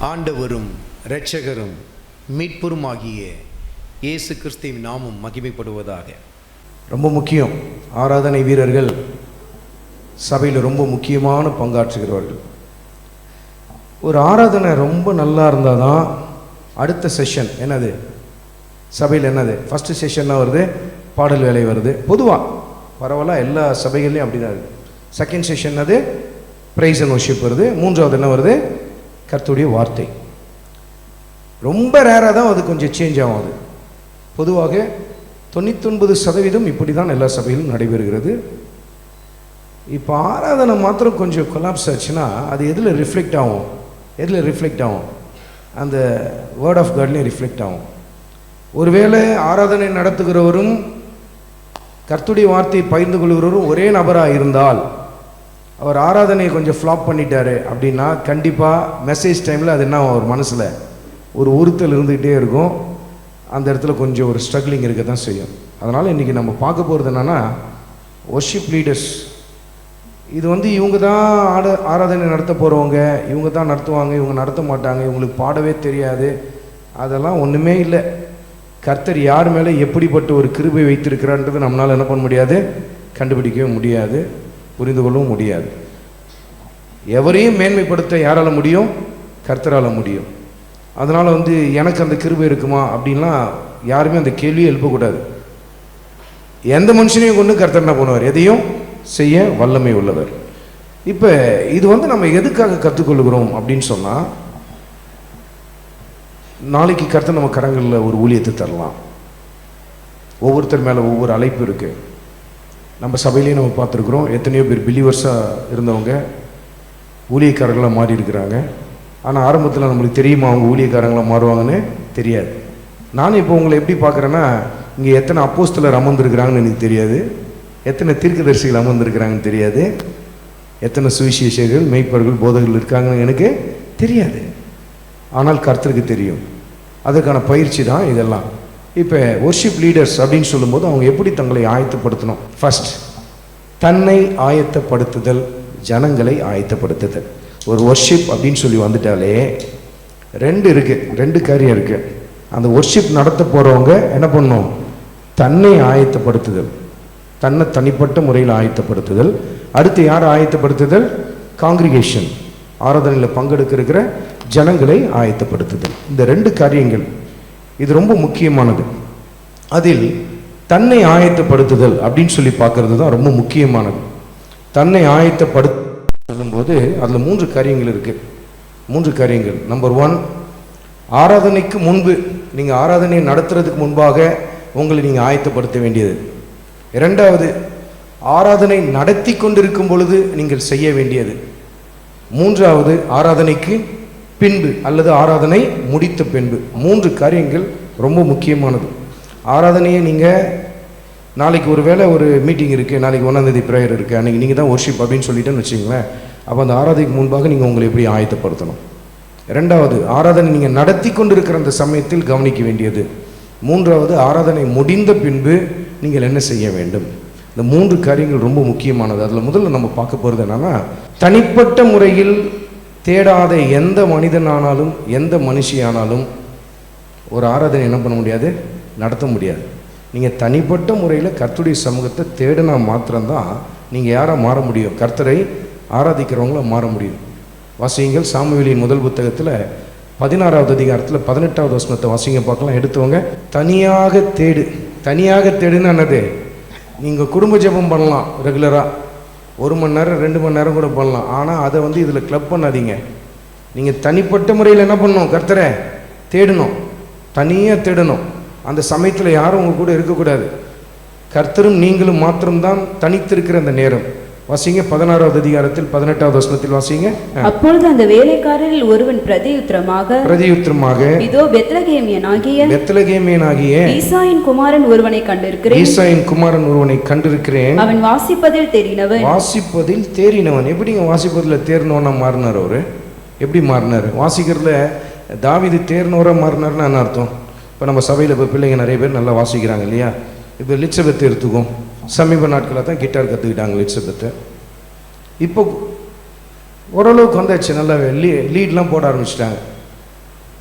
ஆண்டவரும் இரட்சகரும் மீட்பருமாகிய இயேசு கிறிஸ்துவின் நாமம் மகிமைப்படுவதாக. ரொம்ப முக்கியம். ஆராதனை வீரர்கள் சபையில் ரொம்ப முக்கியமான பங்காற்றுகிறவர்கள். ஒரு ஆராதனை ரொம்ப நல்லா இருந்தால் தான் அடுத்த செஷன் என்னது சபையில் என்னது ஃபஸ்ட்டு செஷன்னா வருது, பாடல் வேலை வருது. பொதுவாக பரவாயில்ல, எல்லா சபைகள்லையும் அப்படி தான் இருக்குது. செகண்ட் செஷன் அது ப்ரைஸ் அண்ட் வர்ஷிப் வருது. மூன்றாவது என்ன வருது, கர்த்தருடைய வார்த்தை. ரொம்ப ரேராக தான் அது கொஞ்சம் சேஞ்ச் ஆகும். அது பொதுவாக 99% இப்படி தான் எல்லா சபையிலும் நடைபெறுகிறது. இப்போ ஆராதனை மாத்திரம் கொஞ்சம் கொலாப்ஸ் ஆச்சுன்னா அது எதில் ரிஃப்ளெக்ட் ஆகும், அந்த வேர்ட் ஆஃப் காட்லேயும் ரிஃப்ளெக்ட் ஆகும். ஒருவேளை ஆராதனை நடத்துகிறவரும் கர்த்தருடைய வார்த்தையை பகிர்ந்து கொள்கிறவரும் ஒரே நபராக இருந்தால், அவர் ஆராதனையை கொஞ்சம் ஃப்ளாப் பண்ணிட்டாரு அப்படின்னா கண்டிப்பாக மெசேஜ் டைமில் அது என்ன அவர் மனசில் ஒரு உறுத்தல் இருந்துக்கிட்டே இருக்கும். அந்த இடத்துல கொஞ்சம் ஒரு ஸ்ட்ரகிளிங் இருக்க தான் செய்யும். அதனால் இன்றைக்கி நம்ம பார்க்க போகிறது என்னென்னா, வர்ஷிப் லீடர்ஸ். இது இவங்க தான் ஆராதனை நடத்த போகிறவங்க, இவங்க தான் நடத்துவாங்க, இவங்க நடத்த மாட்டாங்க, இவங்களுக்கு பாடவே தெரியாது, அதெல்லாம் ஒன்றுமே இல்லை. கர்த்தர் யார் மேலே எப்படிப்பட்ட ஒரு கிருபை வைத்திருக்கிறான்றது நம்மளால் என்ன பண்ண முடியாது, கண்டுபிடிக்கவே முடியாது, புரிந்து கொள்ளவும் முடியாது. எவரையும் மேன்மைப்படுத்த யாரால் முடியும், கர்த்தரால் முடியும். அதனால் எனக்கு அந்த கிருபை இருக்குமா அப்படின்லாம் யாருமே அந்த கேள்வியை எழுப்பக்கூடாது. எந்த மனுஷனையும் கொண்டு கர்த்தர் என்ன பண்ணுவார், எதையும் செய்ய வல்லமை உள்ளவர். இப்போ இது நம்ம எதுக்காக கற்றுக்கொள்கிறோம் அப்படின்னு சொன்னால், நாளைக்கு கர்த்தர் நம்ம கரங்களில் ஒரு ஊழியத்தை தரலாம். ஒவ்வொருத்தர் மேலே ஒவ்வொரு அழைப்பு இருக்குது. நம்ம சபையிலேயே நம்ம பார்த்துருக்குறோம், எத்தனையோ பேர் பிலீவர்ஸாக இருந்தவங்க ஊழியக்காரர்களாக மாறி இருக்கிறாங்க. ஆனால் ஆரம்பத்தில் நம்மளுக்கு தெரியுமா அவங்க ஊழியக்காரங்களாக மாறுவாங்கன்னு தெரியாது. நானும் இப்போ உங்களை எப்படி பார்க்குறேன்னா, இங்கே எத்தனை அப்போஸ்தலர் அமர்ந்திருக்கிறாங்கன்னு எனக்கு தெரியாது, எத்தனை தீர்க்கதரிசிகள் அமர்ந்திருக்கிறாங்கன்னு தெரியாது, எத்தனை சுவிசேஷகர்கள் மெய்ப்பர்கள் போதகர்கள் இருக்காங்கன்னு எனக்கு தெரியாது. ஆனால் கர்த்தருக்கு தெரியும். அதுக்கான பயிற்சி தான் இதெல்லாம். இப்போ வர்ஷிப் லீடர்ஸ் அப்படின்னு சொல்லும்போது அவங்க எப்படி தங்களை ஆயத்தப்படுத்தணும்? ஃபர்ஸ்ட், தன்னை ஆயத்தப்படுத்துதல், ஜனங்களை ஆயத்தப்படுத்துதல். ஒரு வர்ஷிப் அப்படின்னு சொல்லி வந்துட்டாலே ரெண்டு காரியம் இருக்குது. அந்த வர்ஷிப் நடத்த போகிறவங்க என்ன பண்ணணும், தன்னை ஆயத்தப்படுத்துதல், தன்னை தனிப்பட்ட முறையில் ஆயத்தப்படுத்துதல். அடுத்து யார் ஆயத்தப்படுத்துதல், காங்கிரிகேஷன், ஆராதனையில் பங்கெடுக்கிற ஜனங்களை ஆயத்தப்படுத்துதல். இந்த ரெண்டு காரியங்கள் இது ரொம்ப முக்கியமானது. அதில் தன்னை ஆயத்தப்படுத்துதல் அப்படின்னு சொல்லி பார்க்கறது தான் ரொம்ப முக்கியமானது. தன்னை ஆயத்தப்படுத்தும் போது அதில் 3 காரியங்கள் இருக்குது. 3 காரியங்கள். நம்பர் 1, ஆராதனைக்கு முன்பு, நீங்கள் ஆராதனையை நடத்துறதுக்கு முன்பாக உங்களை நீங்கள் ஆயத்தப்படுத்த வேண்டியது. 2வது, ஆராதனை நடத்தி கொண்டிருக்கும் பொழுது நீங்கள் செய்ய வேண்டியது. 3வது, ஆராதனைக்கு பின்பு அல்லது ஆராதனை முடித்த பின்பு. 3 காரியங்கள் ரொம்ப முக்கியமானது. ஆராதனையை நீங்கள் நாளைக்கு ஒரு வேளை ஒரு மீட்டிங் இருக்குது, நாளைக்கு 1ஆம் தேதி ப்ரேயர் இருக்குது, அன்றைக்கி நீங்கள் தான் வர்ஷிப் அப்படின்னு சொல்லிட்டேன்னு வச்சுங்களேன். அப்போ அந்த ஆராதனைக்கு முன்பாக நீங்கள் உங்களை எப்படி ஆயத்தப்படுத்தணும். 2வது, ஆராதனை நீங்கள் நடத்தி கொண்டிருக்கிற அந்த சமயத்தில் கவனிக்க வேண்டியது. 3வது, ஆராதனை முடிந்த பின்பு நீங்கள் என்ன செய்ய வேண்டும். இந்த 3 காரியங்கள் ரொம்ப முக்கியமானது. அதில் முதல்ல நம்ம பார்க்க போகிறது என்னென்னா, தனிப்பட்ட முறையில் தேடாத எந்த மனிதனானாலும் எந்த மனுஷியானாலும் ஒரு ஆராதனை என்ன பண்ண முடியாது, நடத்த முடியாது. நீங்கள் தனிப்பட்ட முறையில் கர்த்தருடைய சமூகத்தை தேடினா மாத்திரம்தான் நீங்கள் யாராக மாற முடியும், கர்த்தரை ஆராதிக்கிறவங்கள மாற முடியும். வாசியுங்கள், சாமுவேலின் முதல் புத்தகத்தில் 16வது அதிகாரத்தில் 18வது வசனத்தை வாசிங்க பார்க்கலாம். எடுத்தவங்க, தனியாக தேடுன்னு என்னது, நீங்கள் குடும்ப ஜெபம் பண்ணலாம் ரெகுலராக, 1 மணி நேரம் 2 மணி நேரம் கூட பண்ணலாம். ஆனால் அதை இதில் கிளப் பண்ணாதீங்க. நீங்கள் தனிப்பட்ட முறையில் என்ன பண்ணணும், கர்த்தரை தேடணும், தனியாக தேடணும். அந்த சமயத்தில் யாரும் உங்கள் கூட இருக்கக்கூடாது. கர்த்தரும் நீங்களும் மாத்திரம்தான் தனித்திருக்கிற அந்த நேரம். வாசிங்க 16வது அதிகாரத்தில் 18வது வசனத்தில் வாசிங்க. அப்பொழுது அந்த வேலைக்காரரில் ஒருவன் பிரதியுத்தரமாக, இதோ பெத்லகேமியனாகிய ஈசாயின் குமாரன் ஒருவனை கண்டிருக்கிறேன், அவன் வாசிப்பதில் தேறினவன். எப்படிங்க வாசிப்பதில் தேர்னவனா மாறினார்? அவரு எப்படி மாறினார்? வாசிக்கிறதுல தாவீது தேர்னவராக மாறினார்னு என்ன அர்த்தம்? இப்போ நம்ம சபையில் இப்போ பிள்ளைங்க நிறைய பேர் நல்லா வாசிக்கிறாங்க இல்லையா? இப்போ எலிசபெத் எடுத்துக்கும், சமீப நாட்களாக தான் கிட்டார் கற்றுக்கிட்டாங்க எலிசபெத்தை. இப்போ ஓரளவுக்கு வந்தாச்சு, நல்லா லீட்லாம் போட ஆரம்பிச்சிட்டாங்க.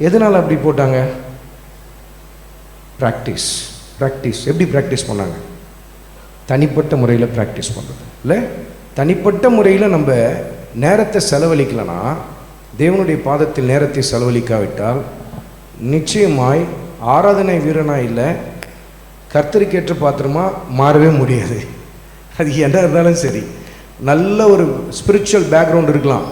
எதனால் அப்படி போட்டாங்க? ப்ராக்டிஸ். எப்படி ப்ராக்டிஸ் பண்ணாங்க? தனிப்பட்ட முறையில் ப்ராக்டிஸ் பண்ணுறது இல்லை. தனிப்பட்ட முறையில் நம்ம நேரத்தை செலவழிக்கலைன்னா, தேவனுடைய பாதத்தில் நேரத்தை செலவழிக்காவிட்டால் நிச்சயமாய் ஆராதனை வீரனாக இல்லை, கர்த்தருக்கேற்ற பாத்திரமா மாறவே முடியாது. அது என்ன இருந்தாலும் சரி, நல்ல ஒரு ஸ்பிரிச்சுவல் பேக்ரவுண்ட் இருக்கலாம்,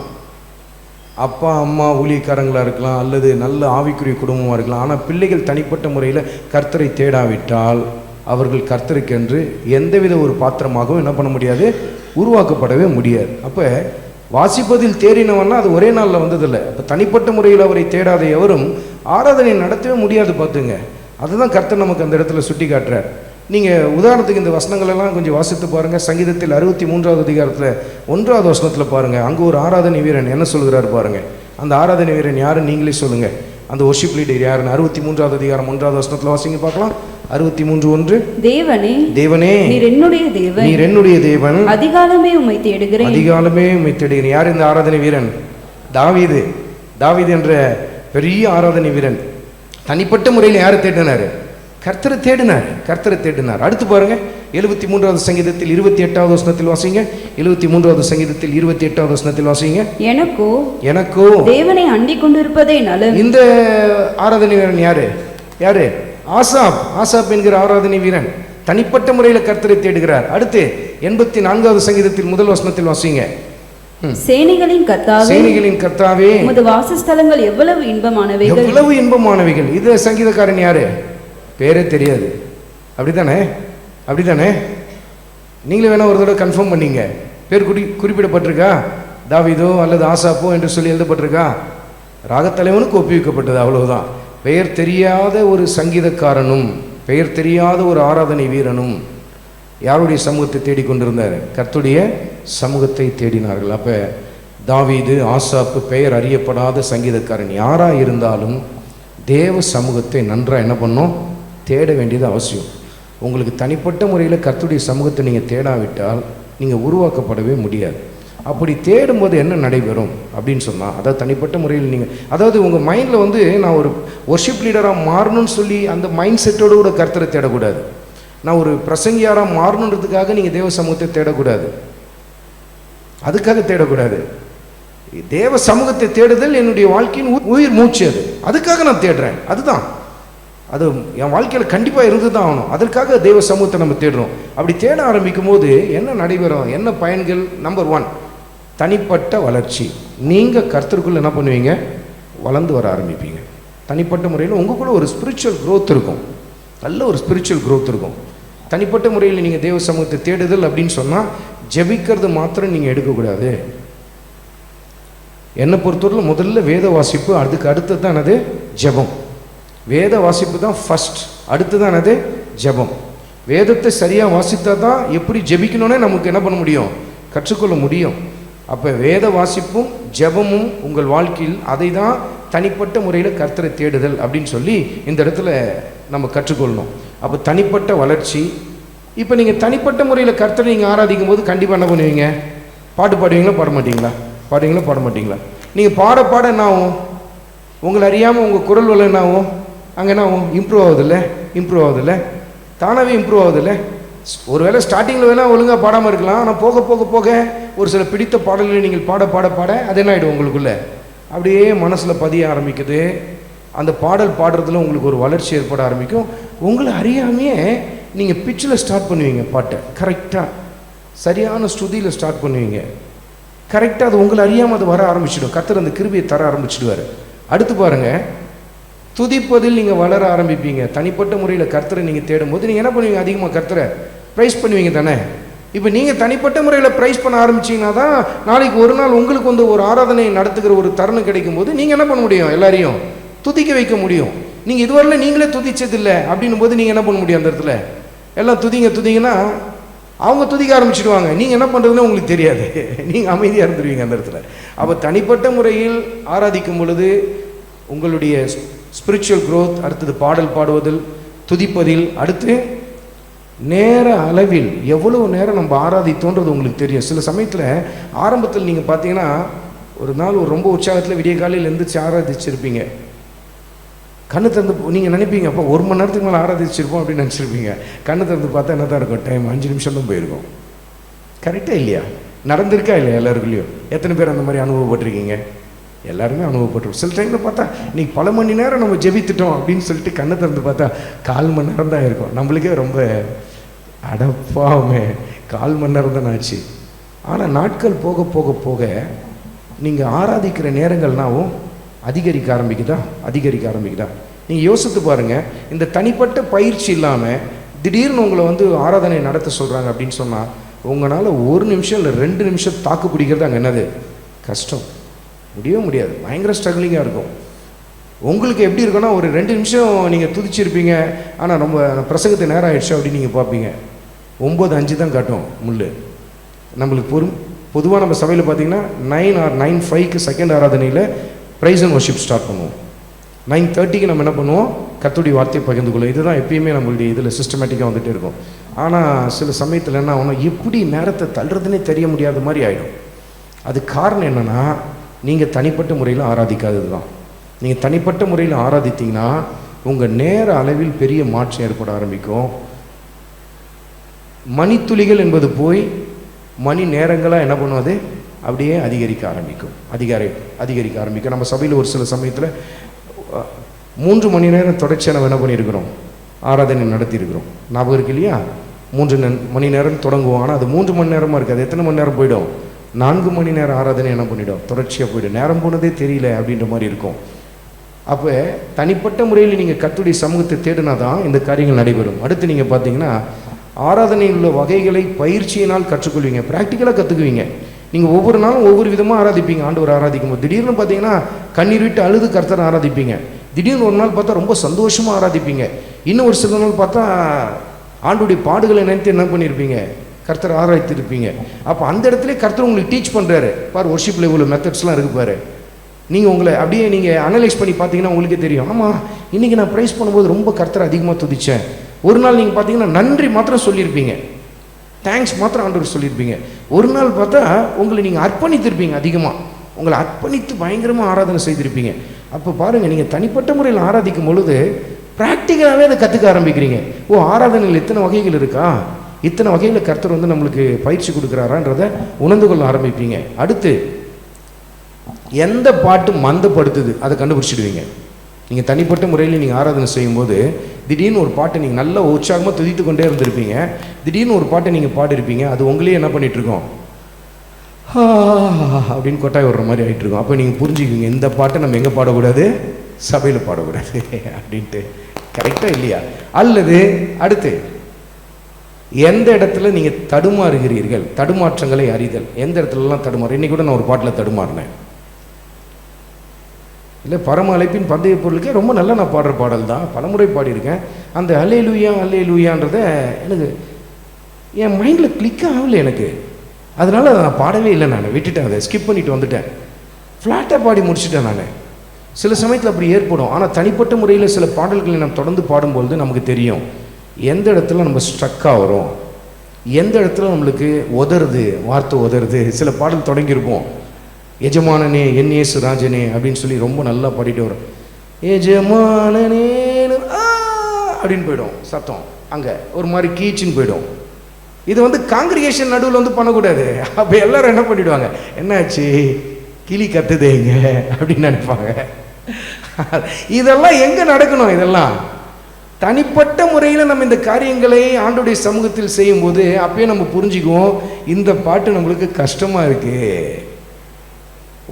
அப்பா அம்மா ஊழியக்காரங்களாக இருக்கலாம், அல்லது நல்ல ஆவிக்குரிய குடும்பமாக இருக்கலாம். ஆனால் பிள்ளைகள் தனிப்பட்ட முறையில் கர்த்தரை தேடாவிட்டால் அவர்கள் கர்த்தருக்கென்று எந்தவித ஒரு பாத்திரமாகவும் என்ன பண்ண முடியாது, உருவாக்கப்படவே முடியாது. அப்போ வாசிப்பதில் தேறினவன்னா அது ஒரே நாளில் வந்ததில்லை. அப்போ தனிப்பட்ட முறையில் அவரை தேடாத எவரும் ஆராதனை நடத்தவே முடியாது. பார்த்துங்க, அதுதான் கர்த்தர் நமக்கு அந்த இடத்துல சுட்டி காட்டுறார். நீங்கள் உதாரணத்துக்கு இந்த வசனங்களெல்லாம் கொஞ்சம் வாசித்து பாருங்கள். சங்கீதத்தில் 63வது அதிகாரத்தில் 1வது வசனத்தில் பாருங்கள். அங்கே ஒரு ஆராதனை வீரன் என்ன சொல்கிறார் பாருங்கள். அந்த ஆராதனை வீரன் யாருன்னு நீங்களே சொல்லுங்கள். அந்த ஒர்ஷிப் லீடர் யாருன்னு 63வது அதிகாரம் 1வது வசனத்தில் வாசிங்க பார்க்கலாம். 63:1. தேவனே தேவனே நீர் என்னுடைய தேவன், அதிகாலமே உம்மை தேடுகிறேன். யார் இந்த ஆராதனை வீரன்? தாவீது என்ற பெரிய ஆராதனை வீரன் தனிப்பட்ட முறையில் யாரை தேடினார்? கர்த்தரை தேடினார். அடுத்து பாருங்க, 73வது சங்கீதத்தில் 28வது வசனத்தில் வாசிங்க. 73வது சங்கீதத்தில் 28வது வசனத்தில் வாசிங்க. எனக்கோ தேவனை அண்டிக் கொண்டிருப்பதே நலம். இந்த ஆராதனை வீரன் யாரு? ஆசாப் என்கிற ஆராதனை வீரன் தனிப்பட்ட முறையில் கர்த்தரை தேடுகிறார். அடுத்து 84வது சங்கீதத்தில் 1 வசனத்தில் வாசிங்க. சேனைகளின் கர்த்தாவே உமது வாசஸ்தலங்கள் எவ்வளவு இன்பமானவைகள். இது சங்கீதக்காரன் யாரு? பேரே தெரியாது. அப்படிதானே? நீங்களே வேணா ஒரு தடவை கன்ஃபார்ம் பண்ணீங்க. பேர் குறிப்பிடப்பட்டிருக்கா? தாவீதோ அல்லது ஆசாப்போ என்று சொல்லி எழுதப்பட்டிருக்கா? ராகத்தலைவனுக்கு ஒப்புவிக்கப்பட்டது, அவ்வளவுதான். பெயர் தெரியாத ஒரு சங்கீதக்காரனும் பெயர் தெரியாத ஒரு ஆராதனை வீரனும் யாருடைய சமூகத்தை தேடிக்கொண்டிருந்தார்? கர்த்தருடைய சமூகத்தை தேடினார்கள். அப்போ தாவீது, ஆசாப்பு பெயர் அறியப்படாத சங்கீதக்காரன் யாராக இருந்தாலும் தேவ சமூகத்தை நன்றாக என்ன பண்ணோம்? தேட வேண்டியது அவசியம். உங்களுக்கு தனிப்பட்ட முறையில் கர்த்தருடைய சமூகத்தை நீங்கள் தேடாவிட்டால் நீங்கள் உருவாக்கப்படவே முடியாது. அப்படி தேடும்போது என்ன நடைபெறும் அப்படின்னு சொன்னால், அதாவது தனிப்பட்ட முறையில் நீங்கள், அதாவது உங்கள் மைண்டில் நான் ஒரு ஒர்ஷிப் லீடராக மாறணும்னு சொல்லி அந்த மைண்ட் செட்டோடு கூட கர்த்தரை தேடக்கூடாது. நான் ஒரு பிரசங்கியாராக மாறணுன்றதுக்காக நீங்கள் தேவ சமூகத்தை தேடக்கூடாது. அதுக்காக தேடக்கூடாது. தேவ சமூகத்தை தேடுதல் என்னுடைய வாழ்க்கையின் உயிர் மூச்சு. அதுக்காக நான் தேடுறேன். அது என் வாழ்க்கையில் கண்டிப்பாக இருந்து தான் ஆகணும். அதற்காக தேவ சமூகத்தை நம்ம தேடுறோம். அப்படி தேட ஆரம்பிக்கும் போது என்ன நடைபெறும், என்ன பயன்கள்? நம்பர் 1, தனிப்பட்ட வளர்ச்சி. நீங்கள் கர்த்தருக்குள்ள என்ன பண்ணுவீங்க? வளர்ந்து வர ஆரம்பிப்பீங்க. தனிப்பட்ட முறையில் உங்களுக்குள்ள ஒரு ஸ்பிரிச்சுவல் க்ரோத் இருக்கும். நல்ல ஒரு ஸ்பிரிச்சுவல் க்ரோத் இருக்கும். தனிப்பட்ட முறையில் நீங்கள் தேவ சமூகத்தை தேடுதல் அப்படின்னு சொன்னால் ஜெபிக்கிறது மாத்திரம் நீங்கள் எடுக்கக்கூடாது. என்னை பொறுத்தவரை முதல்ல வேத வாசிப்பு, அதுக்கு அடுத்து தான் அது ஜெபம். வேத வாசிப்பு தான் ஃபஸ்ட், அடுத்து தான் அது ஜெபம். வேதத்தை சரியாக வாசித்தா தான் எப்படி ஜெபிக்கணும்னே நமக்கு என்ன பண்ண முடியும்? கற்றுக்கொள்ள முடியும். அப்போ வேத வாசிப்பும் ஜெபமும் உங்கள் வாழ்க்கையில், அதை தான் தனிப்பட்ட முறையில் கர்த்தரை தேடுதல் அப்படின்னு சொல்லி இந்த இடத்துல நம்ம கற்றுக்கொள்ளணும். அப்போ தனிப்பட்ட வளர்ச்சி. இப்போ நீங்கள் தனிப்பட்ட முறையில் கர்த்தரை நீங்கள் ஆராதிக்கும் போது கண்டிப்பாக என்ன பண்ணுவீங்க? பாட்டு பாடுவீங்களா, பாட மாட்டீங்களா? நீங்கள் பாட என்ன ஆகும்? உங்களை அறியாமல் உங்கள் குரல் வளம் என்ன ஆகும்? அங்கே என்ன ஆகும்? இம்ப்ரூவ் ஆகுதில்ல? தானாகவே இம்ப்ரூவ் ஆகுதில்ல? ஒருவேளை ஸ்டார்டிங்கில் வேணால் ஒழுங்காக பாடாமல் இருக்கலாம். ஆனால் போக ஒரு சில பிடித்த பாடல்களை நீங்கள் பாட அது என்ன ஆகிடும்? உங்களுக்குள்ள அப்படியே மனசில் பதிய ஆரம்பிக்குது. அந்த பாடல் பாடுறதுல உங்களுக்கு ஒரு வளர்ச்சி ஏற்பட ஆரம்பிக்கும். உங்களை அறியாமையே நீங்கள் பிச்சில் ஸ்டார்ட் பண்ணுவீங்க பாட்டை. கரெக்டாக சரியான ஸ்ருதியில் ஸ்டார்ட் பண்ணுவீங்க. கரெக்டாக அது உங்களை அறியாமல் அது வர ஆரம்பிச்சிடும். கர்த்தர் அந்த கிருபையை தர ஆரம்பிச்சிடுவார். அடுத்து பாருங்கள், துதிப்பதில் நீங்கள் வளர ஆரம்பிப்பீங்க. தனிப்பட்ட முறையில் கர்த்தரை நீங்கள் தேடும்போது நீங்கள் என்ன பண்ணுவீங்க? அதிகமாக கர்த்தரை ப்ரைஸ் பண்ணுவீங்க தானே. இப்போ நீங்கள் தனிப்பட்ட முறையில் ப்ரைஸ் பண்ண ஆரம்பிச்சிங்கன்னா தான் நாளைக்கு ஒரு நாள் உங்களுக்கு ஒரு ஆராதனை நடத்துகிற ஒரு தருணம் கிடைக்கும் போது நீங்கள் என்ன பண்ண முடியும்? எல்லாரையும் துதிக்க வைக்க முடியும். நீங்கள் இதுவரையில் நீங்களே துதிச்சதில்லை அப்படின்னும் போது நீங்கள் என்ன பண்ண முடியும்? அந்த இடத்துல எல்லாம் துதிங்கன்னா அவங்க துதிக்க ஆரம்பிச்சிடுவாங்க. நீங்கள் என்ன பண்ணுறதுன்னு உங்களுக்கு தெரியாது. நீங்கள் அமைதியாக இருந்துருவீங்க அந்த இடத்துல. அப்போ தனிப்பட்ட முறையில் ஆராதிக்கும் பொழுது உங்களுடைய ஸ்பிரிச்சுவல் க்ரோத், அடுத்தது பாடல் பாடுவதில், துதிப்பதில், அடுத்து நேர அளவில் எவ்வளோ நேரம் நம்ம ஆராதித்தோன்றது உங்களுக்கு தெரியும். சில சமயத்தில் ஆரம்பத்தில் நீங்கள் பார்த்தீங்கன்னா ஒரு நாள் ரொம்ப உற்சாகத்தில் விடிய காலையில் எழுந்திரிச்சு ஆராதிச்சிருப்பீங்க. கண்ணு திறந்து நீங்கள் நினைப்பீங்க அப்போ 1 மணி நேரத்துக்கு மேலே ஆராதிச்சிருப்போம் அப்படின்னு நினச்சிருப்பீங்க. கண்ணு திறந்து பார்த்தா என்ன தான் இருக்கும், டைம் 5 நிமிஷம் தான் போயிருக்கும். கரெக்டாக இல்லையா? நடந்திருக்கா இல்லையா எல்லாருக்குள்ளேயும்? எத்தனை பேர் அந்த மாதிரி அனுபவப்பட்டிருக்கீங்க? எல்லாருமே அனுபவப்பட்டிருக்கோம். சில டைமில் பார்த்தா இன்றைக்கி பல மணி நேரம் நம்ம ஜெபித்துட்டோம் அப்படின்னு சொல்லிட்டு கண்ணை திறந்து பார்த்தா 1/4 மணி நேரம் தான் இருக்கும். நம்மளுக்கே ரொம்ப அடப்பாவுமே, 1/4 மணி நேரம் தான் ஆச்சு. ஆனால் நாட்கள் போக போக போக நீங்கள் ஆராதிக்கிற நேரங்கள்னாவும் அதிகரிக்க ஆரம்பிக்குதா? நீங்கள் யோசித்து பாருங்கள். இந்த தனிப்பட்ட பயிற்சி இல்லாமல் திடீர்னு உங்களை வந்து ஆராதனை நடத்த சொல்கிறாங்க அப்படின்னு சொன்னால் உங்களால் 1 நிமிஷம் இல்லை 2 நிமிஷம் தாக்கு பிடிக்கிறது அங்கே என்னது கஷ்டம், முடியவே முடியாது. பயங்கர ஸ்ட்ரகிளிங்காக இருக்கும். உங்களுக்கு எப்படி இருக்குன்னா, ஒரு 2 நிமிஷம் நீங்கள் துதிச்சிருப்பீங்க, ஆனால் ரொம்ப பிரசங்கத்தை நேரம் ஆயிடுச்சு அப்படின்னு நீங்கள் பார்ப்பீங்க. 9:05 தான் காட்டும் முள். நம்மளுக்கு பொதுவாக நம்ம சபையில் பார்த்தீங்கன்னா 9 or 9:05 செகண்ட் ஆராதனையில் ப்ரைஸ் அண்ட் வர்ஷிப் ஸ்டார்ட் பண்ணுவோம். 9:30 நம்ம என்ன பண்ணுவோம், கர்த்தருடைய வார்த்தையை பகிர்ந்து கொள்ளும். இதுதான் எப்பயுமே நம்மளுடைய இதில் சிஸ்டமேட்டிக்காக வந்துகிட்டே இருக்கும். ஆனால் சில சமயத்தில் என்ன ஆகணும், எப்படி நேரத்தை தள்ளுறதுனே தெரிய முடியாத மாதிரி ஆகிடும். அது காரணம் என்னென்னா, நீங்கள் தனிப்பட்ட முறையில் ஆராதிக்காதது தான். நீங்கள் தனிப்பட்ட முறையில் ஆராதித்தீங்கன்னா உங்கள் நேர அளவில் பெரிய மாற்றம் ஏற்பட ஆரம்பிக்கும். மணித்துளிகள் என்பது போய் மணி நேரங்களாக என்ன பண்ணுவது, அப்படியே அதிகரிக்க ஆரம்பிக்கும். நம்ம சபையில் ஒரு சில சமயத்தில் 3 மணி நேரம் தொடர்ச்சியாக நம்ம என்ன பண்ணியிருக்கிறோம், ஆராதனை நடத்தியிருக்கிறோம். ஞாபகம் இருக்கு இல்லையா? 3 மணி நேரம் தொடங்குவோம். ஆனால் அது 3 மணி நேரமாக இருக்காது. எத்தனை மணி நேரம் போயிடும், 4 மணி நேரம் ஆராதனை என்ன பண்ணிடும், தொடர்ச்சியாக போய்டும். நேரம் போனதே தெரியல அப்படின்ற மாதிரி இருக்கும். அப்போ தனிப்பட்ட முறையில் நீங்கள் கர்த்தருடைய சமூகத்தை தேடினா தான் இந்த காரியங்கள் நடைபெறும். அடுத்து நீங்கள் பார்த்தீங்கன்னா, ஆராதனையில் உள்ள வகைகளை பயிற்சியினால் கற்றுக்கொள்வீங்க, ப்ராக்டிக்கலாக கற்றுக்குவீங்க. நீங்கள் ஒவ்வொரு நாளும் ஒவ்வொரு விதமாக ஆராதிப்பீங்க. ஆண்டவர் ஆராதிக்கும் போது திடீர்னு பார்த்தீங்கன்னா கண்ணீர் விட்டு அழுது கர்த்தரை ஆராதிப்பீங்க. திடீர்னு ஒரு நாள் பார்த்தா ரொம்ப சந்தோஷமாக ஆராதிப்பீங்க. இன்னும் ஒரு சில நாள் பார்த்தா ஆண்டுடைய பாடுகளை நினைத்து என்ன பண்ணியிருப்பீங்க, கர்த்தரை ஆராய்த்திருப்பீங்க. அப்போ அந்த இடத்துல கர்த்தர் உங்களுக்கு டீச் பண்ணுறாரு. பார், ஒர்ஷிப்பில் இவ்வளோ மெத்தட்ஸ்லாம் இருக்குப்பாரு. நீங்கள் உங்களை அப்படியே நீங்கள் அனலைஸ் பண்ணி பார்த்தீங்கன்னா உங்களுக்கே தெரியும். ஆமாம், இன்றைக்கி நான் ப்ரைஸ் பண்ணும்போது ரொம்ப கர்த்தரை அதிகமாக துதித்தேன். ஒரு நாள் நீங்கள் பார்த்தீங்கன்னா நன்றி மாத்திரம் சொல்லியிருப்பீங்க, தேங்க்ஸ் மாத்திரம் ஆண்டவர் சொல்லியிருப்பீங்க. ஒரு நாள் பார்த்தா உங்களை நீங்கள் அர்ப்பணித்திருப்பீங்க, அதிகமாக உங்களை அர்ப்பணித்து பயங்கரமாக ஆராதனை செய்திருப்பீங்க. அப்போ பாருங்கள், நீங்கள் தனிப்பட்ட முறையில் ஆராதிக்கும் பொழுது ப்ராக்டிக்கலாகவே அதை கற்றுக்க ஆரம்பிக்கிறீங்க. ஓ, ஆராதனையில் இத்தனை வகைகள் இருக்கா, இத்தனை வகையில் கர்த்தர் வந்து நம்மளுக்கு பயிற்சி கொடுக்குறாரான்றதை உணர்ந்து கொள்ள ஆரம்பிப்பீங்க. அடுத்து எந்த பாட்டு மந்தப்படுத்துது அதை கண்டுபிடிச்சிடுவீங்க. நீங்கள் தனிப்பட்ட முறையில் நீங்கள் ஆராதனை செய்யும்போது திடீர்னு ஒரு பாட்டை நீங்கள் நல்லா உற்சாகமாக துதித்து கொண்டே இருந்திருப்பீங்க. திடீர்னு ஒரு பாட்டை நீங்கள் பாடிருப்பீங்க, அது உங்களே என்ன பண்ணிகிட்ருக்கோம், அப்படின்னு கொட்டாய் விடுற மாதிரி ஆகிட்டுருக்கோம். அப்போ நீங்கள் புரிஞ்சுக்குவீங்க, இந்த பாட்டை நம்ம எங்கே பாடக்கூடாது, சபையில் பாடக்கூடாது அப்படின்ட்டு. கரெக்டாக இல்லையா? அல்லது அடுத்து எந்த இடத்துல நீங்கள் தடுமாறுகிறீர்கள், தடுமாற்றங்களை அறிதல். எந்த இடத்துலலாம் தடுமாறு. இன்றைக்கி கூட நான் ஒரு பாட்டில் தடுமாறினேன். இல்லை, பரம அழைப்பின் பந்தய பொருளுக்கே ரொம்ப நல்லா நான் பாடுற பாடல் தான், பலமுறை பாடியிருக்கேன். அந்த அல்லேலூயான்றதை எனக்கு என் மைண்டில் கிளிக் ஆகலை எனக்கு. அதனால் நான் பாடவே இல்லை, நான் விட்டுட்டேன், அதை ஸ்கிப் பண்ணிட்டு வந்துட்டேன். ஃப்ளாட்டாக பாடி முடிச்சுட்டேன் நான். சில சமயத்தில் அப்படி ஏற்படும். ஆனால் தனிப்பட்ட முறையில் சில பாடல்களை நம்ம தொடர்ந்து பாடும்பொழுது நமக்கு தெரியும் எந்த இடத்துல நம்ம ஸ்ட்ரக்காக வரும், எந்த இடத்துல நம்மளுக்கு உதறுது, வார்த்தை உதறுது. சில பாடல் தொடங்கியிருப்போம், எஜமானனே என் இயேசு ராஜனே அப்படின்னு சொல்லி ரொம்ப நல்லா பாடிட்டு வரும். எஜமானனே அப்படின்னு போயிடும் சத்தம், அங்கே ஒரு மாதிரி கீச்சின்னு போயிடும். இது வந்து காங்கிரிகேஷன் நடுவில் வந்து பண்ணக்கூடாது. அப்போ எல்லாரும் என்ன பண்ணிவிடுவாங்க, என்னாச்சு கிளி கத்துதேங்க அப்படின்னு நினைப்பாங்க. இதெல்லாம் எங்கே நடக்கணும், இதெல்லாம் தனிப்பட்ட முறையில் நம்ம இந்த காரியங்களை ஆண்டவருடைய சமூகத்தில் செய்யும்போது அப்பயே நம்ம புரிஞ்சுக்குவோம், இந்த பாட்டு நம்மளுக்கு கஷ்டமாக இருக்குது.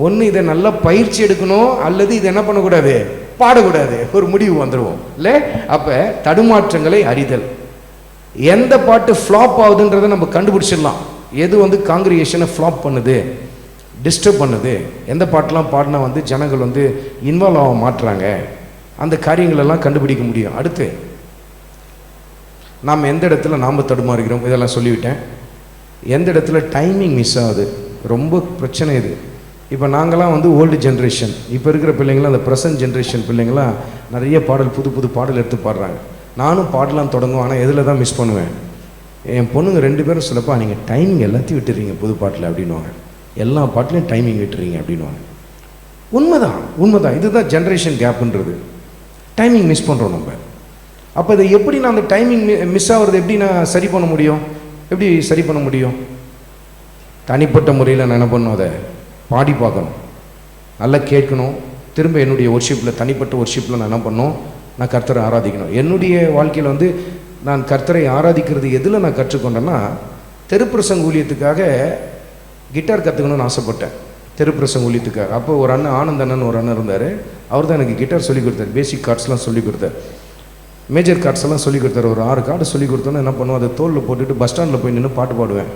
ஒன்று இதை நல்லா பயிற்சி எடுக்கணும், அல்லது இதை என்ன பண்ணக்கூடாது, பாடக்கூடாது. ஒரு முடிவு வந்துடுவோம் இல்லை? அப்போ தடுமாற்றங்களை அறிதல். எந்த பாட்டு ஃப்ளாப் ஆகுதுன்றதை நம்ம கண்டுபிடிச்சிடலாம். எது வந்து காங்கிரிகேஷனை ஃப்ளாப் பண்ணுது, டிஸ்டர்ப் பண்ணுது, எந்த பாட்டெலாம் பாடினா வந்து ஜனங்கள் வந்து இன்வால்வ் ஆக மாட்டுறாங்க, அந்த காரியங்களெல்லாம் கண்டுபிடிக்க முடியும். அடுத்து நாம் எந்த இடத்துல நாம் தடுமாறுகிறோம், இதெல்லாம் சொல்லிவிட்டேன். எந்த இடத்துல டைமிங் மிஸ் ஆகுது, ரொம்ப பிரச்சனை இது. இப்போ நாங்களாம் வந்து ஓல்டு ஜென்ரேஷன், இப்போ இருக்கிற பிள்ளைங்களாம் அந்த ப்ரெசன்ட் ஜென்ரேஷன் பிள்ளைங்களாம் நிறைய பாடல், புது புது பாடல் எடுத்து பாடுறாங்க. நானும் பாடலாம் தொடங்கும், ஆனால் எதில் தான் மிஸ் பண்ணுவேன். என் பொண்ணுங்க 2 பேரும் சொல்லப்பா நீங்கள் டைமிங் எல்லாத்தையும் விட்டுறீங்க புது பாட்டில் அப்படின்வாங்க, எல்லா பாட்டிலையும் டைமிங் விட்டுறீங்க அப்படின்வாங்க. உண்மைதான். இதுதான் ஜென்ரேஷன் கேப்புன்றது. டைமிங் மிஸ் பண்ணுறோம் நம்ம. அப்போ இதை எப்படி நான் அந்த டைமிங் மிஸ் ஆகிறது எப்படி நான் சரி பண்ண முடியும்? எப்படி சரி பண்ண முடியும்? தனிப்பட்ட முறையில் நான் என்ன பண்ணணும், அதை பாடி பார்க்கணும், நல்லா கேட்கணும். திரும்ப என்னுடைய ஒர்ஷிப்பில், தனிப்பட்ட ஒர்ஷிப்பில் நான் என்ன பண்ணணும், நான் கர்த்தரை ஆராதிக்கணும். என்னுடைய வாழ்க்கையில் வந்து நான் கர்த்தரை ஆராதிக்கிறது எதில் நான் கற்றுக்கொண்டேன்னா, தெருப்பிரசங்க ஊழியத்துக்காக கிட்டார் கற்றுக்கணும்னு ஆசைப்பட்டேன். தெருப்பிரசங்க ஊழியத்துக்காக. அப்போ ஒரு அண்ணன், ஆனந்த் அண்ணன் ஒரு அண்ணன் இருந்தார். அவர் தான் எனக்கு கிட்டார் சொல்லிக் கொடுத்தார். பேசிக் கார்ட்ஸ்லாம் சொல்லிக் கொடுத்தார், மேஜர் கார்ட்ஸ் எல்லாம் சொல்லிக் கொடுத்தார். ஒரு 6 கார்டு சொல்லிக் கொடுத்தோன்னு என்ன பண்ணுவோம், அதை தோளில் போட்டுட்டு பஸ் ஸ்டாண்டில் போய் நின்று பாட்டு பாடுவேன்.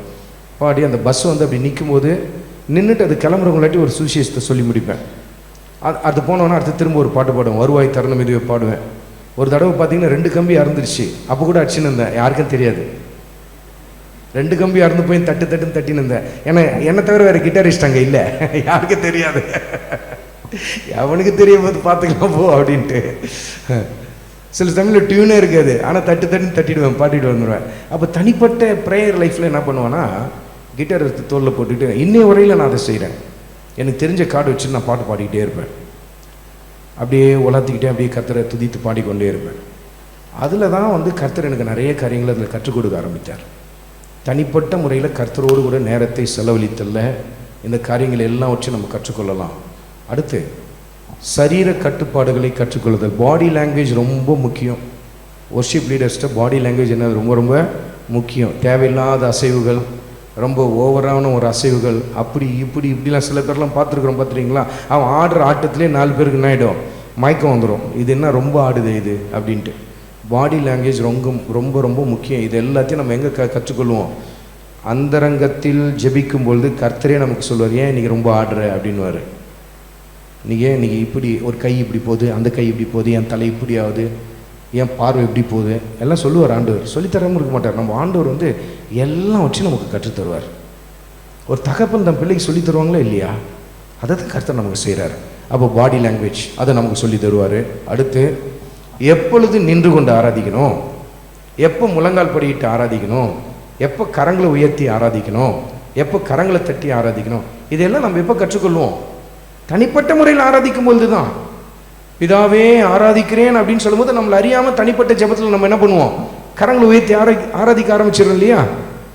பாடி அந்த பஸ் வந்து அப்படி நிற்கும் போது நின்றுட்டு அது கிளம்புறவங்களாட்டி ஒரு சுவிசேஷத்தை சொல்லி முடிப்பேன். அது போனோன்னா அடுத்து திரும்ப ஒரு பாட்டு பாடுவேன், வருவாய் தருணம் இதுவே பாடுவேன். ஒரு தடவை பார்த்தீங்கன்னா 2 கம்பி அறுந்துருச்சு. அப்போ கூட அடிச்சுன்னு இருந்தேன், யாருக்கும் தெரியாது. 2 கம்பி அறுந்து போய் தட்டுன்னு தட்டின்னு இருந்தேன். ஏன்னா என்னை தவிர வேறு கிட்டாரிஸ்ட் அங்கே இல்லை, யாருக்கும் தெரியாது. அவனுக்கு தெரியும் போது பார்த்துக்கலாம் போ அப்படின்ட்டு. சில சமயத்தில் டியூனே இருக்காது, ஆனால் தட்டுன்னு தட்டிடுவேன், பாட்டிட்டு வந்துடுவேன். அப்போ தனிப்பட்ட ப்ரேயர் லைஃப்பில் என்ன பண்ணுவேன்னா, கிட்டார் எடுத்து தோளில் போட்டுட்டு இன்னைய வரையில் நான் அதை செய்கிறேன். எனக்கு தெரிஞ்ச கார்டு வச்சுட்டு நான் பாட்டு பாடிக்கிட்டே இருப்பேன். அப்படியே உலாத்திக்கிட்டே அப்படியே கர்த்தரை துதித்து பாடிக்கொண்டே இருப்பேன். அதில் தான் வந்து கர்த்தர் எனக்கு நிறைய காரியங்களை அதில் கற்றுக் கொடுக்க ஆரம்பித்தார். தனிப்பட்ட முறையில் கர்த்தரோடு கூட நேரத்தை செலவழித்தல்ல இந்த காரியங்களை எல்லாம் வச்சு நம்ம கற்றுக்கொள்ளலாம். அடுத்து சரீர கட்டுப்பாடுகளை கற்றுக்கொள்ளுதல். பாடி லாங்குவேஜ் ரொம்ப முக்கியம். ஒர்ஷிப் லீடர்ஸ்கிட்ட பாடி லாங்குவேஜ் என்ன ரொம்ப ரொம்ப முக்கியம். தேவையில்லாத அசைவுகள், ரொம்ப ஓவரான ஒரு அசைவுகள், அப்படி இப்படிலாம் சில பேர்லாம் பார்த்துருக்குறோம். பார்த்துருக்கீங்களா? அவன் ஆடுற ஆட்டத்திலே 4 பேருக்கு என்ன ஆகிடும், மயக்கம் வந்துடும். இது என்ன ரொம்ப ஆடுது இது அப்படின்ட்டு. பாடி லாங்குவேஜ் ரொம்ப ரொம்ப முக்கியம். இது எல்லாத்தையும் நம்ம எங்கே கற்றுக்கொள்வோம்? அந்தரங்கத்தில் ஜெபிக்கும் பொழுது கர்த்தரே நமக்கு சொல்லுவார், ஏன் இன்றைக்கி ரொம்ப ஆடுற அப்படின்வார். நீங்கள் இன்றைக்கி இப்படி ஒரு கை இப்படி போகுது, அந்த கை இப்படி போகுது, என் தலை இப்படி ஆகுது, என் பார்வை எப்படி போகுது எல்லாம் சொல்லுவார் ஆண்டவர். சொல்லித்தராமல் இருக்க மாட்டார். நம்ம ஆண்டவர் வந்து எல்லாம் வச்சு நமக்கு கற்றுத்தருவார். ஒரு தகப்பன் தன் பிள்ளைக்கு சொல்லி தருவாங்களா இல்லையா? அதை தான் கர்த்தர் நமக்கு செய்கிறார். அப்போ பாடி லாங்குவேஜ் அதை நமக்கு சொல்லி தருவார். அடுத்து எப்பொழுது நின்று கொண்டு ஆராதிக்கணும், எப்போ முழங்கால் படிக்கிட்டு ஆராதிக்கணும், எப்போ கரங்களை உயர்த்தி ஆராதிக்கணும், எப்போ கரங்களை தட்டி ஆராதிக்கணும், இதெல்லாம் நம்ம எப்போ கற்றுக்கொள்வோம்? தனிப்பட்ட முறையில் ஆராதிக்கும் பொழுது தான். பிதாவே ஆராதிக்கிறேன் அப்படின்னு சொல்லும்போது நம்மளை அறியாமல் தனிப்பட்ட ஜெபத்தில் நம்ம என்ன பண்ணுவோம், கரங்களை உயர்த்தி ஆராதிக்க ஆரம்பிச்சிடறோம் இல்லையா?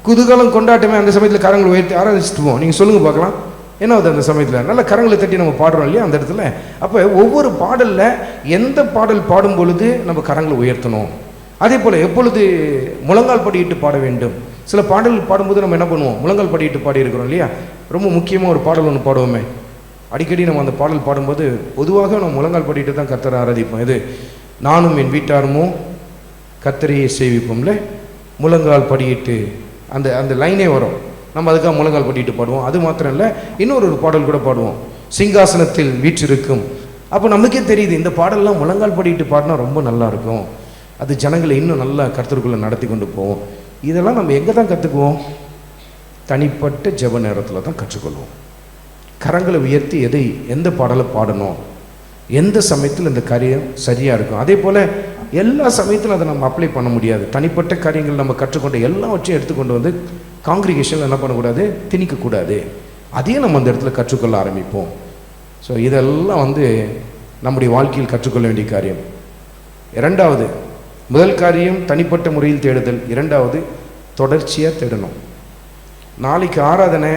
குதூகலம் கொண்டாட்டமே அந்த சமயத்தில் கரங்களை உயர்த்தி ஆராதிச்சுட்டுவோம். நீங்கள் சொல்லுங்கள் பார்க்கலாம், என்ன ஆகுது அந்த சமயத்தில்? நல்ல கரங்களை தட்டி நம்ம பாடுறோம் இல்லையா அந்த இடத்துல? அப்போ ஒவ்வொரு பாடலில் எந்த பாடல் பாடும் பொழுது நம்ம கரங்களை உயர்த்தணும். அதே போல் எப்பொழுது முழங்கால் படியிட்டு பாட வேண்டும். சில பாடல்கள் பாடும்போது நம்ம என்ன பண்ணுவோம், முழங்கால் படியிட்டு பாடி இருக்கிறோம் இல்லையா? ரொம்ப முக்கியமாக ஒரு பாடல் ஒன்று பாடுவோமே, அடிக்கடி நம்ம அந்த பாடல் பாடும்போது பொதுவாக நம்ம முழங்கால் படிட்டு தான் கர்த்தரை ஆராதிப்போம். இது நானும் என் வீட்டாருமோ கர்த்தரையே சேவிப்போம்ல, முழங்கால் படியிட்டு அந்த அந்த லைனே வரும். நம்ம அதுக்காக முழங்கால் படிட்டு பாடுவோம். அது மாத்திரம் இல்லை, இன்னொரு பாடல் கூட பாடுவோம், சிங்காசனத்தில் வீற்றிருக்கும். அப்போ நமக்கே தெரியுது இந்த பாடல்லாம் முழங்கால் படிட்டு பாடினா ரொம்ப நல்லா இருக்கும், அது ஜனங்களை இன்னும் நல்லா கர்த்தருக்குள்ளே நடத்தி கொண்டு போவோம். இதெல்லாம் நம்ம எங்கே தான் கற்றுக்குவோம்? தனிப்பட்ட ஜெப நேரத்தில் தான் கற்றுக்கொள்வோம். கரங்களை உயர்த்தி எந்த பாடலை பாடணும், எந்த சமயத்தில் இந்த காரியம் சரியாக இருக்கும். அதே போல் எல்லா சமயத்திலும் அதை நம்ம அப்ளை பண்ண முடியாது. தனிப்பட்ட காரியங்கள் நம்ம கற்றுக்கொண்டு எல்லாவற்றையும் எடுத்துக்கொண்டு வந்து காங்கிரிகேஷனில் என்ன பண்ணக்கூடாது, திணிக்கக்கூடாது. அதையும் நம்ம அந்த இடத்துல கற்றுக்கொள்ள ஆரம்பிப்போம். ஸோ இதெல்லாம் வந்து நம்முடைய வாழ்க்கையில் கற்றுக்கொள்ள வேண்டிய காரியம். இரண்டாவது, முதல் காரியம் தனிப்பட்ட முறையில் தேடுதல். இரண்டாவது, தொடர்ச்சியாக தேடணும். நாளைக்கு ஆராதனை,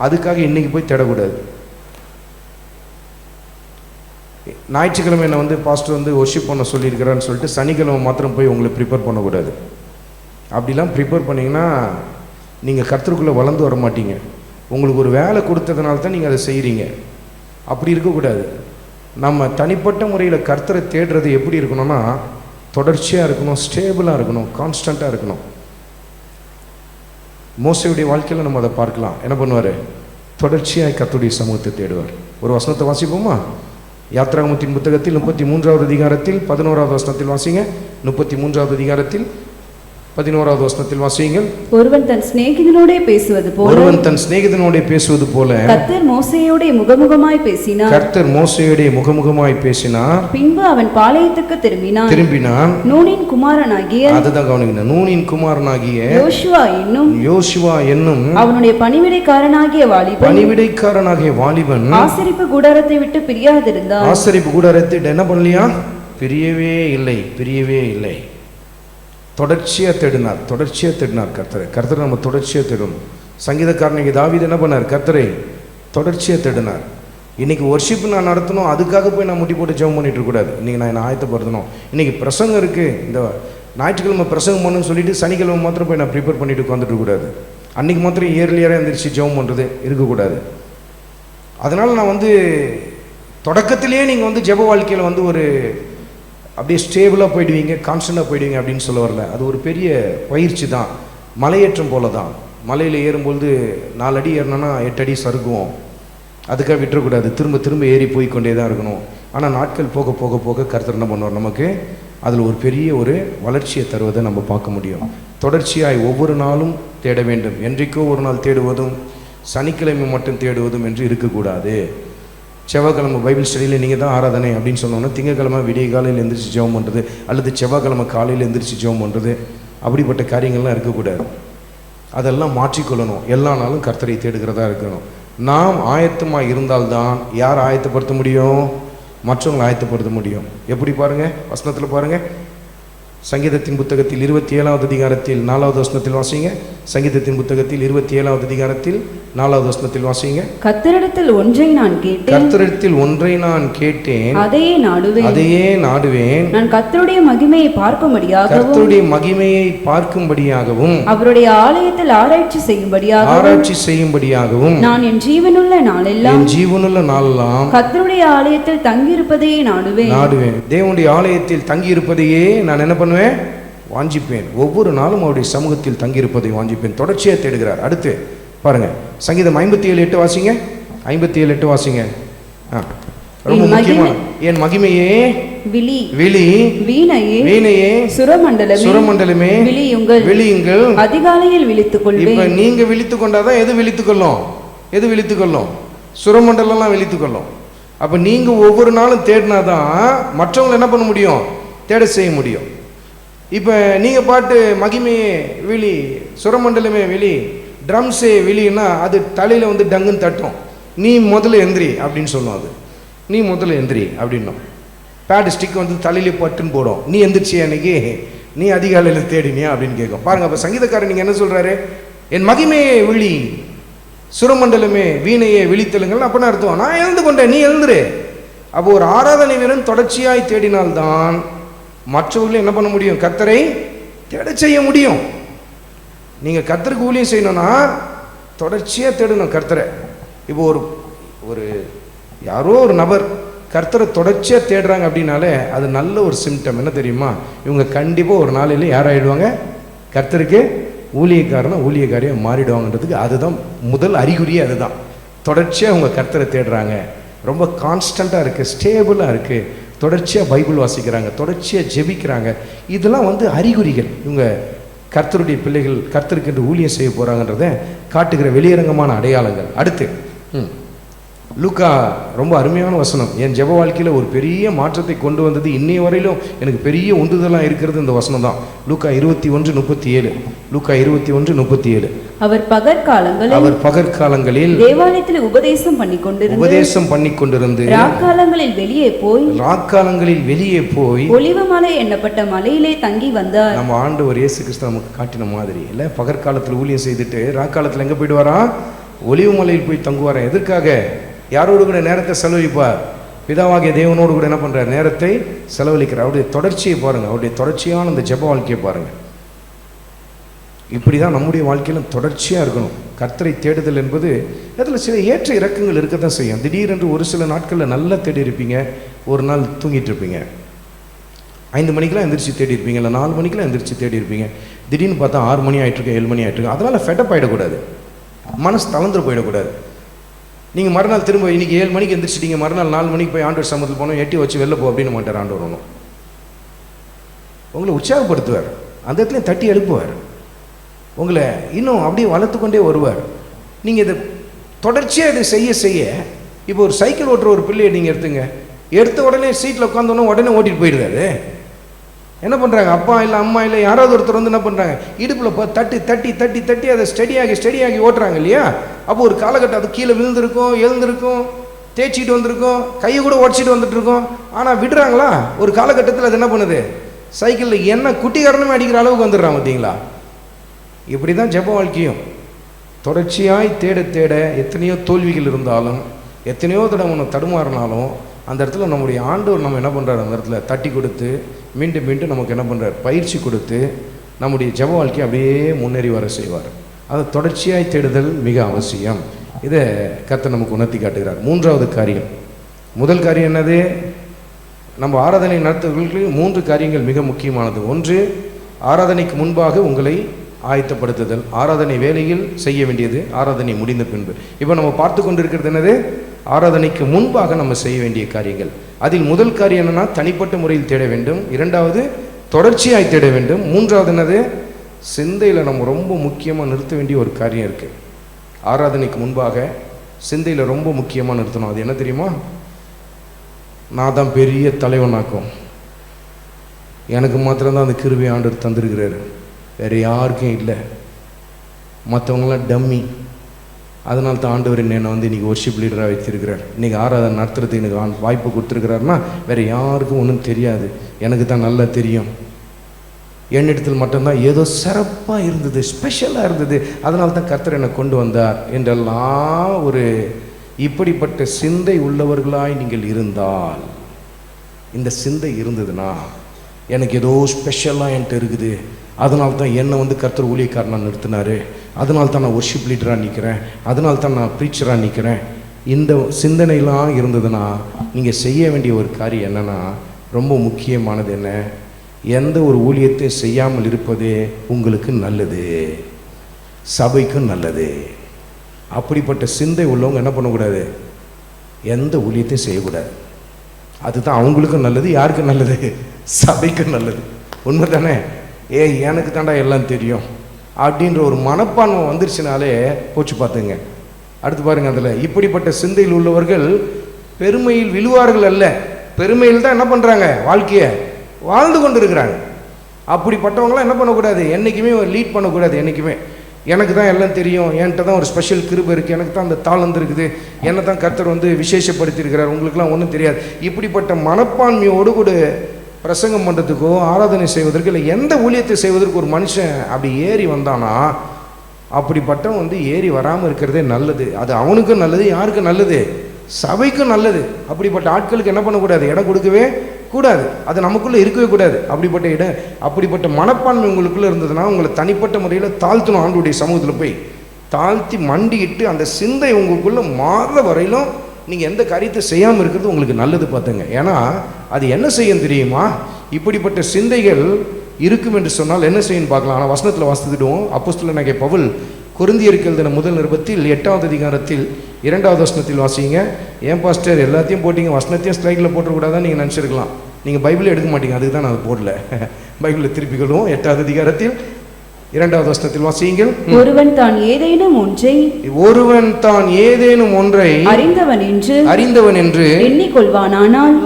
அதுக்காக இன்றைக்கி போய் தேடக்கூடாது. ஞாயிற்றுக்கிழமை என்னை வந்து பாஸ்டர் வந்து ஒர்ஷிப் பண்ண சொல்லியிருக்கிறான்னு சொல்லிட்டு சனிக்கிழமை மாத்திரம் போய் உங்களை ப்ரிப்பேர் பண்ணக்கூடாது. அப்படிலாம் ப்ரிப்பேர் பண்ணிங்கன்னா நீங்கள் கர்த்தருக்குள்ளே வளர்ந்து வர மாட்டீங்க. உங்களுக்கு ஒரு வேலை கொடுத்ததுனால தான் நீங்கள் அதை செய்கிறீங்க. அப்படி இருக்கக்கூடாது. நம்ம தனிப்பட்ட முறையில் கர்த்தரை தேடுறது எப்படி இருக்கணும்னா, தொடர்ச்சியாக இருக்கணும், ஸ்டேபிளாக இருக்கணும், கான்ஸ்டண்ட்டாக இருக்கணும். மோசேயுடைய வாழ்க்கையில் நம்ம அதை பார்க்கலாம். என்ன பண்ணுவார், தொடர்ச்சியாக கர்த்தருடைய சமூகத்தை தேடுவார். ஒரு வசனத்தை வாசிப்போமா? யாத்ராகமத்தின் புத்தகத்தில் 33வது அதிகாரத்தில் 11வது வசனத்தில் வாசிங்க. 33வது அதிகாரத்தில் 11வது வசனத்தில் வாசியுங்கள். ஒருவன் தன் சிநேகிதனோடே பேசுவது போல கர்த்தர் மோசேயோடே முகமுகமாய் பேசினார். பின்பு அவன் பாளையத்துக்கு திரும்பினான். நூனின் குமாரனாகிய, அதுதான் கவனிக்கணும், நூனின் குமாரனாகிய யோசுவா என்னும் அவனுடைய பணிவிடைக்காரனாகிய வாலிபன் ஆசரிப்பு கூடாரத்தை விட்டு பிரியாதிருந்தான். ஆசரிப்பு கூடாரத்தை என்ன பண்ணலையா, பிரியவே இல்லை, பிரியவே இல்லை. தொடர்ச்சியாக தேடினார் கர்த்தரை நம்ம தொடர்ச்சியாக தேடணும். சங்கீதக்காரனுக்கு தாவீது என்ன பண்ணார்? கர்த்தரை தொடர்ச்சியாக தேடினார். இன்றைக்கி ஒர்ஷிப் நான் நடத்தணும், அதுக்காக போய் நான் முட்டி போட்டு ஜெபம் பண்ணிட்டு இருக்கக்கூடாது. இன்றைக்கி நான் என்னை ஆயத்தப்படுத்தணும், இன்றைக்கி பிரசங்கம் இருக்குது, இந்த ஞாயிற்றுக்கிழமை பிரசங்கம் பண்ணணும்னு சொல்லிட்டு சனிக்கிழமை மாத்திரம் போய் நான் ப்ரிப்பேர் பண்ணிட்டு உட்காந்துட்டு இருக்கக்கூடாது. அன்றைக்கி மாத்திரம் இயர்லியராக எழுந்திரிச்சு ஜெபம் பண்ணுறது இருக்கக்கூடாது. அதனால் நான் தொடக்கத்திலே நீங்கள் ஜெப வாழ்க்கையில் ஒரு அப்படியே ஸ்டேபிளாக போயிடுவீங்க, கான்ஸ்டண்ட்டாக போயிடுவீங்க அப்படின்னு சொல்ல வரல. அது ஒரு பெரிய பயிற்சி தான், மலையேற்றம் போல தான். மலையில் ஏறும்பொழுது 4 அடி ஏறினோன்னா 8 அடி சறுக்குவோம். அதுக்காக விட்டுறக்கூடாது, திரும்ப திரும்ப ஏறி போய் கொண்டே தான் இருக்கணும். ஆனால் நாட்கள் போக போக போக கர்த்தர் என்ன பண்ணுவார்? நமக்கு அதில் ஒரு பெரிய வளர்ச்சியை தருவதை நம்ம பார்க்க முடியும். தொடர்ச்சியாய் ஒவ்வொரு நாளும் தேட வேண்டும். என்றைக்கோ ஒரு நாள் தேடுவதும் சனிக்கிழமை மட்டும் தேடுவதும் என்று இருக்கக்கூடாது. செவ்வாய்க்கிழமை பைபிள் ஸ்டடியில் நீங்கள் தான் ஆராதனை அப்படின்னு சொன்னோன்னா திங்கக்கிழமை விடிய காலையில் எந்திரிச்சு ஜெபம் பண்ணுறது, அல்லது செவ்வாய்க்கிழமை காலையில் எந்திரிச்சு ஜெபம் பண்ணுறது, அப்படிப்பட்ட காரியங்கள்லாம் இருக்கக்கூடாது. அதெல்லாம் மாற்றிக்கொள்ளணும். எல்லா நாளும் கர்த்தரை தேடுகிறதா இருக்கணும். நாம் ஆயத்தமாக இருந்தால்தான் யார் ஆயத்தப்படுத்த முடியும்? மற்றவங்களை ஆயத்தப்படுத்த முடியும். எப்படி பாருங்கள், வசனத்தில் பாருங்கள். சங்கீதத்தின் புத்தகத்தில் 27வது அதிகாரத்தில் 4வது வசனத்தில் வாசிங்க. சங்கீதத்தின் புத்தகத்தில் 27வது அதிகாரத்தில் 4வது வசனத்தில் வாசிங்க. கர்த்தரிடத்தில் ஒன்றை நான் கேட்டேன், அதையே நாடுவேன். நான் கர்த்தருடைய மகிமையை பார்க்கும்படியாகவும் அவருடைய ஆலயத்தில் ஆராய்ச்சி செய்யும்படியாகவும் நான் என் ஜீவனுள்ள நாளெல்லாம் கர்த்தருடைய ஆலயத்தில் தங்கியிருப்பதையே நாடுவேன். தேவனுடைய ஆலயத்தில் தங்கியிருப்பதையே நான் என்ன பண்ணுவேன்? வாஞ்சிப்பேன். ஒவ்வொரு நாளும் அவருடைய சமூகத்தில் தங்கியிருப்பதை வாஞ்சிப்பேன். தொடர்ச்சியாக தேடுகிறார். அடுத்து பாருங்க, சங்கீதம் 57:8 வாசிங்க. 57:8 வாசிங்க. ரொம்ப முக்கியமான, என் மகிமையே விழி, வீணையே சுரமண்டலமே விழியுங்கள். அதிகாலையில் விழித்துக் கொள்வேன். இப்ப நீங்க விழித்துக் கொண்டாதான் எது விழித்துக்கொள்ளும்? சுரமண்டலம் விழித்துக்கொள்ளும். அப்ப நீங்க ஒவ்வொரு நாளும் தேடினாதான் மற்றவங்களை என்ன பண்ண முடியும்? தேட செய்ய முடியும். இப்போ நீங்கள் பாட்டு மகிமையே விழி, சுரமண்டலமே விழி, ட்ரம்ஸே விழின்னா அது தலையில் டங்குன்னு தட்டும். நீ முதல்ல எந்திரி அப்படின்னு சொல்லும். அது நீ முதல்ல எந்திரி அப்படின்னும். பேட் ஸ்டிக் தலையிலே பட்டுன்னு போடும். நீ எந்திரிச்சியா அன்னைக்கு, நீ அதிகாலையில் தேடினியா அப்படின்னு கேட்கும். பாருங்க, அப்போ சங்கீதக்காரன் நீங்கள் என்ன சொல்கிறாரு? என் மகிமையே விழி, சுரமண்டலமே வீணையே விழித்தலுங்கள். அப்படின்னா அர்த்தம், நான் எழுந்து கொண்டேன், நீ எழுந்துரு. அப்போ ஒரு ஆராதனை வீரன் தொடர்ச்சியாய் தேடினால்தான் மற்றவர்களும் என்ன பண்ண முடியும்? கர்த்தரை தேட செய்ய முடியும். நீங்கள் கர்த்தருக்கு ஊழியம் செய்யணும்னா தொடர்ச்சியாக தேடணும் கர்த்தரை. இப்போ ஒரு யாரோ ஒரு நபர் கர்த்தரை தொடர்ச்சியாக தேடுறாங்க அப்படின்னாலே அது நல்ல ஒரு சிம்டம். என்ன தெரியுமா? இவங்க கண்டிப்பாக ஒரு நாளையில் யாராயிடுவாங்க? கர்த்தருக்கு ஊழியக்காரியாக மாறிடுவாங்கன்றதுக்கு அதுதான் முதல் அறிகுறியே. அதுதான் தொடர்ச்சியாக அவங்க கர்த்தரை தேடுறாங்க, ரொம்ப கான்ஸ்டண்ட்டாக இருக்குது, ஸ்டேபிளாக இருக்குது, தொடர்ச்சியாக பைபிள் வாசிக்கிறாங்க, தொடர்ச்சியாக ஜெபிக்கிறாங்க. இதெல்லாம் அறிகுறிகள். இவங்க கர்த்தருடைய பிள்ளைகள், கர்த்தருக்கு என்று ஊழியம் செய்ய போகிறாங்கன்றதை காட்டுகிற வெளியரங்கமான அடையாளங்கள். அடுத்து லூக்கா ரொம்ப அருமையான வசனம். என் ஜெப வாழ்க்கையில் ஒரு பெரிய மாற்றத்தை கொண்டு வந்தது, இன்னைய வரையிலும் எனக்கு பெரிய உந்துதலாக இருக்கிறது இந்த வசனம் தான். லூக்கா 21:37. லூக்கா 21:37. அவர் பகற்காலங்களில் தேவாலயத்தில் உபதேசம் பண்ணி கொண்டிருந்து ராக்காலங்களில் வெளியே போய் ஒலிவமலை எண்ணப்பட்ட மலையிலே தங்கி வந்தார். நம்ம ஆண்டவர் இயேசு கிறிஸ்து நமக்கு காட்டின மாதிரி இல்லை? பகற்காலத்தில் ஊழியம் செய்துட்டு ராக்காலத்தில் எங்கே போயிடுவாரா? ஒலிவமலையில் போய் தங்குவாரா. எதற்காக? யாரோடு கூட நேரத்தை செலவழிப்பார்? பிதாவாகிய தேவனோடு கூட என்ன பண்ணுறார்? நேரத்தை செலவழிக்கிறார். அவருடைய தொடர்ச்சியை பாருங்கள், அவருடைய தொடர்ச்சியான அந்த ஜெப வாழ்க்கையை பாருங்கள். இப்படி தான் நம்முடைய வாழ்க்கையிலும் தொடர்ச்சியாக இருக்கணும். கர்த்தரை தேடுதல் என்பது அதில் சில ஏற்ற இறக்கங்கள் இருக்க தான் செய்யும். திடீரென்று ஒரு சில நாட்களில் நல்லா தேடி இருப்பீங்க, ஒரு நாள் தூங்கிட்டு இருப்பீங்க. 5 மணிக்கெலாம் எந்திரிச்சு தேடி இருப்பீங்க, இல்லை 4 மணிக்கெலாம் எந்திரிச்சு தேடி இருப்பீங்க. திடீர்னு பார்த்தா 6 மணி ஆகிட்டுருக்கு, 7 மணி ஆகிட்டுருக்கு. அதனால் ஃபெட்டப் ஆகிடக்கூடாது, மனசு தளர்ந்து போயிடக்கூடாது. நீங்கள் மறுநாள் திரும்ப இன்றைக்கி 7 மணிக்கு எந்திரிச்சிட்டிங்க, மறுநாள் 4 மணிக்கு போய் ஆண்டவர் சமூகத்தில் போனோம், எட்டி வச்சு வெளில போ அப்படின்னு மாட்டார் ஆண்டவர். ஒன்றும் உங்களை உற்சாகப்படுத்துவார், அந்த இடத்துல தட்டி எழுப்புவார், உங்களை இன்னும் அப்படியே வளர்த்து கொண்டே வருவார். நீங்கள் இதை தொடர்ச்சியாக இதை செய்ய இப்போ ஒரு சைக்கிள் ஓட்டுற ஒரு பிள்ளையை நீங்கள் எடுத்த உடனே சீட்டில் உட்காந்தோன்னே உடனே ஓட்டிகிட்டு போயிடுறாரு. என்ன பண்ணுறாங்க? அப்பா இல்லை அம்மா இல்லை யாராவது ஒருத்தர் என்ன பண்ணுறாங்க? இடுப்பில் தட்டி அதை ஸ்டடியாகி ஓட்டுறாங்க இல்லையா? அப்போ ஒரு காலகட்டம் அது கீழே விழுந்திருக்கும், எழுந்திருக்கும், தேய்ச்சிட்டு வந்திருக்கோம், கையை கூட உடச்சிட்டு வந்துட்டுருக்கோம். ஆனால் விடுறாங்களா? ஒரு காலகட்டத்தில் அது என்ன பண்ணுது? சைக்கிளில் என்ன குட்டிக்காரனுமே அடிக்கிற அளவுக்கு வந்துடுறான். பார்த்தீங்களா? இப்படி தான் ஜெப வாழ்க்கையும். தொடர்ச்சியாய் தேட தேட எத்தனையோ தோல்விகள் இருந்தாலும், எத்தனையோ தடவை நம்ம தடுமாறினாலும், அந்த இடத்துல நம்முடைய ஆண்டவர் நம்ம என்ன பண்ணுறாரு? அந்த இடத்துல தட்டி கொடுத்து மீண்டும் மீண்டும் நமக்கு என்ன பண்ணுறார்? பயிற்சி கொடுத்து நம்முடைய ஜெப வாழ்க்கையை அப்படியே முன்னேறி வர செய்வார். அது தொடர்ச்சியாய் தேடுதல் மிக அவசியம். இதை கர்த்தர் நமக்கு உணர்த்தி காட்டுகிறார். மூன்றாவது காரியம், முதல் காரியம் என்னது? நம்ம ஆராதனை நடத்துவர்களுக்கு 3 காரியங்கள் மிக முக்கியமானது. ஒன்று, ஆராதனைக்கு முன்பாக உங்களை ஆயத்தப்படுத்துதல். ஆராதனை வேளையில் செய்ய வேண்டியது, ஆராதனை முடிந்த பின்பு. இப்போ நம்ம பார்த்து கொண்டிருக்கிறது என்னது? ஆராதனைக்கு முன்பாக நம்ம செய்ய வேண்டிய காரியங்கள். அதில் முதல் காரியம் என்னன்னா, தனிப்பட்ட முறையில் தேட வேண்டும். இரண்டாவது, தொடர்ச்சியாய் தேட வேண்டும். மூன்றாவது என்னது? சிந்தையில் நம்ம ரொம்ப முக்கியமாக நிறுத்த வேண்டிய ஒரு காரியம் இருக்குது. ஆராதனைக்கு முன்பாக சிந்தையில் ரொம்ப முக்கியமாக நிறுத்தணும். அது என்ன தெரியுமா? நான் தான் பெரிய தலைவனாக்கும், எனக்கு மாத்திரம்தான் அந்த கிருபை ஆண்டவர் தந்திருக்கிறாரு, வேறு யாருக்கும் இல்லை, மற்றவங்களாம் டம்மி, அதனால தான் ஆண்டவர் என்னை வந்து இன்றைக்கி ஒர்ஷிப் லீடராக வைத்திருக்கிறார், இன்றைக்கி ஆராதனை நடத்துறதுக்கு எனக்கு வாய்ப்பு கொடுத்துருக்கிறாருன்னா வேறு யாருக்கும் ஒன்றும் தெரியாது, எனக்கு தான் நல்லா தெரியும், என்னிடத்தில் மட்டும்தான் ஏதோ சிறப்பாக இருந்தது, ஸ்பெஷலாக இருந்தது, அதனால தான் கர்த்தர் என்னை கொண்டு வந்தார் என்றெல்லாம் ஒரு இப்படிப்பட்ட சிந்தை உள்ளவர்களாய் நீங்கள் இருந்தால், இந்த சிந்தை இருந்ததுன்னா எனக்கு ஏதோ ஸ்பெஷலாக என்கிட்ட இருக்குது, அதனால தான் என்னை வந்து கர்த்தர் ஊழியக்காரனாக நிறுத்தினார், அதனால தான் நான் ஒர்ஷிப் லீடராக நிற்கிறேன், அதனால தான் நான் ப்ரீச்சராக நிற்கிறேன், இந்த சிந்தனைலாம் இருந்ததுன்னா நீங்கள் செய்ய வேண்டிய ஒரு காரியம் என்னென்னா, ரொம்ப முக்கியமானது என்ன? எந்த ஒரு ஊழியத்தை செய்யாமல் இருப்பதே உங்களுக்கு நல்லது, சபைக்கும் நல்லது. அப்படிப்பட்ட சிந்தை உள்ளவங்க என்ன பண்ணக்கூடாது? எந்த ஊழியத்தையும் செய்யக்கூடாது. அதுதான் அவங்களுக்கும் நல்லது. யாருக்கும் நல்லது? சபைக்கும் நல்லது. உண்மை தானே? எனக்கு தாண்டா எல்லாம் தெரியும் அப்படின்ற ஒரு மனப்பான்மை வந்துருச்சுனாலே போச்சு பார்த்துங்க. அடுத்து பாருங்க, அதில் இப்படிப்பட்ட சிந்தையில் உள்ளவர்கள் பெருமையில் விழுவார்கள் அல்ல, பெருமையில் தான் என்ன பண்ணுறாங்க? வாழ்க்கையை வாழ்ந்து கொண்டு இருக்கிறாங்க. அப்படிப்பட்டவங்களாம் என்ன பண்ணக்கூடாது? என்றைக்குமே லீட் பண்ணக்கூடாது. என்றைக்குமே எனக்கு தான் எல்லாம் தெரியும், என்கிட்ட தான் ஒரு ஸ்பெஷல் கிருபை இருக்குது, எனக்கு தான் அந்த தாளந்து இருக்குது, என்னை தான் கர்த்தர் வந்து விசேஷப்படுத்தியிருக்கிறார், உங்களுக்குலாம் ஒன்றும் தெரியாது. இப்படிப்பட்ட மனப்பான்மையோடு கூட பிரசங்கம் பண்ணுறதுக்கோ ஆராதனை செய்வதற்கு இல்லை எந்த ஊழியத்தை செய்வதற்கு ஒரு மனுஷன் அப்படி ஏறி வந்தானா, அப்படிப்பட்டவன் வந்து ஏறி வராமல் இருக்கிறதே நல்லது. அது அவனுக்கும் நல்லது, யாருக்கும் நல்லது? சபைக்கும் நல்லது. அப்படிப்பட்ட ஆட்களுக்கு என்ன பண்ணக்கூடாது? இடம் கொடுக்கவே கூடாது. அது நமக்குள்ளே இருக்கவே கூடாது. அப்படிப்பட்ட இடம், அப்படிப்பட்ட மனப்பான்மை உங்களுக்குள்ளே இருந்ததுன்னா உங்களை தனிப்பட்ட முறையில் தாழ்த்தணும். ஆண்டுடைய சமூகத்தில் போய் தாழ்த்தி மண்டிட்டு அந்த சிந்தை உங்களுக்குள்ளே மாறுற வரையிலும் நீங்கள் எந்த காரியத்தை செய்யாமல் இருக்கிறது உங்களுக்கு நல்லது. பார்த்துங்க. ஏன்னா அது என்ன செய்யும் தெரியுமா? இப்படிப்பட்ட சிந்தைகள் இருக்கும் என்று சொன்னால் என்ன செய்யணும் பார்க்கலாம். ஆனால் வசனத்தில் வாசித்துடுவோம். அப்போஸ்தலனாகிய பவுல் கொரிந்தியருக்கு எழுதின முதல் நிருபத்தில் 8வது அதிகாரத்தில் 2வது வசனத்தில் வாசிங்க. ஏன் பாஸ்டர் எல்லாத்தையும் போட்டிங்க, வசனத்தையும் ஸ்லைடில் போட்டுக்கூடாதான் நீங்கள் நினச்சிருக்கலாம். நீங்கள் பைபிளை எடுக்க மாட்டீங்க, அதுக்கு தான் நான் அதை போடல. பைபிளை திருப்பிக்கொள்வோம். 8வது அதிகாரத்தில் 2வது வசனத்தில் வாசியுங்கள். ஒருவன் தான் ஏதேனும் ஒன்றை அறிந்தவன் என்று எண்ணிக்கொள்வானானால்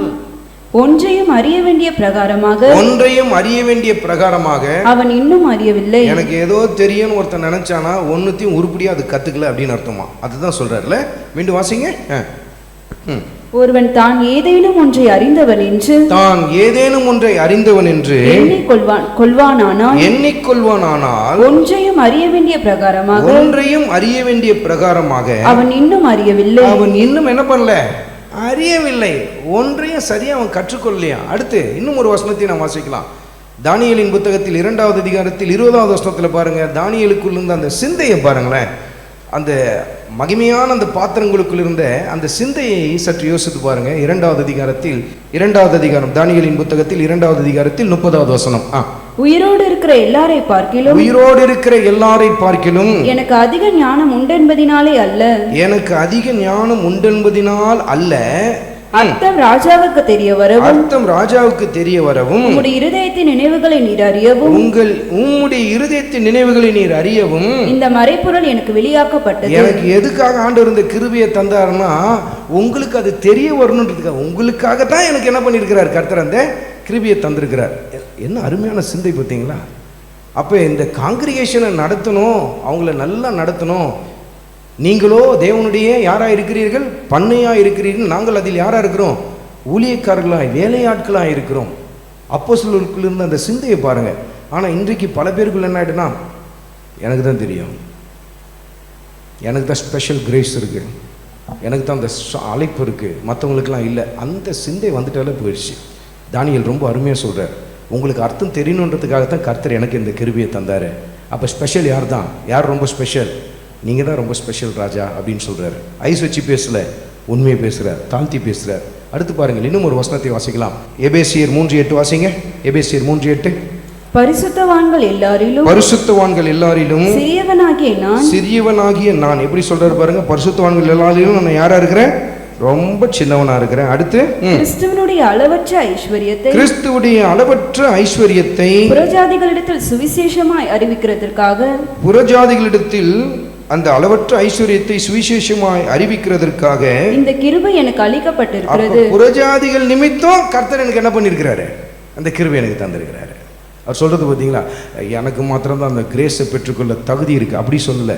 ஒன்றையும் அறிய வேண்டிய பிரகாரமாக அவன் இன்னும் அறியவில்லை. எனக்கு ஏதோ தெரியும்னு ஒருத்தன் நினைச்சானா ஒன்னுத்தையும் உருப்படியா அது கத்துக்கல அப்படின்னு அர்த்தமா. அதுதான் சொல்றாருல. மீண்டும் வாசிங்க. ஒருவன் தான் ஏதேனும் ஒன்றை அறிந்தவன் என்று எண்ணிக்கொள்வானானால் ஒன்றையும் அறிய வேண்டிய பிரகாரமாக அவன் இன்னும் அறியவில்லை. அவன் இன்னும் என்ன பண்ணல? அறியவில்லை. ஒன்றையும் சரியாக அவன் கற்றுக்கொள்ளலையா. அடுத்து இன்னும் ஒரு வசனத்தை நாம் வாசிக்கலாம். தானியேலின் புத்தகத்தில் 2வது அதிகாரத்தில் 20வது வசனத்தில் பாருங்க. தானியேலுக்குள் இருந்த அந்த சிந்தையை பாருங்களேன். அந்த மகிமையான அந்த பாத்திரங்களுக்குள் இருந்த அந்த சிந்தையை சற்று யோசித்து பாருங்க. 2வது அதிகாரத்தில் 2வது அதிகாரம் தானியேலின் புத்தகத்தில் 2வது அதிகாரத்தில் 30வது வசனம். உயிரோடு இருக்கிற எல்லாரை பார்க்கிலும் எனக்கு அதிக ஞானம் உண்டென்பதினாலே அல்ல, அர்த்தம் ராஜாவுக்கு தெரிய வரவும் உம்முடைய இருதயத்தின் நினைவுகளை நீர் அறியவும் இந்த மறைபொருள் எனக்கு வெளியாக்கப்பட்டது. எனக்கு எதுக்காக ஆண்டவர் இந்த கிருபையை தந்தாருன்னா உங்களுக்கு அது தெரிய வரணுன்றதுக்காக, உங்களுக்காக தான் எனக்கு என்ன பண்ணியிருக்கிறார் கர்த்தர், அந்த கிருபையை தந்திருக்கிறார். என்ன அருமையான சிந்தை பார்த்தீங்களா? அப்போ இந்த காங்கிரிகேஷனை நடத்தணும், அவங்கள நல்லா நடத்தணும், நீங்களோ தேவனுடைய யாராக இருக்கிறீர்கள்? பண்ணையாக இருக்கிறீர்கள். நாங்கள் அதில் யாராக இருக்கிறோம்? ஊழியக்காரர்களாய், வேலையாட்களாக இருக்கிறோம். அப்போஸ்தலர்களுக்குள்ள இருந்த அந்த சிந்தையை பாருங்கள். ஆனால் இன்றைக்கு பல பேருக்குள்ள என்ன ஆகிடுனா, எனக்கு தான் தெரியும், எனக்கு தான் ஸ்பெஷல் கிரேஸ் இருக்குது, எனக்கு தான் அந்த அழைப்பு இருக்குது, மற்றவங்களுக்கெல்லாம் இல்லை. அந்த சிந்தை வந்துட்டாலே போயிடுச்சு. தானியேல் ரொம்ப அருமையாக சொல்கிறார், உங்களுக்கு அர்த்தம் தெரியணுன்றதுக்காகத்தான் கர்த்தர் எனக்கு இந்த கிருபையை தந்தார். அப்போ ஸ்பெஷல் யார் தான்? யார் ரொம்ப ஸ்பெஷல்? நீங்கள் தான் ரொம்ப ஸ்பெஷல் ராஜா அப்படின்னு சொல்கிறார். ஐஸ் வச்சு பேசல, உண்மையை பேசுகிறார், தாழ்த்தி பேசுகிறார். அடுத்து பாருங்கள், இன்னும் ஒரு வசனத்தை வாசிக்கலாம். எபேசியர் 3:8 வாசிங்க. எபேசியர் 3:8. பரிசுத்தவான்கள் எல்லாரிலும் சிறியவனாகிய நான் எப்படி சொல்றாரு பாருங்க. பரிசுத்தவான்கள் எல்லாரிலும் நான் யாரா இருக்கிறேன்? ரொம்ப சின்னவனா இருக்கிறேன். அடுத்து கிறிஸ்துவினுடைய அளவற்ற ஐஸ்வரியத்தை புறஜாதிகளிடத்தில் சுவிசேஷமாய் அறிவிக்கிறதற்காக, புறஜாதிகளிடத்தில் அந்த அளவற்ற ஐஸ்வரியத்தை சுவிசேஷமாய் அறிவிக்கிறதற்காக இந்த கிருபை எனக்கு அளிக்கப்பட்டிருக்கிறது. புறஜாதிகள் நிமித்தம் கர்த்தர் எனக்கு என்ன பண்ணியிருக்கிறாரு? அந்த கிருபை எனக்கு தந்திருக்கிறாரு. அவர் சொல்கிறது பார்த்தீங்களா, எனக்கு மாத்திரம்தான் அந்த கிரேஸை பெற்றுக்கொள்ள தகுதி இருக்குது அப்படி சொல்லலை.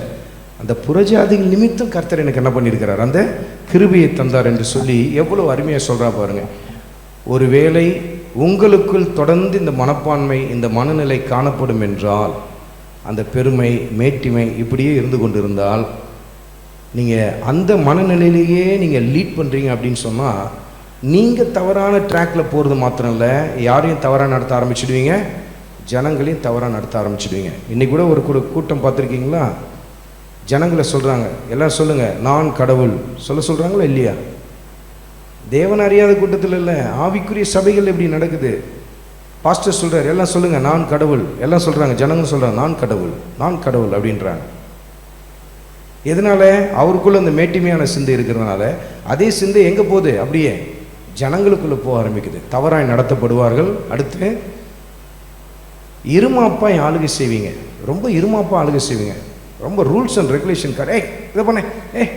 அந்த புறஜாதிகள் நிமித்தம் கர்த்தர் எனக்கு என்ன பண்ணியிருக்கிறார்? அந்த கிருபையை தந்தார் என்று சொல்லி எவ்வளோ அருமையாக சொல்கிறா பாருங்கள். ஒருவேளை உங்களுக்குள் தொடர்ந்து இந்த மனப்பான்மை, இந்த மனநிலை காணப்படும் என்றால், அந்த பெருமை, மேட்டிமை இப்படியே இருந்து கொண்டு இருந்தால், நீங்கள் அந்த மனநிலையிலேயே நீங்கள் லீட் பண்ணுறீங்க அப்படின்னு சொன்னால், நீங்கள் தவறான ட்ராக்கில் போகிறது மாத்திரம் இல்லை, யாரையும் தவறாக நடத்த ஆரம்பிச்சிடுவீங்க, ஜனங்களையும் தவறாக நடத்த ஆரம்பிச்சிடுவீங்க. இன்றைக்கி கூட ஒரு கூட்டம் பார்த்துருக்கீங்களா? ஜனங்களை சொல்கிறாங்க, எல்லாம் சொல்லுங்கள் நான் கடவுள் சொல்கிறாங்களா இல்லையா? தேவன் அறியாத கூட்டத்தில் இல்லை, ஆவிக்குரிய சபைகள் எப்படி நடக்குது? பாஸ்டர் சொல்கிறார், எல்லாம் சொல்லுங்கள் நான் கடவுள், எல்லாம் சொல்கிறாங்க, ஜனங்கள் சொல்கிறாங்க நான் கடவுள் நான் கடவுள் அப்படின்றாங்க. எதனால்? அவருக்குள்ளே அந்த மேட்டிமையான சிந்தை இருக்கிறதுனால. அதே சிந்தை எங்கே போகுது? அப்படியே ஜனங்களுக்குள்ளே போக ஆரம்பிக்குது, தவறாய் நடத்தப்படுவார்கள். அடுத்து இருமாப்பாய் ஆளுகை செய்வீங்க, ரொம்ப இருமாப்பாக ஆளுகை செய்வீங்க, ரொம்ப ரூல்ஸ் அண்ட் ரெகுலேஷன் கார்டு, இதை பண்ணேன்,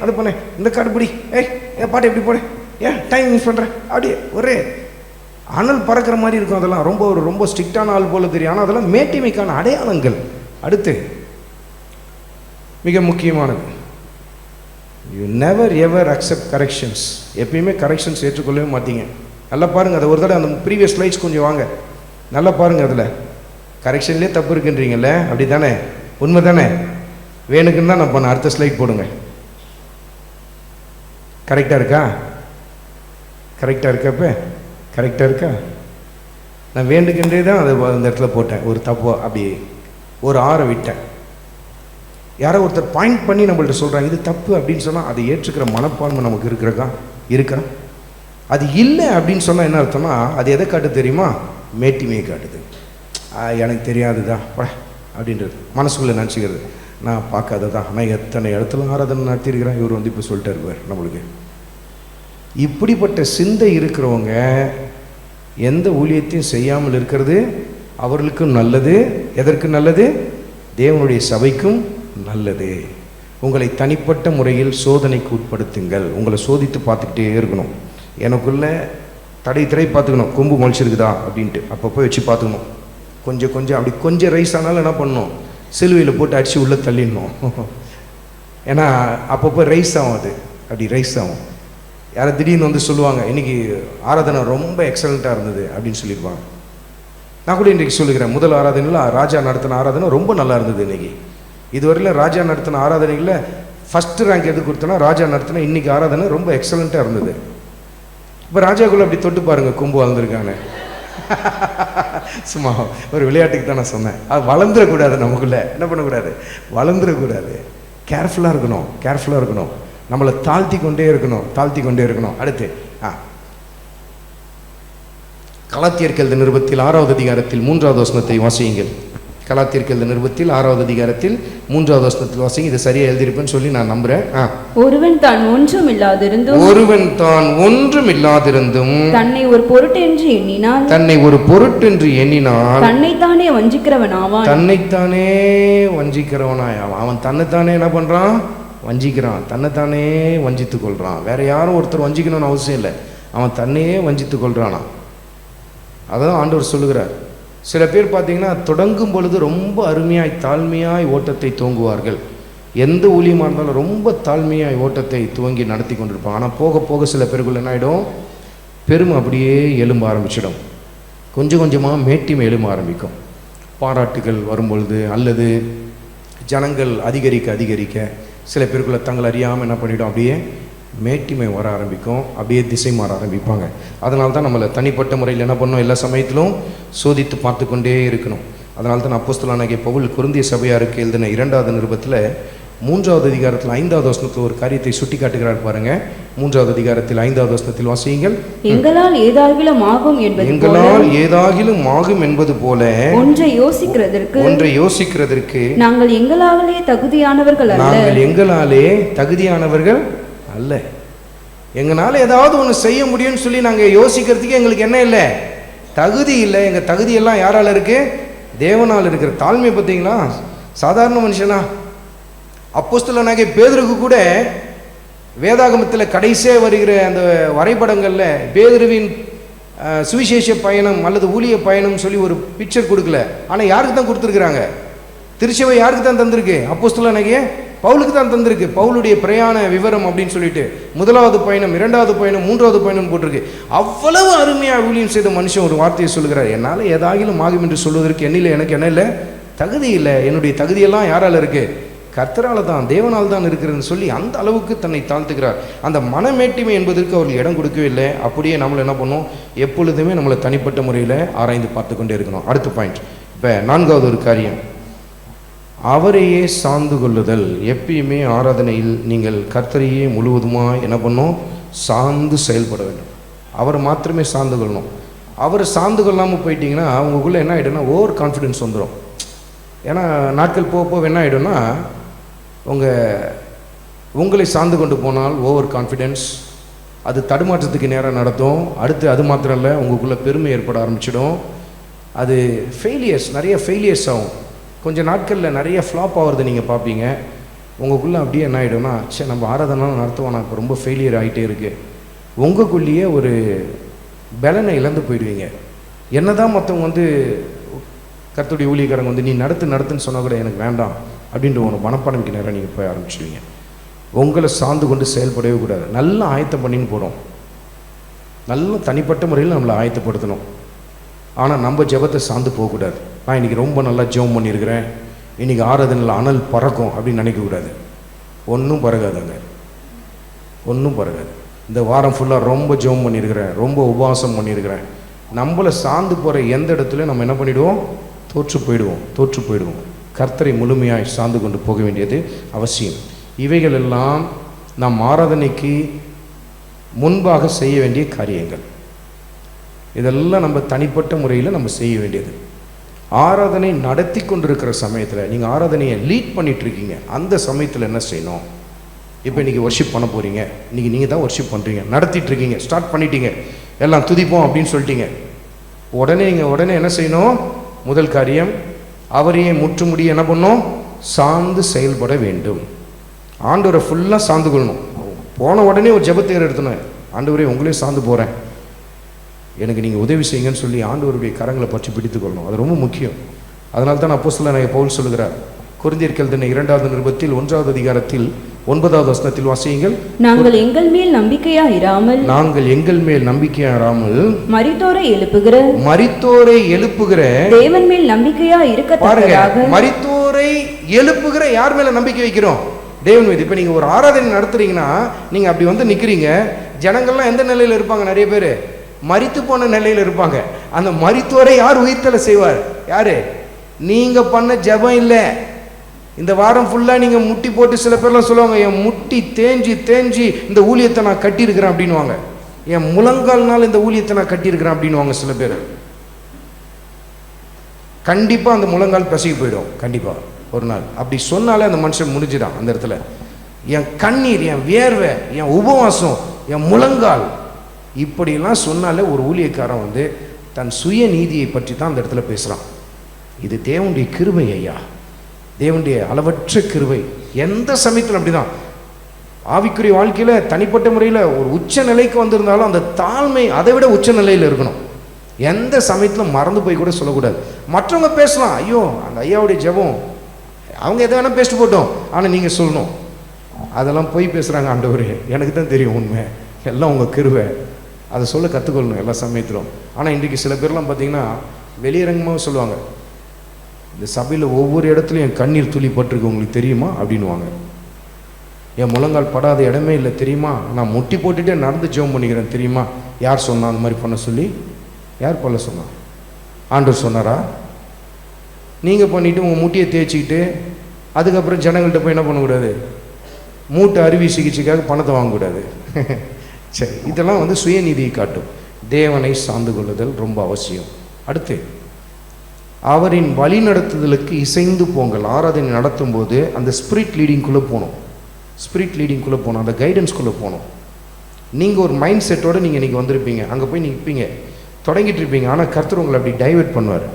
அதை பண்ணேன், இந்த கார்டு பிடி, பாட்டு எப்படி போடு, டைம் மிஸ் பண்ணுறேன், அப்படியே ஒரே அனல் பறக்கிற மாதிரி இருக்கும். அதெல்லாம் ரொம்ப ஸ்ட்ரிக்டான ஆள் போல தெரியும், ஆனால் அதெல்லாம் மேட்டிமைக்கான அடையாளங்கள். அடுத்து மிக முக்கியமானது, you never ever accept corrections. எப்பயுமே கரெக்ஷன்ஸ் ஏற்றுக்கொள்ளவே மாட்டீங்க. நல்லா பாருங்கள், அதை ஒரு தடவை அந்த ப்ரீவியஸ் ஸ்லைட்ஸ் கொஞ்சம் வாங்க, நல்லா பாருங்கள். அதில் கரெக்ஷன்லேயே தப்பு இருக்குன்றீங்கல்ல, அப்படி தானே? உண்மை தானே? வேணுக்குன்னு தான் நான் பண்ண. அடுத்த ஸ்லைட் போடுங்க. கரெக்டாக இருக்கா? கரெக்டாக இருக்கா? இப்போ கரெக்டாக இருக்கா? நான் வேண்டுகின்றே தான் அதை அந்த இடத்துல போட்டேன். ஒரு தப்போ அப்படி ஒரு ஆறை விட்டேன். யாரோ ஒருத்தர் பாயிண்ட் பண்ணி நம்மள்ட்ட சொல்கிறாங்க இது தப்பு அப்படின்னு சொன்னால் அதை ஏற்றுக்கிற மனப்பான்மை நமக்கு இருக்கா? அது இல்லை அப்படின்னு சொன்னால் என்ன அர்த்தம்னா, அது எதை காட்டு தெரியுமா? மேட்டிமையை காட்டுது. எனக்கு தெரியாதுதான் அப்படின்றது மனசுக்குள்ளே நினச்சிக்கிறது. நான் பார்க்காததான், நான் எத்தனை இடத்துல ஆராதனை நடத்தியிருக்கிறேன், இவர் வந்து இப்போ சொல்லிட்டு இருப்பார் நம்மளுக்கு. இப்படிப்பட்ட சிந்தை இருக்கிறவங்க எந்த ஊழியத்தையும் செய்யாமல் இருக்கிறது அவர்களுக்கும் நல்லது. எதற்கு நல்லது? தேவனுடைய சபைக்கும் நல்லது. உங்களை தனிப்பட்ட முறையில் சோதனைக்கு உட்படுத்துங்கள். உங்களை சோதித்து பார்த்துக்கிட்டே இருக்கணும். எனக்குள்ளே தடை பார்த்துக்கணும், கொம்பு முளைச்சிருக்குதா அப்படின்ட்டு அப்பப்போ வச்சு பார்த்துக்கணும். கொஞ்சம் அப்படி கொஞ்சம் ரைஸ் ஆனாலும் என்ன பண்ணணும்? சிலுவையில் போட்டு அடித்து உள்ளே தள்ளிடணும். ஏன்னா அப்பப்போ ரைஸ் ஆகும், அது அப்படி ரைஸ் ஆகும். யாரை திடீர்னு வந்து சொல்லுவாங்க இன்றைக்கி ஆராதனை ரொம்ப எக்ஸலண்ட்டாக இருந்தது அப்படின்னு சொல்லியிருப்பாங்க. நான் கூட இன்றைக்கி சொல்லிக்கிறேன், முதல் ஆராதனையில் ராஜா நடத்தின ஆராதனை ரொம்ப நல்லா இருந்தது. இன்றைக்கி இதுவரையில் ராஜா நடத்தின ஆராதனைகளில் ஃபஸ்ட்டு ரேங்க் எது கொடுத்தோன்னா ராஜா நடத்தின இன்றைக்கி ஆராதனை ரொம்ப எக்ஸலண்ட்டாக இருந்தது. இப்போ ராஜாக்குள்ளே அப்படி தொட்டு பாருங்கள், கொம்பு வளர்ந்துருக்காங்க. சும்மா ஒரு விளையாட்டுக்கு தான் நான் சொன்னேன். அது வளர்ந்துடக்கூடாது, நமக்குள்ளே என்ன பண்ணக்கூடாது? வளர்ந்துடக்கூடாது. கேர்ஃபுல்லாக இருக்கணும். நம்மளை தாழ்த்தி கொண்டே இருக்கணும். அடுத்து கலாத்தியருக்கு எழுதின நிருபத்தில் 6வது அதிகாரத்தில் 3வது வசனத்தை வாசியுங்கள். கலாத்தியருக்கு எழுதின நிருபத்தில் 6வது அதிகாரத்தில் 3வது வசனத்தில் வாசிங்க. இது சரியா எழுதியிருப்பேன்னு சொல்லி நான் நம்புறேன். ஒருவன் தான் ஒன்றும் இல்லாதிருந்தும் தன்னை ஒரு பொருட்டென்று எண்ணினால் தன்னைத்தானே வஞ்சிக்கிறவனாய் அவன் தன்னைத்தானே என்ன பண்றான்? வஞ்சிக்கிறான். தன்னைத்தானே வஞ்சித்துக் கொள்றான். வேற யாரும் ஒருத்தர் வஞ்சிக்கணும்னு அவசியம் இல்லை, அவன் தன்னையே வஞ்சித்துக் கொள்றானா. அதான் ஆண்டவர் சொல்லுகிறார். சில பேர் பார்த்தீங்கன்னா தொடங்கும் பொழுது ரொம்ப அருமையாய் தாழ்மையாய் ஓட்டத்தை தூங்குவார்கள். எந்த ஊழியமாக இருந்தாலும் ரொம்ப தாழ்மையாக ஓட்டத்தை துவங்கி நடத்தி கொண்டிருப்பாங்க. ஆனால் போக போக சில பேருக்குள்ள என்ன ஆகிடும், பெருமை அப்படியே எழும்ப ஆரம்பிச்சிடும். கொஞ்சம் கொஞ்சமாக மேட்டிமை எழும்ப ஆரம்பிக்கும். பாராட்டுகள் வரும்பொழுது அல்லது ஜனங்கள் அதிகரிக்க சில பேருக்குள்ள தங்களை அறியாமல் என்ன பண்ணிவிடும், அப்படியே மேட்டிமை வர ஆரம்பிக்கும், அப்படியே திசை மாற ஆரம்பிப்பாங்க. அதனால தான் நம்மளை தனிப்பட்ட முறையில் என்ன பண்ணணும், எல்லா சமயத்திலும் சோதித்து பார்த்து கொண்டே இருக்கணும். அதனால தான் அப்போஸ்தலனாகிய பவுல் கொரிந்திய சபையாருக்கு எழுதின 2வது நிருபத்தில் 3வது அதிகாரத்தில் 5வது வசனத்தில் ஒரு காரியத்தை சுட்டி காட்டுகிறார் பாருங்க. 3வது அதிகாரத்தில் 5வது வசனத்தில் வாசியுங்கள். எங்களால் ஏதாகிலும் ஆகும் என்பது போல ஒன்றை யோசிக்கிறதற்கு நாங்கள் எங்களாலே தகுதியானவர்கள் அல்ல. எங்களால் ஏதாவது ஒன்று செய்ய முடியும்னு சொல்லி நாங்கள் யோசிக்கிறதுக்கு எங்களுக்கு என்ன இல்லை, தகுதி இல்லை. எங்கள் தகுதியெல்லாம் யாரால் இருக்கு, தேவனால் இருக்கிற. தாழ்மை பார்த்தீங்களா, சாதாரண மனுஷனா. அப்போஸ்தலனாகிய பேதுருக்கு கூட வேதாகமத்தில் கடைசியாக வருகிற அந்த வரைபடங்களில் பேதுருவின் சுவிசேஷ பயணம் அல்லது ஊழிய பயணம் சொல்லி ஒரு பிக்சர் கொடுக்கல. ஆனால் யாருக்கு தான் கொடுத்துருக்குறாங்க, திருச்சபை யாருக்கு தான் தந்திருக்கு, அப்போஸ்தலனாகிய பவுலுக்கு தான் தந்திருக்கு. பவுலுடைய பிரயாண விவரம் அப்படின்னு சொல்லிட்டு 1வது பயணம், 2வது பயணம், 3வது பயணம் போட்டிருக்கு. அவ்வளவு அருமையாக ஊழியம் செய்த மனுஷன் ஒரு வார்த்தையை சொல்லுகிறார், என்னால் ஏதாகிலும் ஆகும் என்று சொல்வதற்கு என்னில் எனக்கு என்ன இல்லை, தகுதி இல்லை. என்னுடைய தகுதியெல்லாம் யாரால் இருக்கு, கர்த்தரால் தான், தேவனால் தான் இருக்கிறதுன்னு சொல்லி அந்த அளவுக்கு தன்னை தாழ்த்துக்கிறார். அந்த மனமேட்டிமை என்பதற்கு அவர்கள் இடம் கொடுக்கவே இல்லை. அப்படியே நம்மளை என்ன பண்ணோம், எப்பொழுதுமே நம்மளை தனிப்பட்ட முறையில் ஆராய்ந்து பார்த்து கொண்டே இருக்கணும். அடுத்த பாயிண்ட், இப்போ 4வது ஒரு காரியம், அவரையே சார்ந்து கொள்ளுதல். எப்பயுமே ஆராதனையில் நீங்கள் கர்த்தரையே முழுவதுமாக என்ன பண்ணணும், சார்ந்து செயல்பட வேண்டும். அவரை மாத்திரமே சார்ந்து கொள்ளணும். அவரை சார்ந்து கொள்ளாமல் போயிட்டீங்கன்னா அவங்களுக்குள்ளே என்ன ஆகிடும்னா ஓவர் கான்ஃபிடென்ஸ் வந்துடும். ஏன்னா நாட்கள் போக போக என்ன ஆகிடும்னா உங்களை சார்ந்து கொண்டு போனால் ஓவர் கான்ஃபிடென்ஸ், அது தடுமாற்றத்துக்கு நேரம் நடத்தும். அடுத்து அது மாத்திரம் இல்லை, உங்களுக்குள்ளே பெருமை ஏற்பட ஆரம்பிச்சிடும். அது ஃபெயிலியர்ஸ், நிறைய ஃபெயிலியர்ஸ் ஆகும். கொஞ்சம் நாட்களில் நிறைய ஃப்ளாப் ஆகிறத நீங்கள் பார்ப்பீங்க. உங்களுக்குள்ளே அப்படியே என்ன ஆகிடும்னா, சரி நம்ம ஆராதனாலும் நடத்துவோம், நான் இப்போ ரொம்ப ஃபெயிலியர் ஆகிட்டே இருக்குது. உங்களுக்குள்ளேயே ஒரு பலனை இழந்து போயிடுவீங்க. என்ன தான் மற்றவங்க கர்த்தருடைய ஊழியக்காரங்க நீ நடத்துன்னு சொன்னால் கூட எனக்கு வேண்டாம் அப்படின்ற ஒரு மனப்பான்மைக்கு நேரம் நீங்கள் போய் ஆரம்பிச்சிடுவீங்க. உங்களை சார்ந்து கொண்டு செயல்படவே கூடாது. நல்லா ஆயத்தம் பண்ணின்னு போகிறோம், நல்ல தனிப்பட்ட முறையில் நம்மளை ஆயத்தப்படுத்தணும். ஆனால் நம்ம ஜெபத்தை சார்ந்து போகக்கூடாது. நான் இன்றைக்கி ரொம்ப நல்லா ஜெபம் பண்ணியிருக்கிறேன், இன்றைக்கி ஆராதனையில் அனல் பறக்கும் அப்படின்னு நினைக்கக்கூடாது. ஒன்றும் பறக்காதுங்க, ஒன்றும் பறக்காது. இந்த வாரம் ஃபுல்லாக ரொம்ப ஜெபம் பண்ணியிருக்கிறேன், ரொம்ப உபவாசம் பண்ணியிருக்கிறேன், நம்மளை சார்ந்து போகிற எந்த இடத்துல நம்ம என்ன பண்ணிவிடுவோம், தோற்று போயிடுவோம். கர்த்தரை முழுமையாய் சார்ந்து கொண்டு போக வேண்டியது அவசியம். இவைகள் எல்லாம் நாம் ஆராதனைக்கு முன்பாக செய்ய வேண்டிய காரியங்கள். இதெல்லாம் நம்ம தனிப்பட்ட முறையில் நம்ம செய்ய வேண்டியது. ஆராதனை நடத்தி கொண்டிருக்கிற சமயத்தில் நீங்கள் ஆராதனையை லீட் பண்ணிகிட்ருக்கீங்க, அந்த சமயத்தில் என்ன செய்யணும்? இப்போ இன்றைக்கி ஒர்ஷிப் பண்ண போகிறீங்க, இன்றைக்கி நீங்கள் தான் ஒர்ஷிப் பண்ணுறீங்க, நடத்திட்டுருக்கீங்க, ஸ்டார்ட் பண்ணிட்டீங்க, எல்லாம் துதிப்போம் அப்படின்னு சொல்லிட்டீங்க. உடனே என்ன செய்யணும்? முதல் காரியம், அவரையே முற்றுமுடிய என்ன பண்ணணும், சார்ந்து செயல்பட வேண்டும். ஆண்டவரை ஃபுல்லாக சார்ந்து கொள்ளணும். போன உடனே ஒரு ஜெபத்தை எடுத்தணும், ஆண்டவரே உங்களே சார்ந்து போகிறேன், எனக்கு நீங்கள் உதவி செய்யுங்கன்னு சொல்லி ஆண்டவருடைய கரங்களை பற்றி பிடித்து கொள்ளணும். அது ரொம்ப முக்கியம். அதனால தான் அப்போஸ்தலனாகிய பவுல் சொல்லுகிறார், கொரிந்தியருக்கு எழுதின 2வது நிருபத்தில் 1வது அதிகாரத்தில் 9வது வசனத்தில் வாசியுங்கள். நாங்கள் எங்கள் மேல் நம்பிக்கையா இராமல் மரித்தோரை எழுப்புகிற தேவன் மேல் நம்பிக்கையா இருக்கத்தக்கதாக. மரித்தோரை எழுப்புகிற யார் மேல நம்பிக்கை வைக்கிறோம்? தேவன் மீது. இப்போ நீங்க ஒரு ஆராதனை நடத்துறீங்கன்னா நீங்க அப்படி நிக்கிறீங்க, ஜனங்கள்லாம் எந்த நிலையில இருப்பாங்க? நிறைய பேர் மரித்து போன நிலையில இருப்பாங்க. அந்த மரித்தோரை யார் உயிர்த்தலை செய்வார்? யாரு? நீங்க பண்ண ஜெபம் இல்லை. இந்த வாரம் ஃபுல்லாக நீங்கள் முட்டி போட்டு, சில பேர்லாம் சொல்லுவாங்க, என் முட்டி தேஞ்சி இந்த ஊழியத்தை நான் கட்டியிருக்கிறேன் அப்படின்வாங்க. என் முழங்கால்னால் இந்த ஊழியத்தை நான் கட்டியிருக்கிறேன் அப்படின்வாங்க சில பேர். கண்டிப்பாக அந்த முழங்கால் பசிக்கு போயிடும். கண்டிப்பாக ஒரு நாள் அப்படி சொன்னாலே அந்த மனுஷன் முடிஞ்சிடான். அந்த இடத்துல என் கண்ணீர், என் வேர்வை, என் உபவாசம், என் முழங்கால், இப்படிலாம் சொன்னாலே ஒரு ஊழியக்காரன் தன் சுய நீதியை பற்றி தான் அந்த இடத்துல பேசுகிறான். இது தேவனுடைய கிருபை ஐயா, தேவனுடைய அளவற்ற கிருபை. எந்த சமயத்தில் அப்படிதான் ஆவிக்குரிய வாழ்க்கையில் தனிப்பட்ட முறையில் ஒரு உச்ச நிலைக்கு வந்திருந்தாலும் அந்த தாழ்மை அதை விட உச்ச நிலையில் இருக்கணும். எந்த சமயத்தில் மறந்து போய் கூட சொல்லக்கூடாது. மற்றவங்க பேசலாம், ஐயோ அந்த ஐயாவுடைய ஜெபம் அவங்க எதை வேணால் பேசிட்டு போட்டோம், ஆனால் நீங்கள் சொல்லணும் அதெல்லாம் போய் பேசுகிறாங்க ஆண்டவரே, எனக்கு தான் தெரியும் உண்மை, எல்லாம் உங்கள் கிருபை, அதை சொல்ல கற்றுக்கொள்ளணும் எல்லா சமயத்திலும். ஆனால் இன்றைக்கி சில பேர்லாம் பார்த்தீங்கன்னா வெளியரங்கமாக சொல்லுவாங்க, இந்த சபையில் ஒவ்வொரு இடத்துலையும் என் கண்ணீர் துளி பட்டிருக்கு உங்களுக்கு தெரியுமா அப்படின்வாங்க. என் முழங்கால் படாத இடமே இல்லை தெரியுமா, நான் முட்டி போட்டுகிட்டே நடந்து ஜெபம் பண்ணிக்கிறேன் தெரியுமா. யார் சொன்னா அந்த மாதிரி பண்ண சொல்லி? யார் பண்ண சொன்னா? ஆண்டவர் சொன்னாரா? நீங்கள் பண்ணிவிட்டு உங்கள் முட்டியை தேய்ச்சிக்கிட்டு அதுக்கப்புறம் ஜனங்கள்கிட்ட போய் என்ன பண்ணக்கூடாது, மூட்டை அறுவை சிகிச்சைக்காக பணத்தை வாங்கக்கூடாது. சரி, இதெல்லாம் வந்து சுயநீதியை காட்டும். தேவனை சார்ந்து கொள்ளுதல் ரொம்ப அவசியம். அடுத்து, அவரின் வழி நடத்துதலுக்கு இசைந்து போங்கள். ஆராதனை நடத்தும் போது அந்த ஸ்பிரிட் லீடிங்குள்ளே போகணும், ஸ்பிரிட் லீடிங்குள்ளே போகணும், அந்த கைடன்ஸ்குள்ளே போகணும். நீங்கள் ஒரு மைண்ட் செட்டோடு நீங்கள் இன்றைக்கி வந்திருப்பீங்க, அங்கே போய் நிற்பீங்க, தொடங்கிட்டு இருப்பீங்க. ஆனால் கர்த்தர் உங்களை அப்படி டைவெர்ட் பண்ணுவார்.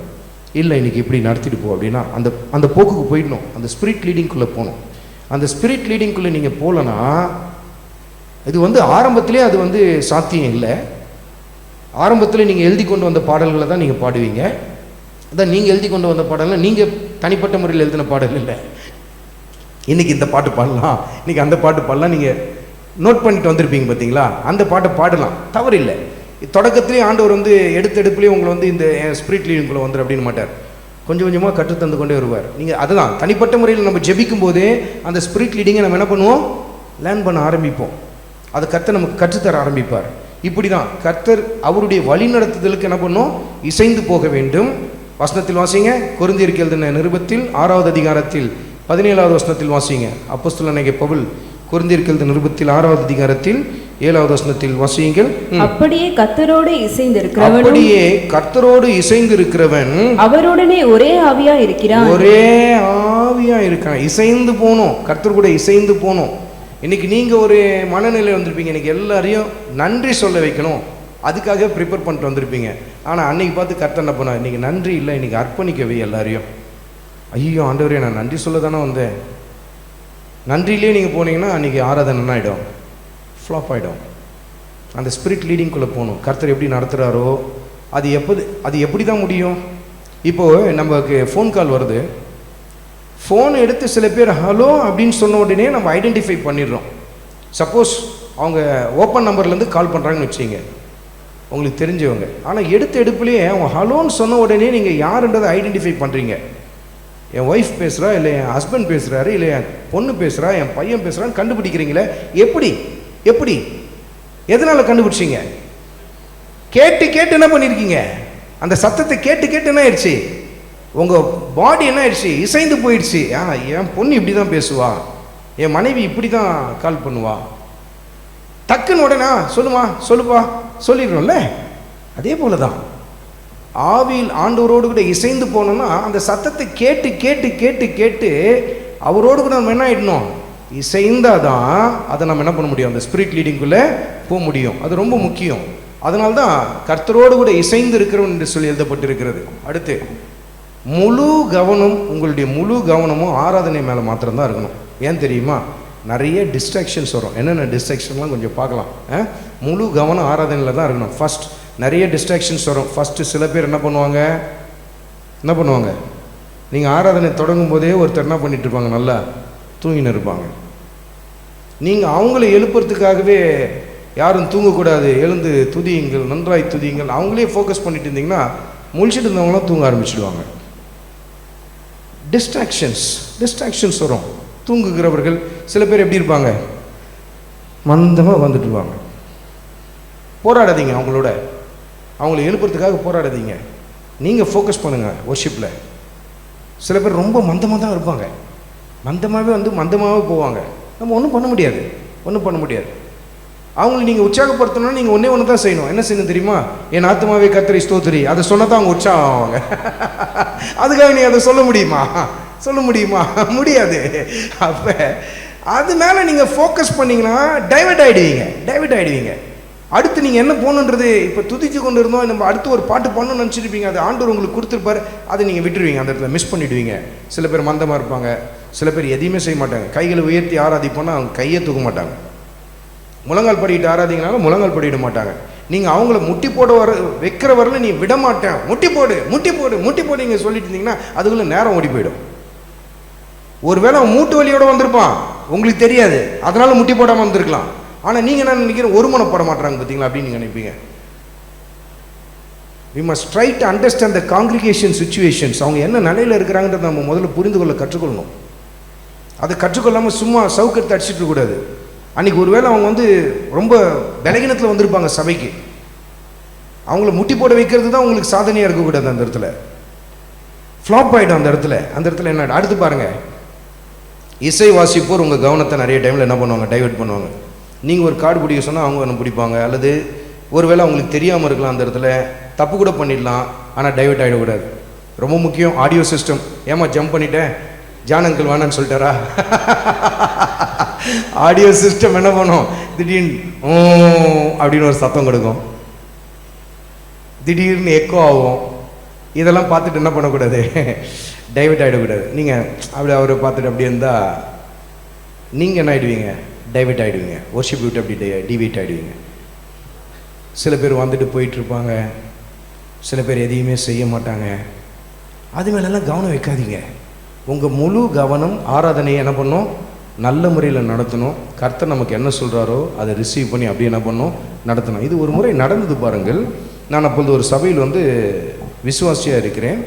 இல்லை இன்றைக்கி இப்படி நடத்திட்டு போ அப்படின்னா அந்த அந்த போக்குக்கு போயிடணும், அந்த ஸ்பிரிட் லீடிங்குள்ளே போகணும். அந்த ஸ்பிரிட் லீடிங்குள்ளே நீங்கள் போகலன்னா, இது வந்து ஆரம்பத்திலே அது வந்து சாத்தியம் இல்லை. ஆரம்பத்தில் நீங்கள் எழுதி கொண்டு வந்த பாடல்களை தான் நீங்கள் பாடுவீங்க. அதான் நீங்கள் எழுதி கொண்டு வந்த பாடல்கள் நீங்கள் தனிப்பட்ட முறையில் எழுதின பாடல் இல்லை. இன்றைக்கி இந்த பாட்டு பாடலாம், இன்றைக்கி அந்த பாட்டு பாடலாம், நீங்கள் நோட் பண்ணிட்டு வந்திருப்பீங்க பார்த்தீங்களா, அந்த பாட்டை பாடலாம், தவறு இல்லை. தொடக்கத்திலே ஆண்டவர் வந்து எடுத்துலேயே உங்களை வந்து இந்த ஸ்பிரிட் லீடிங்குள்ளே வந்துரு அப்படின்னு மாட்டார், கொஞ்சம் கொஞ்சமாக கற்றுத்தந்து கொண்டே வருவார். நீங்கள் அதுதான் தனிப்பட்ட முறையில் நம்ம ஜெபிக்கும் போதே அந்த ஸ்பிரிட் லீடிங்கை நம்ம என்ன பண்ணுவோம், லேர்ன் பண்ண ஆரம்பிப்போம். அதை கர்த்தர் நமக்கு கற்றுத்தர ஆரம்பிப்பார். இப்படி தான் கர்த்தர் அவருடைய வழி நடத்துதலுக்கு என்ன பண்ணும், இசைந்து போக வேண்டும். வசனத்தில் வாசிங்க, கொரிந்தியருக்கு எழுதின நிருபத்தில் 6வது அதிகாரத்தில் 17வது வசனத்தில் வாசிங்க. அப்போஸ்தலனாகிய பவுல் கொரிந்தியருக்கு எழுதின நிருபத்தில் 6வது அதிகாரத்தில் 7வது வசனத்தில் வாசியுங்கள். அப்படியே கர்த்தரோடு இசைந்திருக்கிறவன், அப்படியே கர்த்தரோடு இசைந்திருக்கிறவன் அவருடனே ஒரே ஆவியா இருக்கிறான். ஒரே ஆவியா இருக்கான். இசைந்து போகணும், கர்த்தர் கூட இசைந்து போகணும். இன்னைக்கு நீங்கள் ஒரு மனநிலை வந்திருப்பீங்க, இன்னைக்கு எல்லாரையும் நன்றி சொல்ல வைக்கணும், அதுக்காக ப்ரிப்பேர் பண்ணிட்டு வந்திருப்பீங்க. ஆனால் அன்னைக்கு பார்த்து கர்த்தர் என்ன பண்ணார், இன்றைக்கி நன்றி இல்லை, இன்றைக்கி அர்ப்பணிக்கவே எல்லாரையும். ஐயோ ஆண்டவரே, நான் நன்றி சொல்ல தானே வந்தேன். நன்றியிலே நீங்கள் போனீங்கன்னா அன்றைக்கி ஆராதனை என்ன ஆகிடும், ஃப்ளாப் ஆகிடும். அந்த ஸ்பிரிட் லீடிங்குள்ளே போகணும். கர்த்தர் எப்படி நடத்துகிறாரோ அது எப்படி தான் முடியும். இப்போது நமக்கு ஃபோன் கால் வருது, ஃபோன் எடுத்து சில பேர் ஹலோ அப்படின்னு சொன்ன உடனே நம்ம ஐடென்டிஃபை பண்ணிடுறோம். சப்போஸ் அவங்க ஓப்பன் நம்பர்லேருந்து கால் பண்ணுறாங்கன்னு வச்சுங்க, உங்களுக்கு தெரிஞ்சவங்க. ஆனால் எடுப்புலேயே அவங்க ஹலோன்னு சொன்ன உடனே நீங்கள் யாருன்றதை ஐடென்டிஃபை பண்ணுறீங்க. என் ஒய்ஃப் பேசுகிறா, இல்லை என் ஹஸ்பண்ட் பேசுகிறாரு, இல்லை என் பொண்ணு பேசுகிறா, என் பையன் பேசுகிறான்னு கண்டுபிடிக்கிறீங்களே. எப்படி எதனால் கண்டுபிடிச்சிங்க? கேட்டு என்ன பண்ணியிருக்கீங்க, அந்த சத்தத்தை கேட்டு என்ன ஆயிடுச்சு, உங்கள் பாடி என்ன ஆயிடுச்சு, இசைந்து போயிடுச்சு. என் பொண்ணு இப்படி தான் பேசுவா, என் மனைவி இப்படி தான் கால் பண்ணுவா, டக்குன்னு உடனே சொல்லுப்பா சொல்லிடுறோம்ல. அதே போல தான் ஆவியில் ஆண்டவரோடு கூட இசைந்து போனோம்னா அந்த சத்தத்தை கேட்டு அவரோடு கூட நம்ம என்ன ஆகிடணும், இசைந்தாதான் அதை நம்ம என்ன பண்ண முடியும், அந்த ஸ்பிரிட் லீடிங்குள்ளே போக முடியும். அது ரொம்ப முக்கியம். அதனால்தான் கர்த்தரோடு கூட இசைந்து இருக்கிறவன் என்று சொல்லி எழுதப்பட்டிருக்கிறது. அடுத்து, முழு கவனம், உங்களுடைய முழு கவனமும் ஆராதனை மேலே மாத்திரம்தான் இருக்கணும். ஏன் தெரியுமா, நிறைய டிஸ்ட்ராக்ஷன்ஸ் வரும். என்னென்ன டிஸ்ட்ராக்ஷன்லாம் கொஞ்சம் பார்க்கலாம். முழு கவனம் ஆராதனையில் தான் இருக்கணும். ஃபஸ்ட் நிறைய டிஸ்ட்ராக்ஷன்ஸ் வரும். ஃபஸ்ட்டு சில பேர் என்ன பண்ணுவாங்க, நீங்கள் ஆராதனை தொடங்கும் போதே ஒருத்தர் என்ன பண்ணிட்டு இருப்பாங்க, நல்லா தூங்கின்னு இருப்பாங்க. நீங்கள் அவங்கள எழுப்புறதுக்காகவே யாரும் தூங்கக்கூடாது, எழுந்து துதியுங்கள், நன்றாய் துதியுங்கள், அவங்களே ஃபோக்கஸ் பண்ணிட்டு இருந்தீங்கன்னா முழிச்சிட்டு இருந்தவங்களாம் தூங்க ஆரம்பிச்சிடுவாங்க. டிஸ்ட்ராக்ஷன்ஸ் வரும். தூங்குகிறவர்கள் சில பேர் எப்படி இருப்பாங்க, மந்தமாக வந்துட்டுருவாங்க. போராடாதீங்க, அவங்கள எழுப்புறதுக்காக போராடாதீங்க. நீங்கள் ஃபோக்கஸ் பண்ணுங்கள் ஒர்ஷிப்பில். சில பேர் ரொம்ப மந்தமாக தான் இருப்பாங்க, மந்தமாகவே போவாங்க. நம்ம ஒன்றும் பண்ண முடியாது. அவங்களை நீங்கள் உற்சாகப்படுத்தணும்னா நீங்கள் ஒன்று தான் செய்யணும். என்ன செய்யணும் தெரியுமா, என் ஆத்மாவே கர்த்தரை ஸ்தோத்திரி, அதை சொன்னால் தான் அவங்க உற்சாகம் ஆவாங்க. அதுக்காக நீ அதை சொல்ல முடியுமா? முடியாது. அப்போ அது மேலே நீங்கள் ஃபோக்கஸ் பண்ணிங்கன்னா டைவர்ட் ஆகிடுவீங்க. அடுத்து நீங்கள் என்ன போகணுன்றது, இப்போ துதிச்சு கொண்டு இருந்தோம், நம்ம அடுத்து ஒரு பாட்டு பண்ணணும்னு நினச்சிருப்பீங்க, அது ஆண்டவர் உங்களுக்கு கொடுத்துருப்பாரு, அதை நீங்கள் விட்டுருவீங்க, அந்த இடத்துல மிஸ் பண்ணிவிடுவீங்க. சில பேர் மந்தமாக இருப்பாங்க, சில பேர் எதையுமே செய்ய மாட்டாங்க. கைகளை உயர்த்தி ஆராதிப்போன்னா அவங்க கையை தூக்க மாட்டாங்க. முழங்கால் படிக்கிட்டு ஆராதிங்கனாலும் முழங்கால் படிக்கிட மாட்டாங்க. நீங்கள் அவங்கள முட்டி போட வைக்கிற வரல நீ விட மாட்டேன், முட்டி போடு நீங்கள் சொல்லிட்டு இருந்தீங்கன்னா அதுக்குள்ளே நேரம் ஓடி போயிடும். ஒருவேளை அவன் மூட்டு வலியோட வந்திருப்பான், உங்களுக்கு தெரியாது, அதனால முட்டி போடாமல் வந்திருக்கலாம். ஆனால் நீங்கள் என்ன நினைக்கிறேன், ஒருமனப்பட மாட்டாங்க பார்த்தீங்களா அப்படின்னு நீங்கள் நினைப்பீங்க. We must try to understand the congregation situations. அவங்க என்ன நிலையில் இருக்கிறாங்கன்றத நம்ம முதல்ல புரிந்து கொள்ள கற்றுக்கொள்ளணும். அதை கற்றுக்கொள்ளாமல் சும்மா சவுக்கத்தை அடிச்சுட்டு இருக்கக்கூடாது. அன்றைக்கி ஒருவேளை அவங்க வந்து ரொம்ப பலகீனத்தில் வந்திருப்பாங்க சபைக்கு, அவங்கள முட்டி போட வைக்கிறது தான் உங்களுக்கு சாதனையாக இருக்கக்கூடாது. அந்த இடத்துல ஃப்ளாப் ஆகிடும். அந்த இடத்துல என்ன அடுத்து பாருங்கள், இசை வாசிப்போர் உங்கள் கவனத்தை நிறைய டைமில் என்ன பண்ணுவாங்க, டைவெர்ட் பண்ணுவாங்க. நீங்கள் ஒரு கார்டு பிடிக்க சொன்னால் அவங்க ஒன்று பிடிப்பாங்க, அல்லது ஒருவேளை அவங்களுக்கு தெரியாமல் இருக்கலாம், அந்த இடத்துல தப்பு கூட பண்ணிடலாம். ஆனால் டைவெர்ட் ஆகிடக்கூடாது. ரொம்ப முக்கியம் ஆடியோ சிஸ்டம். ஏமா ஜம்ப் பண்ணிட்டேன், ஜான் அங்கிள் வேணான்னு சொல்லிட்டாரா? ஆடியோ சிஸ்டம் என்ன பண்ணும், திடீர்னு அப்படின்னு ஒரு சத்தம் கொடுக்கும், திடீர்னு எக்கோ ஆகும். இதெல்லாம் பார்த்துட்டு என்ன பண்ணக்கூடாது, டைவெர்ட் ஆகிடக்கூடாது. நீங்கள் அப்படி அவரை பார்த்துட்டு அப்படி இருந்தால் நீங்கள் என்ன ஆகிடுவீங்க, டைவெர்ட் ஆகிடுவீங்க. ஒர்ஷிப் விட்டு அப்படி டிவைட் ஆகிடுவீங்க. சில பேர் வந்துட்டு போயிட்டுருப்பாங்க, சில பேர் எதையுமே செய்ய மாட்டாங்க. அது மேலெல்லாம் கவனம் வைக்காதீங்க. உங்கள் முழு கவனம் ஆராதனையை என்ன பண்ணணும், நல்ல முறையில் நடத்தணும். கர்த்தர் நமக்கு என்ன சொல்கிறாரோ அதை ரிசீவ் பண்ணி அப்படி என்ன பண்ணணும், நடத்தணும். இது ஒரு முறை நடந்தது பாருங்கள். நான் அப்பொழுது ஒரு சபையில் வந்து விசுவாசியாக இருக்கிறேன்.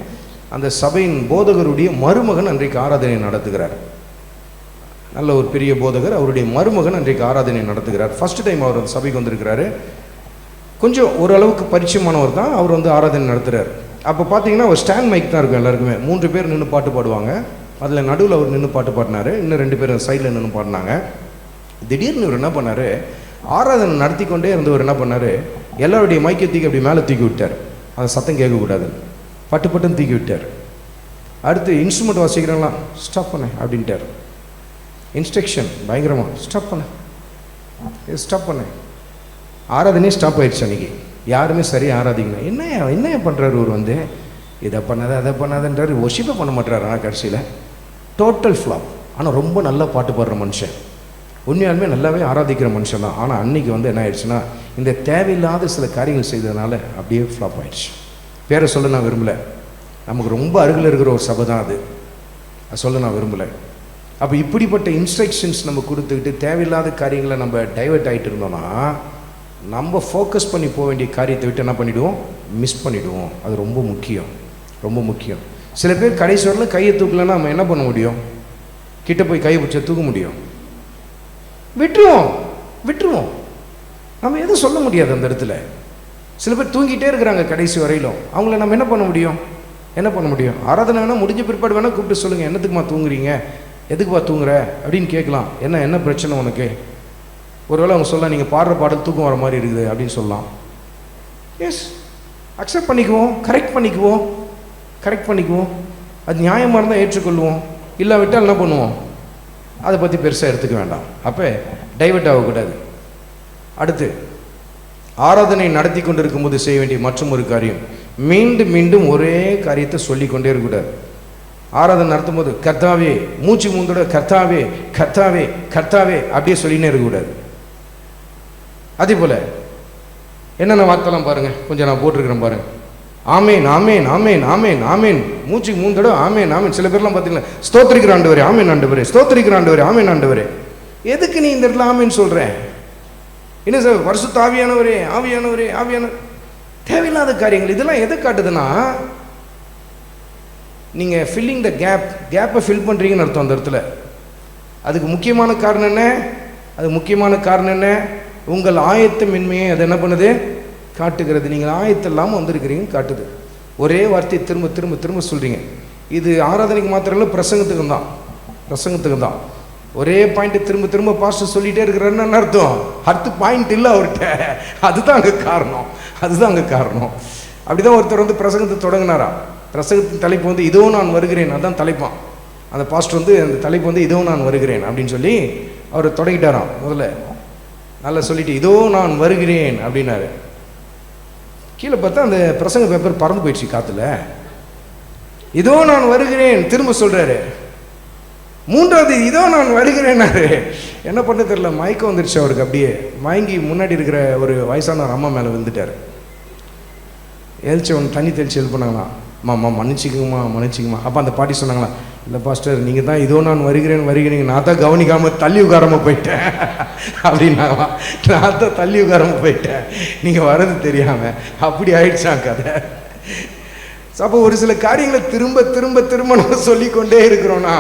அந்த சபையின் போதகருடைய மருமகன் அன்றைக்கு ஆராதனை நடத்துகிறார். நல்ல ஒரு பெரிய போதகர், அவருடைய மருமகன் அன்றைக்கு ஆராதனை நடத்துகிறார். ஃபஸ்ட் டைம் அவர் அந்த சபைக்கு வந்திருக்கிறாரு. கொஞ்சம் ஓரளவுக்கு பரிச்சயமானவர் தான். அவர் வந்து ஆராதனை நடத்துகிறார். அப்போ பார்த்தீங்கன்னா ஒரு ஸ்டாண்ட் மைக் தான் இருக்கும் எல்லாருக்குமே. 3 பேர் நின்று பாட்டு பாடுவாங்க. அதில் நடுவில் அவர் நின்று பாட்டு பாடினார், இன்னும் 2 பேர் சைடில் நின்று பாடினாங்க. திடீர்னு இவர் என்ன பண்ணார், ஆராதனை நடத்தி கொண்டே இருந்தவர் என்ன பண்ணார், எல்லாருடைய மைக்கை தூக்கி அப்படி மேலே தூக்கி விட்டார். அந்த சத்தம் கேட்கக்கூடாது, பட்டு பட்டுன்னு தூக்கி விட்டார். அடுத்து இன்ஸ்ட்ருமெண்ட் வாசிக்கிறாங்களா, ஸ்டாப் பண்ண அப்படின்ட்டார். இன்ஸ்ட்ரக்ஷன் பயங்கரமாக, ஸ்டாப் பண்ண. ஆராதனையே ஸ்டாப் ஆயிடுச்சு. அன்றைக்கி யாருமே சரியாக ஆராதிக்கணும். என்ன பண்ணுறாரு இவர் வந்து, இதை பண்ணாத அதை பண்ணாதன்றாரு, ஒர்ஷிப்பே பண்ண மாட்டார். ஆனால் கடைசியில் டோட்டல் ஃப்ளாப். ஆனால் ரொம்ப நல்லா பாட்டு பாடுற மனுஷன், உண்மையாலுமே நல்லாவே ஆராதிக்கிற மனுஷன் தான். ஆனால் அன்றைக்கி வந்து என்ன ஆயிடுச்சுன்னா, இந்த தேவையில்லாத சில காரியங்கள் செய்ததுனால அப்படியே ஃப்ளாப் ஆயிடுச்சு. பேரை சொல்ல நான் விரும்பலை, நமக்கு ரொம்ப அருகில் இருக்கிற ஒரு சபை தான் அது சொல்ல நான் விரும்பலை. அப்போ இப்படிப்பட்ட இன்ஸ்ட்ரக்ஷன்ஸ் நம்ம கொடுத்துக்கிட்டு தேவையில்லாத காரியங்களை நம்ம டைவெர்ட் ஆகிட்டு இருந்தோம்னா, நம்ம ஃபோக்கஸ் பண்ணி போக வேண்டிய காரியத்தை விட்டு என்ன பண்ணிவிடுவோம், மிஸ் பண்ணிவிடுவோம். அது ரொம்ப முக்கியம், ரொம்ப முக்கியம். சில பேர் கடைசி வரல கையை தூக்கலைன்னா நம்ம என்ன பண்ண முடியும், கிட்ட போய் கையை பிடிச்சா தூக்க முடியும், விட்டுருவோம். நம்ம எதுவும் சொல்ல முடியாது அந்த இடத்துல. சில பேர் தூங்கிட்டே இருக்கிறாங்க கடைசி வரையிலும், அவங்கள நம்ம என்ன பண்ண முடியும், ஆராதனை வேணால் முடிஞ்ச பிற்பாடு வேணால் கூப்பிட்டு சொல்லுங்கள், என்னத்துக்குமா தூங்குறீங்க, எதுக்குப்பா தூங்குற அப்படின்னு கேட்கலாம். என்ன பிரச்சனை உனக்கு? ஒருவேளை அவங்க சொல்லலாம், நீங்கள் பாடுற பாடல் தூக்கம் வர மாதிரி இருக்குது அப்படின்னு சொல்லலாம். எஸ், அக்செப்ட் பண்ணிக்குவோம், கரெக்ட் பண்ணிக்குவோம். அது நியாயமாக இருந்தால் ஏற்றுக்கொள்வோம், இல்லாவிட்டால் என்ன பண்ணுவோம், அதை பற்றி பெருசாக எடுத்துக்க வேண்டாம். அப்போ டைவெர்ட் ஆகக்கூடாது. அடுத்து ஆராதனை நடத்தி கொண்டு இருக்கும்போது செய்ய வேண்டிய மற்றும் ஒரு காரியம், மீண்டும் ஒரே காரியத்தை சொல்லி கொண்டே இருக்கக்கூடாது. ஆராதனை நடத்தும் போது கர்த்தாவே, மூச்சு மூந்தோட கர்த்தாவே அப்படியே சொல்லினே இருக்கக்கூடாது. அதே போல் என்னென்ன வார்த்தைலாம் பாருங்கள், கொஞ்சம் நான் போட்டிருக்கிறேன் பாருங்கள். ஆமேன், மூச்சு மூந்தோட ஆமேன். சில பேர்லாம் பார்த்தீங்களா, ஸ்தோத்திரிக்கிற ஆண்டவரே, ஆமேன் ஆண்டவரே. எதுக்கு நீ இந்த இடத்துல ஆமேன்னு சொல்கிறேன்? என்ன சார், பரிசுத்த ஆவியானவரே. தேவையில்லாத காரியங்கள் இதெல்லாம் எதை காட்டுதுன்னா, நீங்கள் ஃபில்லிங் த கேப்பை ஃபில் பண்ணுறீங்கன்னு அர்த்தம் அந்த இடத்துல. அதுக்கு முக்கியமான காரணம் என்ன, உங்கள் ஆயத்தமின்மையை அது என்ன பண்ணுது, காட்டுகிறது. நீங்கள் ஆயத்தம் இல்லாமல் வந்திருக்கிறீங்கன்னு காட்டுது. ஒரே வார்த்தையை திரும்ப சொல்கிறீங்க. இது ஆராதனைக்கு மாத்திரம் இல்லை, பிரசங்கத்துக்கு தான். ஒரே பாயிண்ட்டை திரும்ப பாஸ்டர் சொல்லிகிட்டே இருக்கிறாருன்னு அர்த்தம். அடுத்த பாயிண்ட் இல்லை அவர்கிட்ட. அதுதான் அங்கே காரணம். அப்படி தான் ஒருத்தர் வந்து பிரசங்கத்தை தொடங்கினாரா. பிரசங்கத்தின் தலைப்பு வந்து இதோ நான் வருகிறேன், அதுதான் தலைப்பான். அந்த பாஸ்டர் வந்து அந்த தலைப்பு வந்து இதோ நான் வருகிறேன் அப்படின்னு சொல்லி அவர் தொடங்கிட்டாராம். முதல்ல நல்லா சொல்லிட்டு இதோ நான் வருகிறேன் அப்படின்னாரு. கீழே பார்த்தா அந்த பிரசங்க பேப்பர் பறந்து போயிடுச்சு காற்றுல. இதோ நான் வருகிறேன் திரும்ப சொல்கிறாரு. 3வது இதோ நான் வருகிறேன்னாரு. என்ன பண்ண தெரியல, மயக்கம் வந்துருச்சு அவருக்கு. அப்படியே மயங்கி முன்னாடி இருக்கிற ஒரு வயசான அம்மா மேலே விழுந்துட்டார். எழுச்சி ஒன்று தண்ணி தெளிச்சு ஹெல்ப் பண்ணாங்களாம். அம்மா மன்னிச்சிக்குமா. அப்போ அந்த பாட்டி சொன்னாங்களா, இல்லை பாஸ்டர் நீங்கள் தான் இதோ நான் வருகிறேன் நான் தான் கவனிக்காமல் தள்ளி உட்காராமல் போயிட்டேன் அப்படின்னாங்களாம். நான் தான் தள்ளி உட்காராமல் போயிட்டேன், நீங்கள் வர்றது தெரியாமல். அப்படி ஆயிடுச்சான் கதை. அப்போ ஒரு சில காரியங்களை திரும்ப திரும்ப திரும்ப நம்ம சொல்லிக்கொண்டே இருக்கிறோன்னா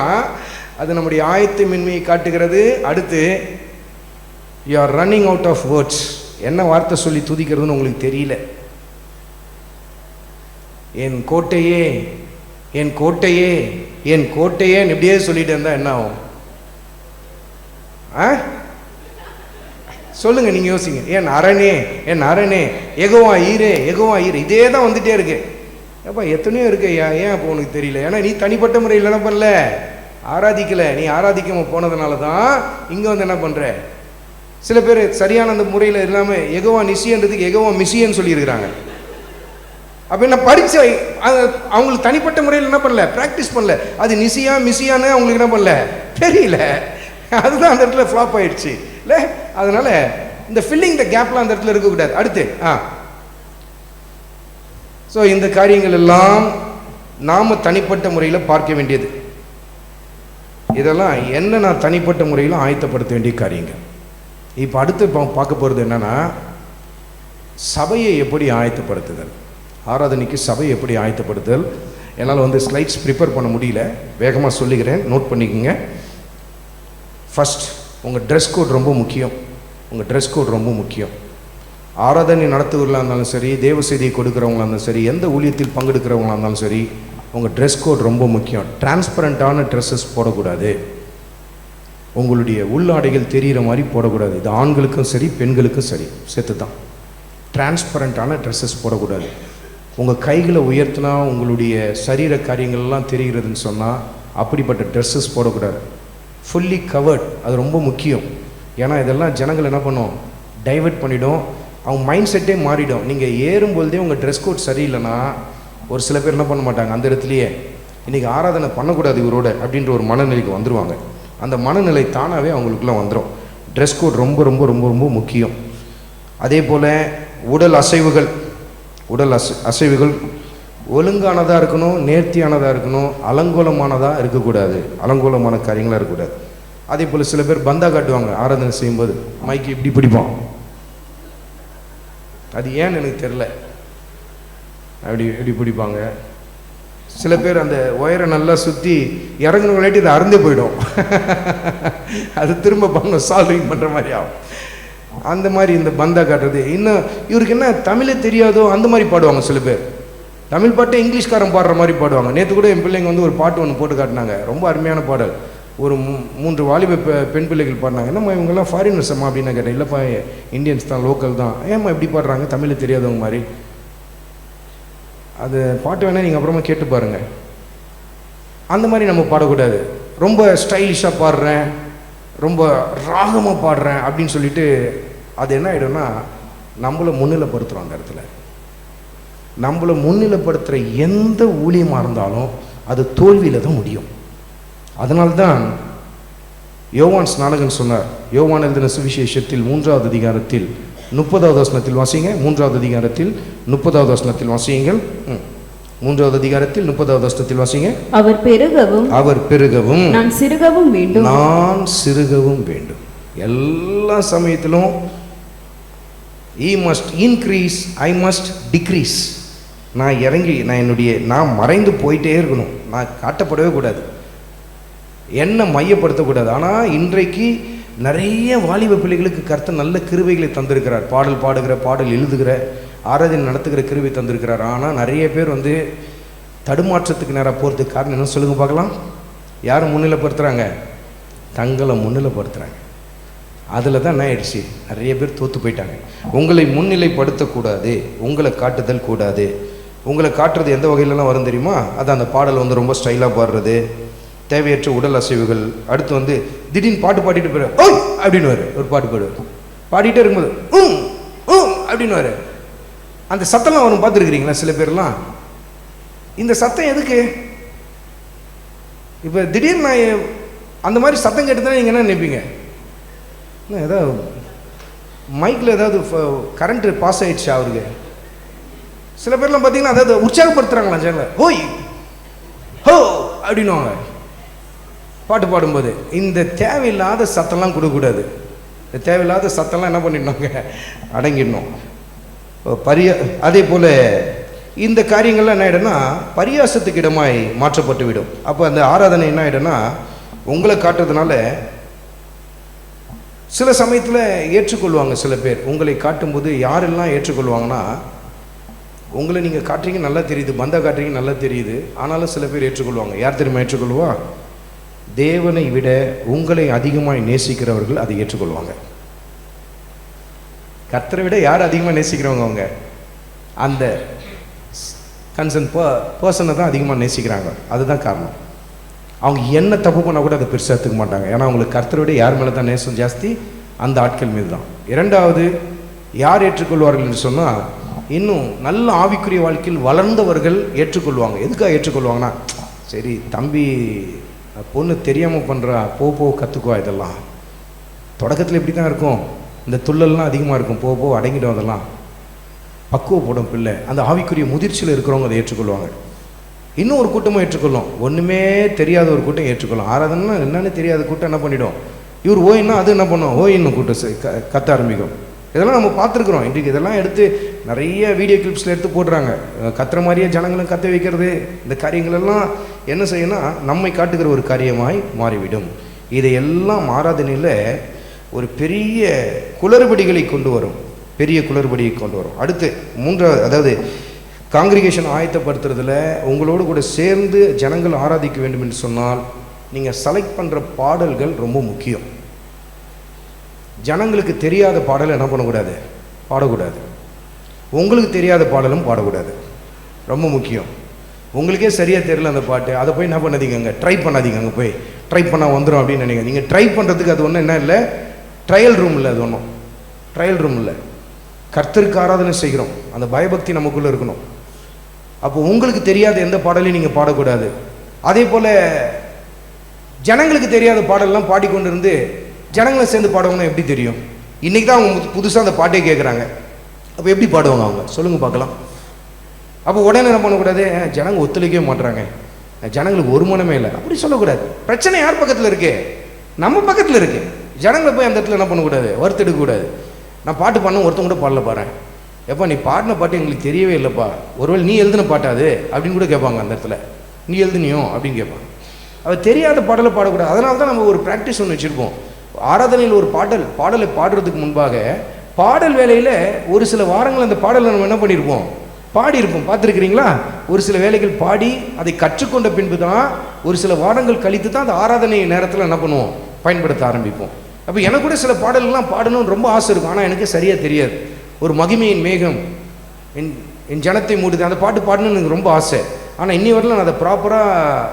அது நம்முடைய ஆயத்தமின்மையை காட்டுகிறது. அடுத்து you are running out of words. என்ன வார்த்தை சொல்லி துதிக்கிறதுன்னு உங்களுக்கு தெரியல. என் கோட்டையே என் கோட்டையே என் கோட்டையேன்னு இப்படியே சொல்லிட்டு இருந்தா என்ன ஆகும்? சொல்லுங்க, நீங்க யோசிங்க. என் அரணே யெகோவா ஈரே இதே தான் வந்துட்டே இருக்கு. அப்பா எத்தனையோ இருக்கு ஐயா, ஏன் அப்போ உனக்கு தெரியல? ஏன்னா நீ தனிப்பட்ட முறையில் என்ன பண்ணல, ஆராதிக்கல. நீ ஆராதிக்காம போனதுனால தான் இங்க வந்து என்ன பண்ற. சில பேர் சரியான அந்த முறையில் இல்லாமல் யெகோவா நிசியன்றதுக்கு யெகோவா மிசியன்னு சொல்லியிருக்கிறாங்க. அப்போ என்ன படிச்ச அவங்களுக்கு தனிப்பட்ட முறையில் என்ன பண்ணல, ப்ராக்டிஸ் பண்ணல. அது மிசியான்னு அவங்களுக்கு என்ன பண்ணல தெரியல. அதுதான் அந்த இடத்துல ஃப்ளாப் ஆயிடுச்சு இல்லை? அதனால இந்த ஃபில்லிங் த கேப்லாம் அந்த இடத்துல இருக்கக்கூடாது. அடுத்து ஸோ இந்த காரியங்கள் எல்லாம் நாம் தனிப்பட்ட முறையில் பார்க்க வேண்டியது. இதெல்லாம் என்ன நான் தனிப்பட்ட முறையில் ஆயத்தப்படுத்த வேண்டிய காரியங்கள். இப்போ அடுத்து பார்க்க போகிறது என்னன்னா, சபையை எப்படி ஆயத்தப்படுத்துதல், ஆராதனைக்கு சபை எப்படி ஆயத்தப்படுத்துதல். என்னால் வந்து ஸ்லைட்ஸ் ப்ரிப்பேர் பண்ண முடியல, வேகமாக சொல்லிக்கிறேன், நோட் பண்ணிக்கோங்க. ஃபஸ்ட், உங்கள் ட்ரெஸ் கோட் ரொம்ப முக்கியம். ஆராதனை நடத்துவர்களாக இருந்தாலும் சரி, தேவ செய்தியை கொடுக்குறவங்களாக இருந்தாலும் சரி, எந்த ஊழியத்தில் பங்கெடுக்கிறவங்களாக இருந்தாலும் சரி, உங்கள் ட்ரெஸ் கோட் ரொம்ப முக்கியம். டிரான்ஸ்பரண்ட்டான ட்ரெஸ்ஸஸ் போடக்கூடாது. உங்களுடைய உள்ளாடைகள் தெரிகிற மாதிரி போடக்கூடாது. இது ஆண்களுக்கும் சரி பெண்களுக்கும் சரி சேர்த்து தான். டிரான்ஸ்பரண்ட்டான ட்ரெஸ்ஸஸ் போடக்கூடாது. உங்கள் கைகளை உயர்த்தினா உங்களுடைய சரீர காரியங்கள்லாம் தெரிகிறதுன்னு சொன்னால் அப்படிப்பட்ட ட்ரெஸ்ஸஸ் போடக்கூடாது. ஃபுல்லி கவர்ட், அது ரொம்ப முக்கியம். ஏன்னா இதெல்லாம் ஜனங்கள் என்ன பண்ணும், டைவெர்ட் பண்ணிவிடும், அவங்க மைண்ட் செட்டே மாறிடும். நீங்கள் ஏறும்பொழுதே உங்கள் ட்ரெஸ் கோட் சரியில்லைன்னா ஒரு சில பேர் என்ன பண்ண மாட்டாங்க, அந்த இடத்துலையே இன்றைக்கி ஆராதனை பண்ணக்கூடாது இவரோட அப்படின்ற ஒரு மனநிலைக்கு வந்துடுவாங்க. அந்த மனநிலை தானாகவே அவங்களுக்குள்ள வந்துடும். ட்ரெஸ் கோட் ரொம்ப ரொம்ப ரொம்ப ரொம்ப முக்கியம். அதே போல் உடல் அசைவுகள் ஒழுங்கானதாக இருக்கணும், நேர்த்தியானதாக இருக்கணும், அலங்கோலமானதாக இருக்கக்கூடாது, அலங்கோலமான காரியங்களாக இருக்கக்கூடாது. அதே போல் சில பேர் பந்தா காட்டுவாங்க ஆராதனை செய்யும்போது, மைக்கு இப்படி பிடிப்பான். அது ஏன்னு எனக்கு தெரில, இப்படி பிடிப்பாங்க. சில பேர் அந்த ஒயரை நல்லா சுற்றி இறங்குனவங்களாட்டி இதை அறந்தே போயிடும். அது திரும்ப பண்ண சால்விங் பண்ணுற மாதிரி ஆகும். அந்த மாதிரி இந்த பந்தா காட்டுறது. இன்னும் இவருக்கு என்ன தமிழே தெரியாதோ அந்த மாதிரி பாடுவாங்க சில பேர். தமிழ் பாட்டை இங்கிலீஷ்காரன் பாடுற மாதிரி பாடுவாங்க. நேற்று கூட என் பிள்ளைங்க வந்து ஒரு பாட்டு ஒன்று போட்டு காட்டினாங்க, ரொம்ப அருமையான பாடல். ஒரு 3 வாலிப பெண் பிள்ளைகள் பாடினாங்க. என்னம்மா இவங்கெல்லாம் ஃபாரினர்ஸம்மா அப்படின்னு நான் கேட்டேன். இல்லைப்பா இந்தியன்ஸ் தான், லோக்கல் தான். ஏம்மா எப்படி பாடுறாங்க தமிழ் தெரியாதவங்க மாதிரி? அது பாட்டு வேணால் நீங்கள் அப்புறமா கேட்டு பாருங்கள். அந்த மாதிரி நம்ம பாடக்கூடாது. ரொம்ப ஸ்டைலிஷாக பாடுறேன், ரொம்ப ராகமாக பாடுறேன் அப்படின்னு சொல்லிட்டு அது என்ன ஆகிடும்னா நம்மளை முன்னிலைப்படுத்துகிறோம். அந்த இடத்துல நம்மளை முன்னிலைப்படுத்துகிற எந்த ஊழியமாக இருந்தாலும் அது தோல்வியில் தான் முடியும். அதனால்தான் யோவான் ஸ்நானகன் சொன்னார். யோவான் எழுதின சுவிசேஷத்தில் 3வது அதிகாரத்தில் 30வது வசனத்தில் வாசிங்க. 3வது அதிகாரத்தில் 30வது வசனத்தில் வாசியுங்கள். 3வது அதிகாரத்தில் 30வது வசனத்தில் வாசிங்க. அவர் பெருகவும் நான் சிறுகவும் வேண்டும். எல்லா சமயத்திலும் he must increase, I must decrease. நான் மறைந்து போயிட்டே இருக்கணும், நான் காட்டப்படவே கூடாது, என்ன மையப்படுத்தக்கூடாது. ஆனால் இன்றைக்கு நிறைய வாலிப பிள்ளைகளுக்கு கர்த்தர் நல்ல கிருபைகளை தந்திருக்கிறார். பாடல் பாடுகிற, பாடல் எழுதுகிற, ஆராதனை நடத்துகிற கிருபை தந்திருக்கிறார். ஆனால் நிறைய பேர் வந்து தடுமாற்றத்துக்கு நேராக போகிறதுக்கு காரணம் என்ன சொல்லுங்க பார்க்கலாம்? யாரை முன்னிலைப்படுத்துகிறாங்க? தங்களை முன்னிலைப்படுத்துகிறாங்க. அதில் தான் என்ன ஆயிடுச்சு, நிறைய பேர் தோற்று போயிட்டாங்க. உங்களை முன்னிலைப்படுத்தக்கூடாது, உங்களை காட்டுதல் கூடாது. உங்களை காட்டுறது எந்த வகையிலலாம் வரும் தெரியுமா? அது அந்த பாடல் வந்து ரொம்ப ஸ்டைலாக பாடுறது, தேவையற்ற உடல் அசைவுகள். அடுத்து வந்து திடீர்னு பாட்டு பாடிட்டு போயிரு, ஓய் அப்படின்னு ஒரு பாட்டு பாடுவார். பாடிட்டே இருக்கும்போது அப்படின்னு அந்த சத்தம்லாம் வரும். பார்த்துருக்கிறீங்களா சில பேர்லாம்? இந்த சத்தம் எதுக்கு? இப்போ திடீர்னு நான் அந்த மாதிரி சத்தம் கேட்டுதான் நீங்கள் என்ன நினைப்பீங்க? ஏதாவது மைக்கில் ஏதாவது கரண்ட்டு பாஸ் ஆகிடுச்சா அவருக்கு? சில பேர்லாம் பார்த்தீங்கன்னா அதாவது உற்சாகப்படுத்துகிறாங்களா சேனல், ஹோய் ஹோ அப்படின்னுவாங்க பாட்டு பாடும்போது. இந்த தேவையில்லாத சத்தம்லாம் கொடுக்கக்கூடாது. இந்த தேவையில்லாத சத்தம்லாம் என்ன பண்ணிடணுங்க, அடங்கிடணும். அதே போல் இந்த காரியங்கள்லாம் என்ன ஆகிடும்னா பரியாசத்துக்கு இடமாய் மாற்றப்பட்டு விடும். அப்போ அந்த ஆராதனை என்ன ஆகிடும்னா உங்களை காட்டுறதுனால சில சமயத்தில் ஏற்றுக்கொள்வாங்க. சில பேர் உங்களை காட்டும்போது யாரெல்லாம் ஏற்றுக்கொள்வாங்கன்னா, உங்களை நீங்கள் காட்டுறீங்க நல்லா தெரியுது, பந்தா காட்டுறீங்க நல்லா தெரியுது, ஆனாலும் சில பேர் ஏற்றுக்கொள்வாங்க. யார் தெரியுமா ஏற்றுக்கொள்வா? தேவனை விட உங்களை அதிகமாக நேசிக்கிறவர்கள் அதை ஏற்றுக்கொள்வாங்க. கர்த்தரை விட யார் அதிகமாக நேசிக்கிறவங்க? அவங்க அந்த கன்சர்ன் பர்சனை தான் அதிகமாக நேசிக்கிறாங்க. அதுதான் காரணம். அவங்க என்ன தப்பு பண்ணால் கூட அதை பெருசாக எடுத்துக்க மாட்டாங்க. ஏன்னா அவங்களுக்கு கர்த்தரை விட யார் மேலே தான் நேசம் ஜாஸ்தி? அந்த ஆட்கள் மீது தான். இரண்டாவது, யார் ஏற்றுக்கொள்வார்கள் என்று சொன்னால், இன்னும் நல்ல ஆவிக்குரிய வாழ்க்கையில் வளர்ந்தவர்கள் ஏற்றுக்கொள்வாங்க. எதுக்காக ஏற்றுக்கொள்வாங்கன்னா, சரி தம்பி பொண்ணு தெரியாமல் பண்ணுறா, போ கற்றுக்குவா, இதெல்லாம் தொடக்கத்தில் இப்படி தான் இருக்கும், இந்த துள்ளல்லாம் அதிகமாக இருக்கும், போ அடங்கிடும், அதெல்லாம் பக்குவப்படும் பிள்ளை. அந்த ஆவிக்குரிய முதிர்ச்சியில் இருக்கிறவங்க அதை ஏற்றுக்கொள்வாங்க. இன்னும் ஒரு கூட்டமும் ஏற்றுக்கொள்ளும். ஒன்றுமே தெரியாத ஒரு கூட்டம் ஏற்றுக்கொள்ளும். ஆராதனைனா என்னென்னு தெரியாத கூட்டம் என்ன பண்ணிடும், இவர் ஓயின்னா அது என்ன பண்ணும், ஓயின்னு கூட்டம் கத்த ஆரம்பிக்கும். இதெல்லாம் நம்ம பார்த்துருக்குறோம். இன்றைக்கு இதெல்லாம் எடுத்து நிறைய வீடியோ கிளிப்ஸில் எடுத்து போடுறாங்க. கத்துற மாதிரியே ஜனங்களும் கத்த வைக்கிறது. இந்த காரியங்களெல்லாம் என்ன செய்யணும்னா நம்மை காட்டுகிற ஒரு காரியமாய் மாறிவிடும். இதையெல்லாம் ஆராதனையில் ஒரு பெரிய குளறுபடிகளை கொண்டு வரும், பெரிய குளறுபடியை கொண்டு வரும். அடுத்து மூன்றாவது, அதாவது காங்கிரிகேஷன் ஆயத்தப்படுத்துறதுல உங்களோடு கூட சேர்ந்து ஜனங்கள் ஆராதிக்க வேண்டும் என்று சொன்னால் நீங்கள் செலக்ட் பண்ணுற பாடல்கள் ரொம்ப முக்கியம். ஜனங்களுக்கு தெரியாத பாடலை என்ன பண்ணக்கூடாது, பாடக்கூடாது. உங்களுக்கு தெரியாத பாடலும் பாடக்கூடாது. ரொம்ப முக்கியம். உங்களுக்கே சரியாக தெரியல அந்த பாட்டு, அதை போய் என்ன பண்ணாதீங்க, அங்கே ட்ரை பண்ணாதீங்க. அங்கே போய் ட்ரை பண்ணால் வந்துடும் அப்படின்னு நினைக்கிறீங்க. நீங்கள் ட்ரை பண்ணுறதுக்கு அது ஒன்றும் என்ன இல்லை, ட்ரையல் ரூம் இல்லை. அது ஒன்றும் ட்ரையல் ரூம் இல்லை. கர்த்தருக்கு ஆராதனை செய்கிறோம், அந்த பயபக்தி நமக்குள்ளே இருக்கணும். அப்போ உங்களுக்கு தெரியாத எந்த பாடலையும் நீங்கள் பாடக்கூடாது. அதே போல் ஜனங்களுக்கு தெரியாத பாடலாம் பாடிக்கொண்டு இருந்து ஜனங்களை சேர்ந்து பாடுவாங்கன்னா எப்படி தெரியும்? இன்றைக்கி தான் அவங்க புதுசாக அந்த பாட்டே கேட்குறாங்க. அப்போ எப்படி பாடுவாங்க அவங்க, சொல்லுங்கள் பார்க்கலாம். அப்போ உடனே என்ன பண்ணக்கூடாது, ஜனங்க ஒத்துழைக்கவே மாட்டுறாங்க, ஜனங்களுக்கு ஒரு மனமே இல்லை, அப்படி சொல்லக்கூடாது. பிரச்சனை யார் பக்கத்தில் இருக்கு? நம்ம பக்கத்தில் இருக்கு. ஜனங்களை போய் அந்த இடத்துல என்ன பண்ணக்கூடாது, வறுத்தெடுக்கக்கூடாது. நான் பாட்டு பண்ண ஒருத்தன் கூட பாடல பாரு, எப்பா நீ பாடின பாட்டு எங்களுக்கு தெரியவே இல்லைப்பா, ஒருவேளை நீ எழுதின பாட்டாது அப்படின்னு கூட கேட்பாங்க. அந்த இடத்துல நீ எழுதுனியோ அப்படின்னு கேட்பாங்க. அவள் தெரியாத பாடலை பாடக்கூடாது. அதனால தான் நம்ம ஒரு ப்ராக்டிஸ் ஒன்று வச்சுருப்போம். ஆராதனையில் ஒரு பாடலை பாடுறதுக்கு முன்பாக பாடல் வேலையில் ஒரு சில வாரங்கள் அந்த பாடலை நம்ம என்ன பண்ணியிருப்போம், பாடியிருப்போம். பார்த்துருக்கிறீங்களா? ஒரு சில வேலைகள் பாடி அதை கற்றுக்கொண்ட பின்பு தான் ஒரு சில வாரங்கள் கழித்து தான் அந்த ஆராதனை நேரத்தில் என்ன பண்ணுவோம், பயன்படுத்த ஆரம்பிப்போம். அப்போ எனக்கு கூட சில பாடல்கள்லாம் பாடணும்னு ரொம்ப ஆசை இருக்கும், ஆனால் எனக்கு சரியாக தெரியாது. ஒரு மகிமையின் மேகம் என் ஜனத்தை மூடுது, அந்த பாட்டு பாடணும்னு எனக்கு ரொம்ப ஆசை. ஆனால் இன்னி வரல நான் அதை ப்ராப்பராக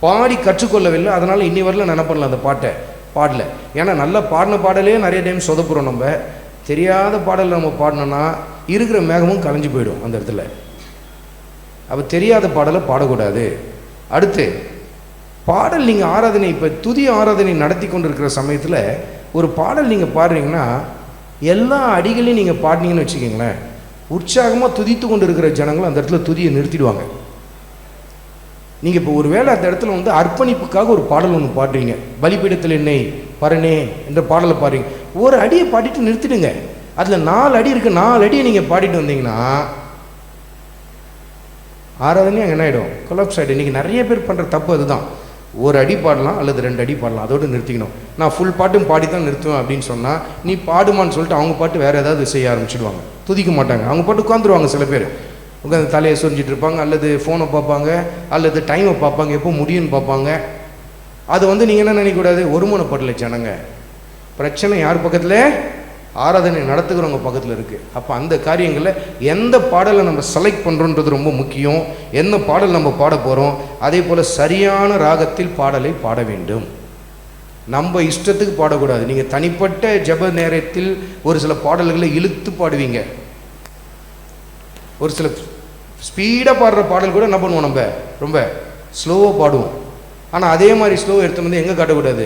பாடி கற்றுக்கொள்ளவில்லை. அதனால் இன்னி வரல நான் என்ன பண்ணல, அந்த பாட்டை பாடல. ஏன்னா நல்லா பாடின பாடலே நிறைய டைம் சொதப்புறோம். நம்ம தெரியாத பாடல் நம்ம பாடினோன்னா இருக்கிற மேகமும் கலைஞ்சு போயிடும் அந்த இடத்துல. அப்போ தெரியாத பாடலை பாடக்கூடாது. அடுத்து பாடல் நீங்கள் ஆராதனை, இப்போ துதி ஆராதனை நடத்தி கொண்டு இருக்கிற சமயத்தில் ஒரு பாடல் நீங்கள் பாடுறீங்கன்னா எல்லா அடிகளையும் நீங்கள் பாடினீங்கன்னு வச்சுக்கிங்களேன், உற்சாகமாக துதித்து கொண்டு இருக்கிற ஜனங்களும் அந்த இடத்துல துதியை நிறுத்திடுவாங்க. நீங்கள் இப்போ ஒரு வேளை அந்த இடத்துல வந்து அர்ப்பணிப்புக்காக ஒரு பாடல் ஒன்று பாடுறீங்க, பலிபீடத்தில் என்னை பரணே என்ற பாடலை பாடுறீங்க, ஒரு அடியை பாடிட்டு நிறுத்திடுங்க. அதில் 4 அடி இருக்குது, 4 அடியை நீங்கள் பாடிட்டு வந்தீங்கன்னா ஆராதனையும் அங்கே என்ன ஆகிடும், கொலாப்ஸ் ஆகிடும். இன்றைக்கி நிறைய பேர் பண்ணுற தப்பு அதுதான். ஒரு அடி பாடலாம் அல்லது 2 அடி பாடலாம், அதோடு நிறுத்திக்கணும். நான் ஃபுல் பாட்டும் பாடி தான் நிறுத்துவேன் அப்படின்னு சொன்னால் நீ பாடுமான்னு சொல்லிட்டு அவங்க பாட்டு வேறு ஏதாவது செய்ய ஆரம்பிச்சிடுவாங்க, துதிக்க மாட்டாங்க. அவங்க பாட்டு உட்காந்துருவாங்க. சில பேர் உட்காந்து தலையை சொரிஞ்சிட்டு இருப்பாங்க, அல்லது ஃபோனை பார்ப்பாங்க, அல்லது டைமை பார்ப்பாங்க, எப்போ முடியும்னு பார்ப்பாங்க. அது வந்து நீங்கள் என்ன நினைக்கக்கூடாது, ஒருமனப்படலை ஜனங்க. பிரச்சனை யார் பக்கத்தில், ஆராதனை நடத்துகிறவங்க பக்கத்தில் இருக்குது. அப்போ அந்த காரியங்களில் எந்த பாடலை நம்ம செலக்ட் பண்ணுறோன்றது ரொம்ப முக்கியம். எந்த பாடல் நம்ம பாட போகிறோம், அதே போல் சரியான ராகத்தில் பாடலை பாட வேண்டும். நம்ம இஷ்டத்துக்கு பாடக்கூடாது. நீங்கள் தனிப்பட்ட ஜெப நேரத்தில் ஒரு சில பாடல்களை இழுத்து பாடுவீங்க, ஒரு சில ஸ்பீடாக பாடுற பாடல் கூட என்ன பண்ணுவோம், நம்ம ரொம்ப ஸ்லோவாக பாடுவோம். ஆனால் அதே மாதிரி ஸ்லோவாக எடுத்து வந்து எங்கே காட்டக்கூடாது,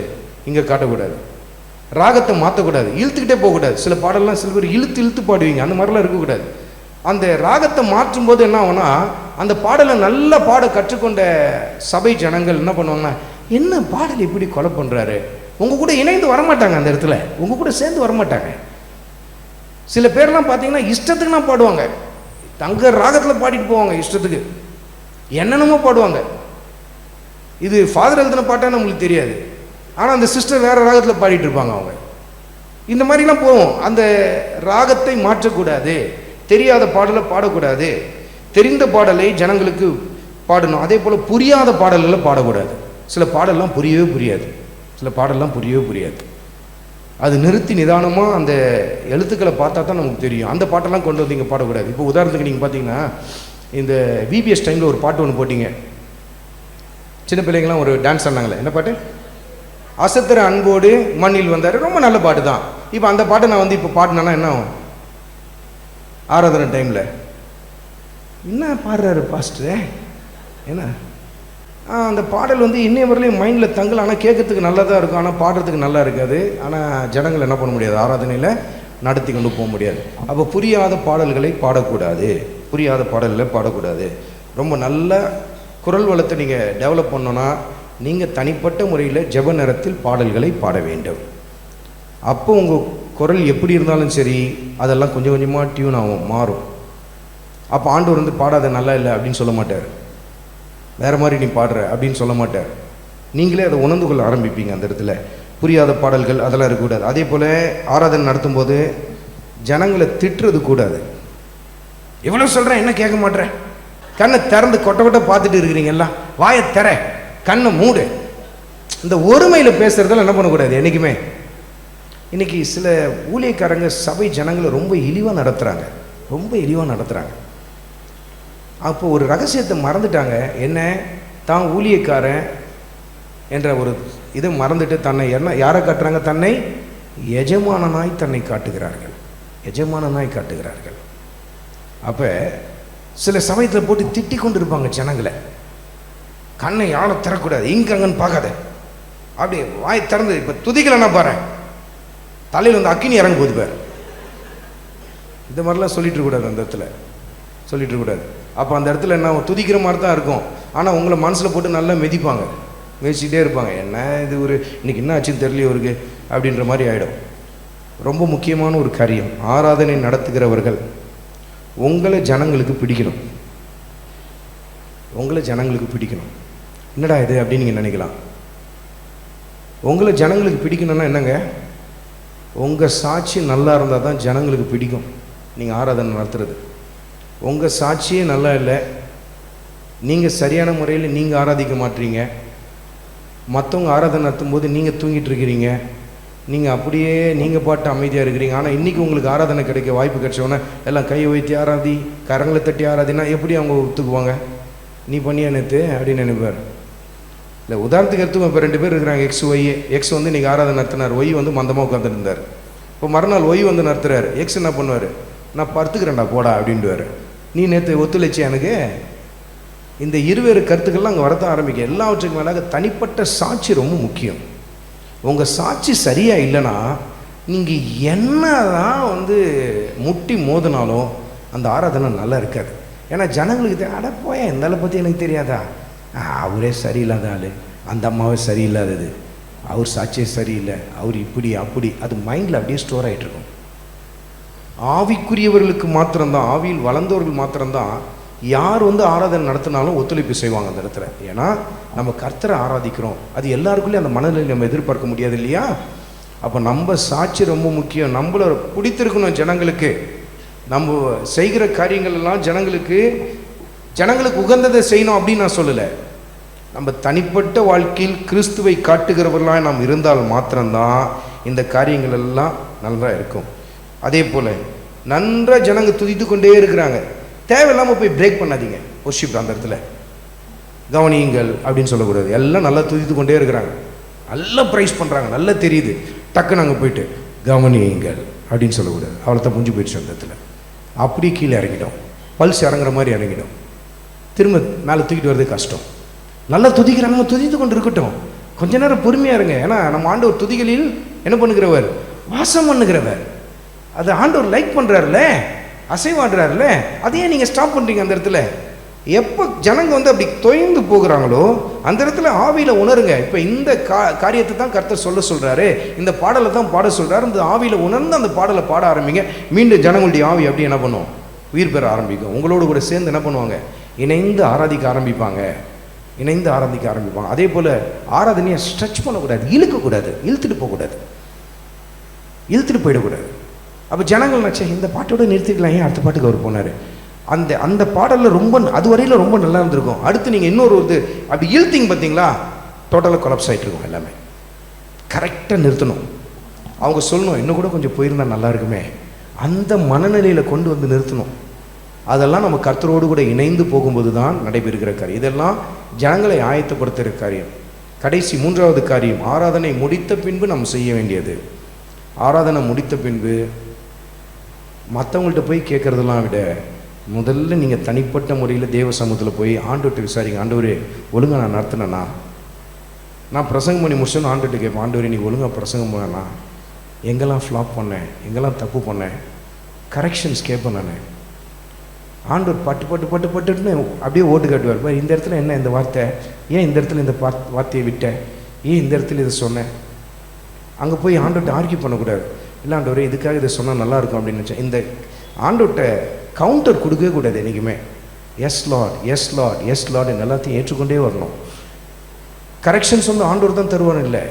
இங்கே காட்டக்கூடாது. ராகத்தை மாற்றக்கூடாது, இழுத்துக்கிட்டே போகக்கூடாது. சில பாடல்லாம் சில பேர் இழுத்து பாடுவீங்க, அந்த மாதிரிலாம் இருக்கக்கூடாது. அந்த ராகத்தை மாற்றும் போது என்ன ஆகும்னா, அந்த பாடலை நல்ல பாட கற்றுக்கொண்ட சபை ஜனங்கள் என்ன பண்ணுவாங்கன்னா, என்ன பாடல் இப்படி கொலை பண்ணுறாரு, உங்கள் கூட இணைந்து வரமாட்டாங்க, அந்த இடத்துல உங்கள் கூட சேர்ந்து வரமாட்டாங்க. சில பேர்லாம் பார்த்தீங்கன்னா இஷ்டத்துக்குலாம் பாடுவாங்க, தங்க ராகத்தில் பாடிட்டு போவாங்க, இஷ்டத்துக்கு என்னென்னமோ பாடுவாங்க. இது ஃபாதர் எழுதின பாட்டான்னு நம்மளுக்கு தெரியாது, ஆனால் அந்த சிஸ்டர் வேறு ராகத்தில் பாடிட்டு இருப்பாங்க அவங்க. இந்த மாதிரிலாம் போவோம். அந்த ராகத்தை மாற்றக்கூடாது, தெரியாத பாடலை பாடக்கூடாது, தெரிந்த பாடலை ஜனங்களுக்கு பாடணும். அதே போல் புரியாத பாடல்களை பாடக்கூடாது. சில பாடலாம் புரியவே புரியாது, சில பாடலாம் புரியவே புரியாது. அது நிறுத்தி நிதானமாக அந்த எழுத்துக்களை பார்த்தா தான் நமக்கு தெரியும். அந்த பாட்டெல்லாம் கொண்டு வந்து இங்கே பாடக்கூடாது. இப்போ உதாரணத்துக்கு நீங்கள் பார்த்தீங்கன்னா, இந்த விபிஎஸ் டைமில் ஒரு பாட்டு ஒன்று போட்டிங்க, சின்ன பிள்ளைங்களாம் ஒரு டான்ஸ் ஆனாங்களே, என்ன பாட்டு? அசத்திர அன்போடு மண்ணில் வந்தார். ரொம்ப நல்ல பாட்டு தான். இப்போ அந்த பாட்டை நான் வந்து இப்போ பாடினேன்னா என்ன ஆகும்? ஆராதனை டைமில் என்ன பாடுறாரு பாஸ்டரு, என்ன அந்த பாடல் வந்து இன்னைய வரலையும் மைண்டில் தங்கல. ஆனால் கேட்கறதுக்கு நல்லா தான் இருக்கும், ஆனால் பாடுறதுக்கு நல்லா இருக்காது. ஆனால் ஜனங்கள் என்ன பண்ண முடியாது, ஆராதனையில் நடத்தி கொண்டு போக முடியாது. அப்போ புரியாத பாடல்களை பாடக்கூடாது, புரியாத பாடல்களை பாடக்கூடாது. ரொம்ப நல்ல குரல் வளத்தை நீங்கள் டெவலப் பண்ணோன்னா, நீங்கள் தனிப்பட்ட முறையில் ஜெப நேரத்தில் பாடல்களை பாட வேண்டும். அப்போ உங்கள் குரல் எப்படி இருந்தாலும் சரி, அதெல்லாம் கொஞ்சம் கொஞ்சமாக டியூன் ஆகும், மாறும். அப்போ ஆண்டவர் வந்து பாடாத நல்லா இல்லை அப்படின்னு சொல்ல மாட்டார், வேறு மாதிரி நீ பாடுற அப்படின்னு சொல்ல மாட்டார். நீங்களே அதை உணர்ந்து கொள்ள ஆரம்பிப்பீங்க. அந்த இடத்துல புரியாத பாடல்கள் அதெல்லாம் இருக்கக்கூடாது. அதே போல் ஆராதனை நடத்தும்போது ஜனங்களை திட்டுறது கூடாது. எவ்வளோ சொல்கிறேன், என்ன கேட்க மாட்டேன், கண்ணை திறந்து கொட்ட கொட்ட பார்த்துட்டு இருக்கிறீங்க, எல்லாம் வாயை திற, கண்ணை மூடு. இந்த ஒருமையில் பேசுகிறதெல்லாம் என்ன பண்ணக்கூடாது என்றைக்குமே. இன்றைக்கி சில ஊழியக்காரங்க சபை ஜனங்களை ரொம்ப இழிவாக நடத்துகிறாங்க, ரொம்ப இழிவாக நடத்துகிறாங்க. அப்போ ஒரு ரகசியத்தை மறந்துட்டாங்க. என்ன, தான் ஊழியக்காரன் என்ற ஒரு இதை மறந்துட்டு தன்னை என்ன யாரை காட்டுறாங்க, தன்னை எஜமானனாய் தன்னை காட்டுகிறார்கள், எஜமானனாய் காட்டுகிறார்கள். அப்போ சில சமயத்தில் போட்டு திட்டி கொண்டு இருப்பாங்க ஜனங்களை. கண்ணை யாரும் திறக்கூடாது, இங்கே அங்கன்னு பார்க்காத, அப்படி வாய் திறந்து. இப்போ துதிக்கலைன்னா பாரு, தலையில் வந்து அக்கினி இறங்க போகுது பாரு. இந்த மாதிரிலாம் சொல்லிட்டு இருக்கக்கூடாது, அந்த இடத்துல சொல்லிட்டு இருக்கக்கூடாது. அப்போ அந்த இடத்துல என்ன துதிக்கிற மாதிரி தான் இருக்கும், ஆனால் உங்களை மனசில் போட்டு நல்லா மிதிப்பாங்க, மிதிச்சுட்டே இருப்பாங்க. என்ன இது ஒரு இன்னைக்கு என்ன ஆச்சுன்னு தெரியல இவருக்கு அப்படின்ற மாதிரி ஆகிடும். ரொம்ப முக்கியமான ஒரு காரியம், ஆராதனை நடத்துகிறவர்கள் உங்களை ஜனங்களுக்கு பிடிக்கணும், உங்களை ஜனங்களுக்கு பிடிக்கணும். என்னடா இது அப்படின்னு நீங்கள் நினைக்கலாம். உங்களை ஜனங்களுக்கு பிடிக்கணும்னா என்னங்க, உங்கள் சாட்சி நல்லா இருந்தால் தான் ஜனங்களுக்கு பிடிக்கும் நீங்கள் ஆராதனை நடத்துறது. உங்கள் சாட்சியே நல்லா இல்லை, நீங்கள் சரியான முறையில் நீங்கள் ஆராதிக்க மாட்டீங்க, மற்றவங்க ஆராதனை நடத்தும்போது நீங்கள் தூங்கிட்டு இருக்கிறீங்க, நீங்கள் அப்படியே நீங்கள் பாட்டு அமைதியாக இருக்கிறீங்க. ஆனால் இன்றைக்கி உங்களுக்கு ஆராதனை கிடைக்க வாய்ப்பு கிடைச்சோன்னே எல்லாம் கையை வைத்தி ஆராதி, கரங்களை தட்டி ஆராதினா எப்படி அவங்க ஒத்துக்குவாங்க? நீ பண்ணியா நேற்று அப்படின்னு நினைப்பார். இல்லை உதாரணத்துக்கு எடுத்துக்கோ, இப்போ 2 பேர் இருக்கிறாங்க, எக்ஸ் ஒய். எக்ஸ் வந்து இன்றைக்கி ஆராதனை நடத்தினார், ஒய் வந்து மந்தமாக உட்காந்துருந்தார். இப்போ மறுநாள் ஒய் வந்து நடத்துகிறார். எக்ஸ் என்ன பண்ணுவார், நான் படுத்துக்கிறேன்டா போடா அப்படின்ட்டுவார். நீ நேற்று ஒத்துழைச்சி எனக்கு. இந்த இருவேறு கருத்துக்கள்லாம் அங்கே வரதான் ஆரம்பிக்கும். எல்லாவற்றுக்கும் மேலாக தனிப்பட்ட சாட்சி ரொம்ப முக்கியம். உங்கள் சாட்சி சரியாக இல்லைன்னா நீங்கள் என்ன தான் வந்து முட்டி மோதினாலும் அந்த ஆராதனை நல்லா இருக்காது. ஏன்னா ஜனங்களுக்கு அடப்போயா இந்த ஆளை பற்றி எனக்கு தெரியாதா, அவரே சரியில்லாத ஆள், அந்த அம்மாவே சரியில்லாதது, அவர் சாட்சியே சரியில்லை, அவர் இப்படி அப்படி, அது மைண்டில் அப்படியே ஸ்டோர் ஆகிட்டுருக்கும். ஆவிக்குரியவர்களுக்கு மாத்திரம்தான், ஆவியில் வளர்ந்தவர்கள் மாத்திரம்தான் யார் வந்து ஆராதனை நடத்தினாலும் ஒத்துழைப்பு செய்வாங்க அந்த இடத்துல. ஏன்னா நம்ம கர்த்தரை ஆராதிக்கிறோம், அது எல்லாருக்குள்ளேயும் அந்த மனநிலை நம்ம எதிர்பார்க்க முடியாது இல்லையா? அப்போ நம்ம சாட்சி ரொம்ப முக்கியம். நம்மளை பிடித்திருக்கணும் ஜனங்களுக்கு, நம்ம செய்கிற காரியங்கள் எல்லாம் ஜனங்களுக்கு உகந்ததை செய்யணும் அப்படின்னு நான் சொல்லலை. நம்ம தனிப்பட்ட வாழ்க்கையில் கிறிஸ்துவை காட்டுகிறவர்களாக நாம் இருந்தால் மாத்திரம்தான் இந்த காரியங்கள் எல்லாம் நல்லா இருக்கும். அதே போல் நன்றாக ஜனங்க துதித்து கொண்டே இருக்கிறாங்க, தேவையில்லாமல் போய் பிரேக் பண்ணாதீங்க. ஒர்ஷிப் அந்த இடத்துல கவனியுங்கள் அப்படின்னு சொல்லக்கூடாது. எல்லாம் நல்லா துதித்து கொண்டே இருக்கிறாங்க, நல்லா ப்ரைஸ் பண்ணுறாங்க, நல்லா தெரியுது, டக்குன்னு அங்கே போயிட்டு கவனியுங்கள் அப்படின்னு சொல்லக்கூடாது. அவ்வளோதான் புரிஞ்சு போயிடுச்சு அந்த இடத்துல. அப்படி கீழே இறங்கிடும், பல்ஸ் இறங்குற மாதிரி இறங்கிடும், திரும்ப மேலே தூக்கிட்டு வர்றது கஷ்டம். நல்லா துதிக்கிறாங்க, துதித்து கொண்டு இருக்கட்டும், கொஞ்ச நேரம் பொறுமையாக இருங்க. ஏன்னா நம்ம ஆண்டவர் துதிகளில் என்ன பண்ணுகிறவர், வாசம் பண்ணுகிறவர். அது ஆண்டவர் லைக் பண்ணுறாருல்ல, அசைவாடுறாருல, அதையே நீங்கள் ஸ்டாப் பண்ணுறீங்க அந்த இடத்துல. எப்போ ஜனங்க வந்து அப்படி தொய்ந்து போகிறாங்களோ அந்த இடத்துல ஆவியில் உணருங்க. இப்போ இந்த காரியத்தை தான் கர்த்தர் சொல்கிறாரு, இந்த பாடலை தான் பாட சொல்கிறாரு. இந்த ஆவியில் உணர்ந்து அந்த பாடலை பாட ஆரம்பிங்க. மீண்டும் ஜனங்களுடைய ஆவி அப்படி என்ன பண்ணும்? உயிர் பெற ஆரம்பிக்கும். உங்களோடு கூட சேர்ந்து என்ன பண்ணுவாங்க? இணைந்து ஆராதிக்க ஆரம்பிப்பாங்க. அதே போல் ஆராதனையை ஸ்ட்ரெச் பண்ணக்கூடாது, இழுக்கக்கூடாது, இழுத்துட்டு போகக்கூடாது, இழுத்துட்டு போயிடக்கூடாது. அப்போ ஜனங்கள் நினச்சா இந்த பாட்டோடு நிறுத்திக்கலாம், ஏன் அடுத்த பாட்டுக்கு அவர் போனார்? அந்த பாடலில் ரொம்ப அது வரையில் ரொம்ப நல்லா இருந்திருக்கும். அடுத்து நீங்கள் இன்னொரு அப்படி இழுத்திங்க பார்த்தீங்களா, டோட்டலாக கொலாப்ஸ் ஆகிட்டு இருக்கும் எல்லாமே. கரெக்டாக நிறுத்தணும். அவங்க சொல்லணும் இன்னும் கூட கொஞ்சம் போயிருந்தால் நல்லா இருக்குமே, அந்த மனநிலையில் கொண்டு வந்து நிறுத்தணும். அதெல்லாம் நம்ம கர்த்தரோடு கூட இணைந்து போகும்போது தான் நடைபெறுகிற காரியம். இதெல்லாம் ஜனங்களை ஆயத்தப்படுத்துகிற காரியம். கடைசி 3வது காரியம், ஆராதனை முடித்த பின்பு நம்ம செய்ய வேண்டியது. ஆராதனை முடித்த பின்பு மற்றவங்கள்ட்ட போய் கேட்குறதெல்லாம் விட முதல்ல நீங்கள் தனிப்பட்ட முறையில் தேவ சமூகத்தில் போய் ஆண்டவர்கிட்ட விசாரிங்க. ஆண்டவரே ஒழுங்காக நான் நடத்தினேண்ணா, நான் பிரசங்கம் பண்ணி முடிச்சோன்னு ஆண்டவர்கிட்ட கேட்பேன், ஆண்டவரே நீ ஒழுங்காக பிரசங்கம் பண்ணேண்ணா, எங்கெல்லாம் ஃப்ளாப் பண்ணேன், எங்கெல்லாம் தப்பு பண்ணேன், கரெக்ஷன்ஸ் கேட்பேன் நான். ஆண்டவர் பட்டுன்னு அப்படியே ஓட்டு காட்டுவார். பாரு இந்த இடத்துல என்ன இந்த வார்த்தை, ஏன் இந்த இடத்துல இந்த வார்த்தையை விட்டேன், ஏன் இந்த இடத்துல இதை சொன்னேன். அங்கே போய் ஆண்டவர்கிட்ட ஆர்கியூ பண்ணக்கூடாது. இல்லை ஆண்டவரே இதுக்காக இதை சொன்னால் நல்லாயிருக்கும் அப்படின்னு நினச்சேன். இந்த ஆண்டவர்கிட்ட கவுண்டர் கொடுக்கவே கூடாது என்றைக்குமே. Yes lord, yes lord, yes lord எல்லாத்தையும் ஏற்றுக்கொண்டே வரணும். கரெக்ஷன்ஸ் வந்து ஆண்டவர் தான் தருவார், இல்லை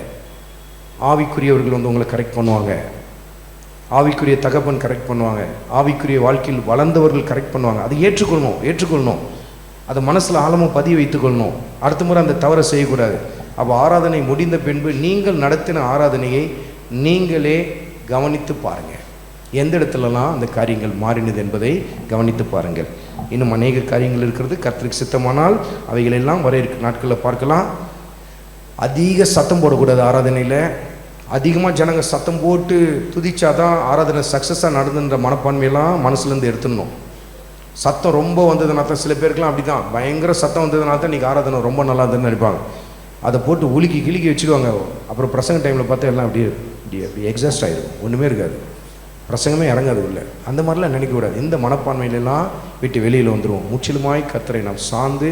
ஆவிக்குரியவர்கள் வந்து உங்களை கரெக்ட் பண்ணுவாங்க, ஆவிக்குரிய தகப்பன் கரெக்ட் பண்ணுவாங்க, ஆவிக்குரிய வாழ்க்கையில் வளர்ந்தவர்கள் கரெக்ட் பண்ணுவாங்க. அதை ஏற்றுக்கொள்ளணும். அதை மனசில் ஆழமாக பதிய வைத்துக்கொள்ளணும். அடுத்த முறை அந்த தவறை செய்யக்கூடாது. அப்போ ஆராதனை முடிந்த பின்பு நீங்கள் நடத்தின ஆராதனையை நீங்களே கவனித்து பாருங்கள். எந்த இடத்துலலாம் அந்த காரியங்கள் மாறினது என்பதை கவனித்து பாருங்கள். இன்னும் அநேக காரியங்கள் இருக்கிறது. கர்த்தருக்கு சித்தமானால் அவைகளெல்லாம் வர இருக்க நாட்களில் பார்க்கலாம். அதிக சத்தம் போடக்கூடாது ஆராதனையில். அதிகமாக ஜனங்க சத்தம் போட்டு துதிச்சாதான் ஆராதனை சக்ஸஸாக நடந்துன்ற மனப்பான்மையெல்லாம் மனசுலேருந்து எடுத்துடணும். சத்தம் ரொம்ப வந்ததுனா தான், சில பேருக்குலாம் அப்படி தான், பயங்கர சத்தம் வந்ததுனால தான் இன்றைக்கி ஆராதனை ரொம்ப நல்லா இருந்துன்னு நினைப்பாங்க. அதை போட்டு கிளிக்கி வச்சுடுவாங்க. அப்புறம் பிரசங்க டைமில் பார்த்தா எல்லாம் அப்படி எக்ஸாஸ்ட் ஆகிடும், ஒன்றுமே இருக்காது, பிரசங்கமே இறங்காது உள்ள. அந்த மாதிரிலாம் நினைக்கக்கூடாது. இந்த மனப்பான்மையிலெல்லாம் விட்டு வெளியில் வந்துடுவோம். முற்றிலுமாய் கர்த்தரை நாம் சார்ந்து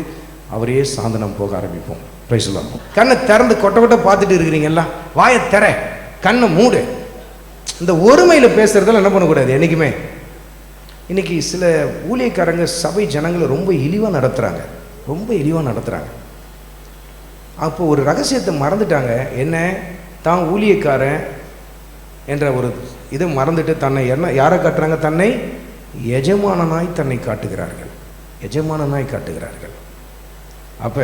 அவரையே சார்ந்து நாம் போக ஆரம்பிப்போம். பேசலாம். கண்ணை திறந்து கொட்ட பார்த்துட்டு இருக்கிறீங்களா, வாயை திற, கண்ணை மூடு. இந்த ஒருமையில் பேசுறதெல்லாம் என்ன பண்ணக்கூடாது என்றைக்குமே. இன்னைக்கு சில ஊழியக்காரங்க சபை ஜனங்களை ரொம்ப இழிவாக நடத்துகிறாங்க. அப்போ ஒரு ரகசியத்தை மறந்துட்டாங்க. என்ன, தான் ஊழியக்காரன் என்ற ஒரு இதை மறந்துட்டு தன்னை யாரை காட்டுறாங்க? தன்னை எஜமானனாய் காட்டுகிறார்கள். அப்போ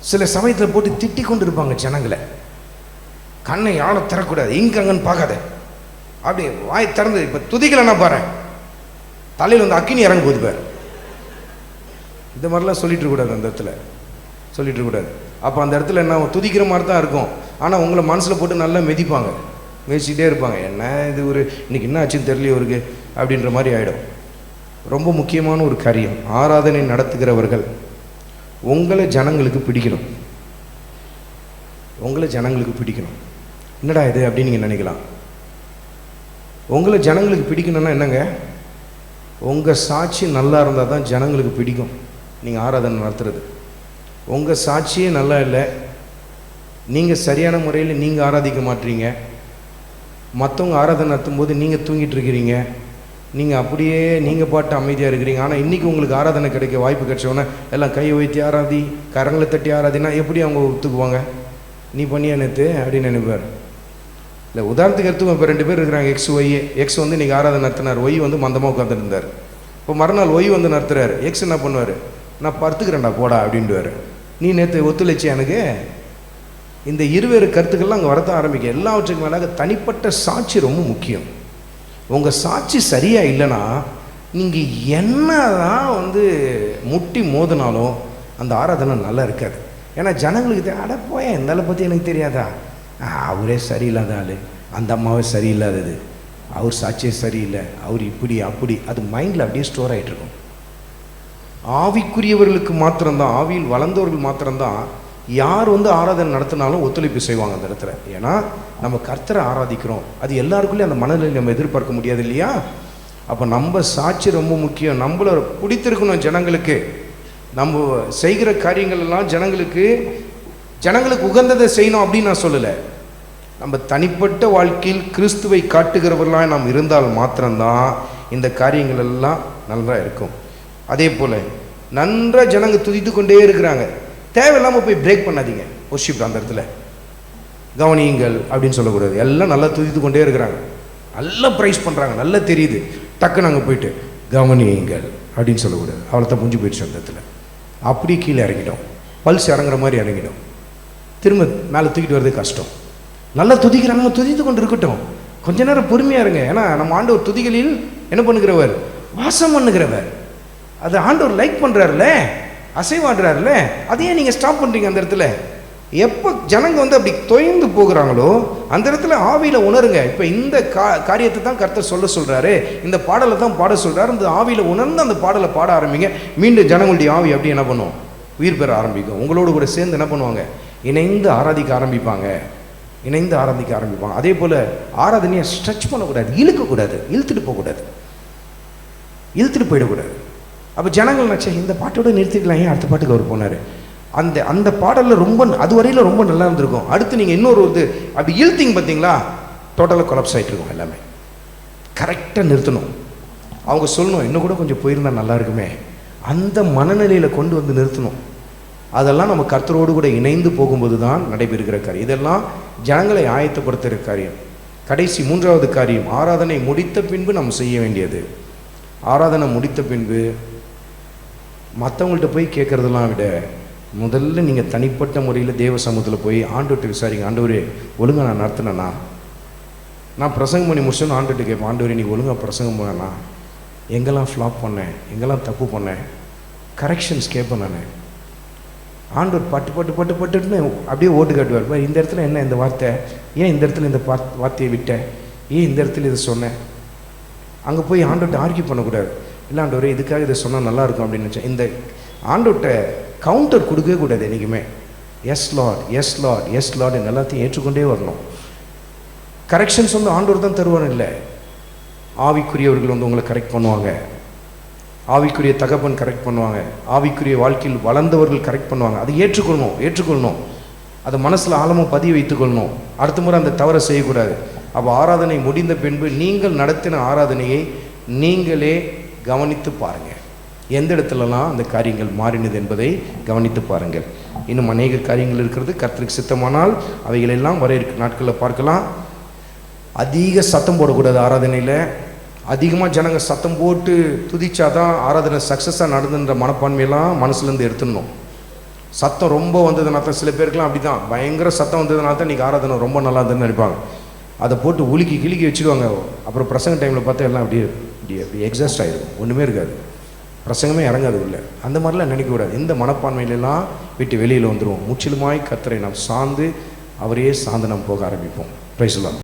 சில சமயத்தில் போட்டு திட்டி கொண்டு இருப்பாங்க ஜனங்களை. கண்ணை யாரும் திறக்கூடாது, இங்கங்கன்னு பார்க்காத, அப்படி வாய் திறந்து. இப்போ துதிக்கலைன்னா பாரு, தலையில் வந்து அக்கினி இறங்க போகுது பாரு. இந்த மாதிரிலாம் சொல்லிட்டு இருக்கக்கூடாது, அந்த இடத்துல சொல்லிட்டு இருக்கக்கூடாது. அப்போ அந்த இடத்துல என்ன, துதிக்கிற மாதிரி தான் இருக்கும். ஆனால் உங்களை மனசில் போட்டு நல்லா மிதிச்சிட்டே இருப்பாங்க. என்ன இது, ஒரு இன்னைக்கு என்ன ஆச்சுன்னு தெரியல இவருக்கு அப்படின்ற மாதிரி ஆகிடும். ரொம்ப முக்கியமான ஒரு காரியம், ஆராதனை நடத்துகிறவர்கள் உங்களை ஜனங்களுக்கு பிடிக்கணும். என்னடா இது அப்படின்னு நீங்கள் நினைக்கலாம். உங்களை ஜனங்களுக்கு பிடிக்கணும்னா என்னங்க, உங்கள் சாட்சி நல்லா இருந்தால் தான் ஜனங்களுக்கு பிடிக்கும் நீங்கள் ஆராதனை நடத்துறது. உங்கள் சாட்சியே நல்லா இல்லை, நீங்கள் சரியான முறையில் நீங்கள் ஆராதிக்க மாட்டீங்க, மற்றவங்க ஆராதனை நடத்தும்போது நீங்கள் தூங்கிட்டு இருக்கிறீங்க, நீங்கள் அப்படியே நீங்கள் பாட்டு அமைதியாக இருக்கிறீங்க. ஆனால் இன்றைக்கி உங்களுக்கு ஆராதனை கிடைக்க வாய்ப்பு கிடைச்சோன்னே எல்லாம் கையை வைத்தி ஆராதி, கரங்களை தட்டி ஆராதினா எப்படி அவங்க ஒத்துக்குவாங்க? நீ பண்ணியா நேற்று அப்படின்னு நினைப்பார். இல்லை, உதாரணத்துக்கு எடுத்துக்கோ. இப்போ 2 பேர் இருக்கிறாங்க, எக்ஸ் ஒய். எக்ஸ் வந்து இன்றைக்கி ஆராதனை நடத்தினார், ஒய் வந்து மந்தமாக உட்காந்துட்டு இருந்தார். இப்போ மறுநாள் ஒய் வந்து நடத்துகிறார். எக்ஸ் என்ன பண்ணுவார்? நான் படுத்துக்கிறேன்டா போடா அப்படின்ட்டுவார். நீ நேற்று ஒத்துழைச்சி எனக்கு. இந்த இருவேறு கருத்துக்கள்லாம் அங்கே வரதான் ஆரம்பிக்கும். எல்லாவற்றுக்கும் மேலாக தனிப்பட்ட சாட்சி ரொம்ப முக்கியம். உங்கள் சாட்சி சரியாக இல்லைன்னா நீங்கள் என்ன தான் முட்டி மோதினாலும் அந்த ஆராதனை நல்லா இருக்காது. ஏன்னா ஜனங்களுக்கு அடப்போய இந்த ஆளை பற்றி எனக்கு தெரியாதா, அவரே சரியில்லாத ஆள், அந்த அம்மாவே சரியில்லாதது, அவர் சாட்சியே சரியில்லை, அவர் இப்படி அப்படி, அது மைண்டில் அப்படியே ஸ்டோர் ஆகிட்டுருக்கும். ஆவிக்குரியவர்களுக்கு மாத்திரம்தான், ஆவியில் வளர்ந்தவர்கள் மாத்திரம்தான் யார் ஆராதனை நடத்தினாலும் ஒத்துழைப்பு செய்வாங்க அந்த இடத்துல. ஏன்னா நம்ம கர்த்தரை ஆராதிக்கிறோம். அது எல்லாருக்குள்ளேயும் அந்த மனநிலை நம்ம எதிர்பார்க்க முடியாது இல்லையா? அப்போ நம்ம சாட்சி ரொம்ப முக்கியம். நம்மளை பிடித்திருக்கணும் ஜனங்களுக்கு. நம்ம செய்கிற காரியங்கள் எல்லாம் ஜனங்களுக்கு உகந்ததை செய்யணும் அப்படின்னு நான் சொல்லலை. நம்ம தனிப்பட்ட வாழ்க்கையில் கிறிஸ்துவை காட்டுகிறவர்களாக நாம் இருந்தால் மாத்திரம்தான் இந்த காரியங்கள் எல்லாம் நல்லா இருக்கும். அதே போல் நன்றாக ஜனங்க துதித்து கொண்டே இருக்கிறாங்க. தேவையில்லாமல் போய் பிரேக் பண்ணாதீங்க. ஒர்ஷிப் அந்த இடத்துல கவனியுங்கள் அப்படின்னு சொல்லக்கூடாது. எல்லாம் நல்லா துதித்து கொண்டே இருக்கிறாங்க, நல்லா ப்ரைஸ் பண்ணுறாங்க, நல்லா தெரியுது. டக்குன்னு அங்கே போயிட்டு கவனியுங்கள் அப்படின்னு சொல்லக்கூடாது. அவ்வளோதான் முடிஞ்சு போயிடுச்சு. அந்த இடத்துல அப்படி கீழே இறங்கிட்டோம், பல்ஸ் இறங்குற மாதிரி இறங்கிட்டோம். திரும்ப மேலே தூக்கிட்டு வர்றது கஷ்டம். நல்லா துதிக்கிறாங்க, துதித்து கொண்டு இருக்கட்டும். கொஞ்ச நேரம் பொறுமையாக இருங்க. ஏன்னா நம்ம ஆண்டவர் துதிகளில் என்ன பண்ணுகிறவர்? வாசம் பண்ணுகிறவர். அது ஆண்டவர் லைக் பண்ணுறாருல, அசைவாடுறாருல. அதையே நீங்கள் ஸ்டாப் பண்ணுறீங்க அந்த இடத்துல. எப்போ ஜனங்க அப்படி தொய்ந்து போகிறாங்களோ அந்த இடத்துல ஆவியில் உணருங்க. இப்போ இந்த காரியத்தை தான் கர்த்தர் சொல்கிறாரு, இந்த பாடலை தான் பாட சொல்கிறாரு. இந்த ஆவியில் உணர்ந்து அந்த பாடலை பாட ஆரம்பிங்க. மீண்டும் ஜனங்களுடைய ஆவி அப்படி என்ன பண்ணும்? உயிர் பெற ஆரம்பிக்கும். உங்களோடு கூட சேர்ந்து என்ன பண்ணுவாங்க? இணைந்து ஆராதிக்க ஆரம்பிப்பாங்க. அதே போல் ஆராதனையை ஸ்ட்ரெச் பண்ணக்கூடாது, இழுக்கக்கூடாது, இழுத்துட்டு போகக்கூடாது, இழுத்துட்டு போயிடக்கூடாது. அப்போ ஜனங்கள் நினச்சா இந்த பாட்டோடு நிறுத்திக்கலாம், ஏன் அடுத்த பாட்டுக்கு அவர் போனார்? அந்த பாடலில் ரொம்ப அதுவரையில் ரொம்ப நல்லா இருந்திருக்கும். அடுத்து நீங்கள் இன்னொரு அப்படி இழுத்திங்க பார்த்தீங்களா, டோட்டலாக கொலாப்ஸ் ஆகிட்டு இருக்கும். எல்லாமே கரெக்டாக நிறுத்தணும். அவங்க சொல்லணும் இன்னும் கூட கொஞ்சம் போயிருந்தால் நல்லா இருக்குமே. அந்த மனநிலையில் கொண்டு வந்து நிறுத்தணும். அதெல்லாம் நம்ம கர்த்தரோடு கூட இணைந்து போகும்போது தான் நடைபெறுகிற காரியம். இதெல்லாம் ஜனங்களை ஆயத்தப்படுத்துகிற காரியம். கடைசி 3வது காரியம், ஆராதனை முடித்த பின்பு நம்ம செய்ய வேண்டியது. ஆராதனை முடித்த பின்பு மற்றவங்கள்ட்ட போய் கேட்குறதெல்லாம் விட முதல்ல நீங்கள் தனிப்பட்ட முறையில் தேவ சமூகத்தில் போய் ஆண்டவர்கிட்ட விசாரிங்க. ஆண்டவரே ஒழுங்காக நான் நடத்தினேண்ணா, நான் பிரசங்கம் பண்ணி முடிச்சோன்னு ஆண்டவர்கிட்ட கேட்பேன், ஆண்டவரே நீ ஒழுங்காக பிரசங்கம் பண்ணேண்ணா, எங்கெல்லாம் ஃப்ளாப் பண்ணேன், எங்கெல்லாம் தப்பு பண்ணேன், கரெக்ஷன்ஸ் கேட்பேன் நான். ஆண்டவர் பட்டுன்னு அப்படியே ஓட்டு காட்டுவார். இந்த இடத்துல என்ன இந்த வார்த்தை, ஏன் இந்த இடத்துல இந்த வார்த்தையை விட்டேன், ஏன் இந்த இடத்துல இதை சொன்னேன். அங்கே போய் ஆண்டவர்கிட்ட ஆர்கியூ பண்ணக்கூடாது. இல்லை ஆண்டவரே இதுக்காக இதை சொன்னால் நல்லாயிருக்கும் அப்படின்னு நினச்சேன். இந்த ஆண்டவர்கிட்ட கவுண்டர் கொடுக்கவே கூடாது என்றைக்குமே. Yes lord, yes lord, yes lord எல்லாத்தையும் ஏற்றுக்கொண்டே வரணும். கரெக்ஷன்ஸ் ஆண்டவர் தான் தருவார். இல்லை, ஆவிக்குரியவர்கள் உங்களை கரெக்ட் பண்ணுவாங்க, ஆவிக்குரிய தகப்பன் கரெக்ட் பண்ணுவாங்க, ஆவிக்குரிய வாழ்க்கையில் வளர்ந்தவர்கள் கரெக்ட் பண்ணுவாங்க. அதை ஏற்றுக்கொள்ளணும். அதை மனசில் ஆழமாக பதிய வைத்துக்கொள்ளணும். அடுத்த முறை அந்த தவறை செய்யக்கூடாது. அப்போ ஆராதனை முடிந்த பின்பு நீங்கள் நடத்தின ஆராதனையை நீங்களே கவனித்து பாருங்கள். எந்த இடத்துலலாம் அந்த காரியங்கள் மாறினது என்பதை கவனித்து பாருங்கள். இன்னும் அநேக காரியங்கள் இருக்கிறது. கர்த்தருக்கு சித்தமானால் அவைகளெல்லாம் வர இருக்க நாட்களில் பார்க்கலாம். அதிக சத்தம் போடக்கூடாது ஆராதனையில். அதிகமாக ஜனங்க சத்தம் போட்டு துதிச்சாதான் ஆராதனை சக்ஸஸாக நடந்துன்ற மனப்பான்மையெல்லாம் மனசுலேருந்து எடுத்துடணும். சத்தம் ரொம்ப வந்ததுனால தான் சில பேருக்குலாம் அப்படி தான், பயங்கர சத்தம் வந்ததுனால தான் இன்றைக்கி ஆராதனை ரொம்ப நல்லா இருந்துன்னு நினைப்பாங்க. அதை போட்டு கிளிக்கி வச்சுடுவாங்க. அப்புறம் பிரசங்க டைமில் பார்த்தா எல்லாம் அப்படியே எக்ஸாஸ்ட் ஆகிடும், ஒன்றுமே இருக்காது, பிரசங்கமே இறங்காது உள்ள. அந்த மாதிரிலாம் நினைக்கக்கூடாது. இந்த மனப்பான்மையிலெல்லாம் விட்டு வெளியில் வந்துடுவோம். முற்றிலுமாய் கர்த்தரை நாம் சார்ந்து அவரையே சார்ந்து நாம் போக ஆரம்பிப்போம். Praise the Lord.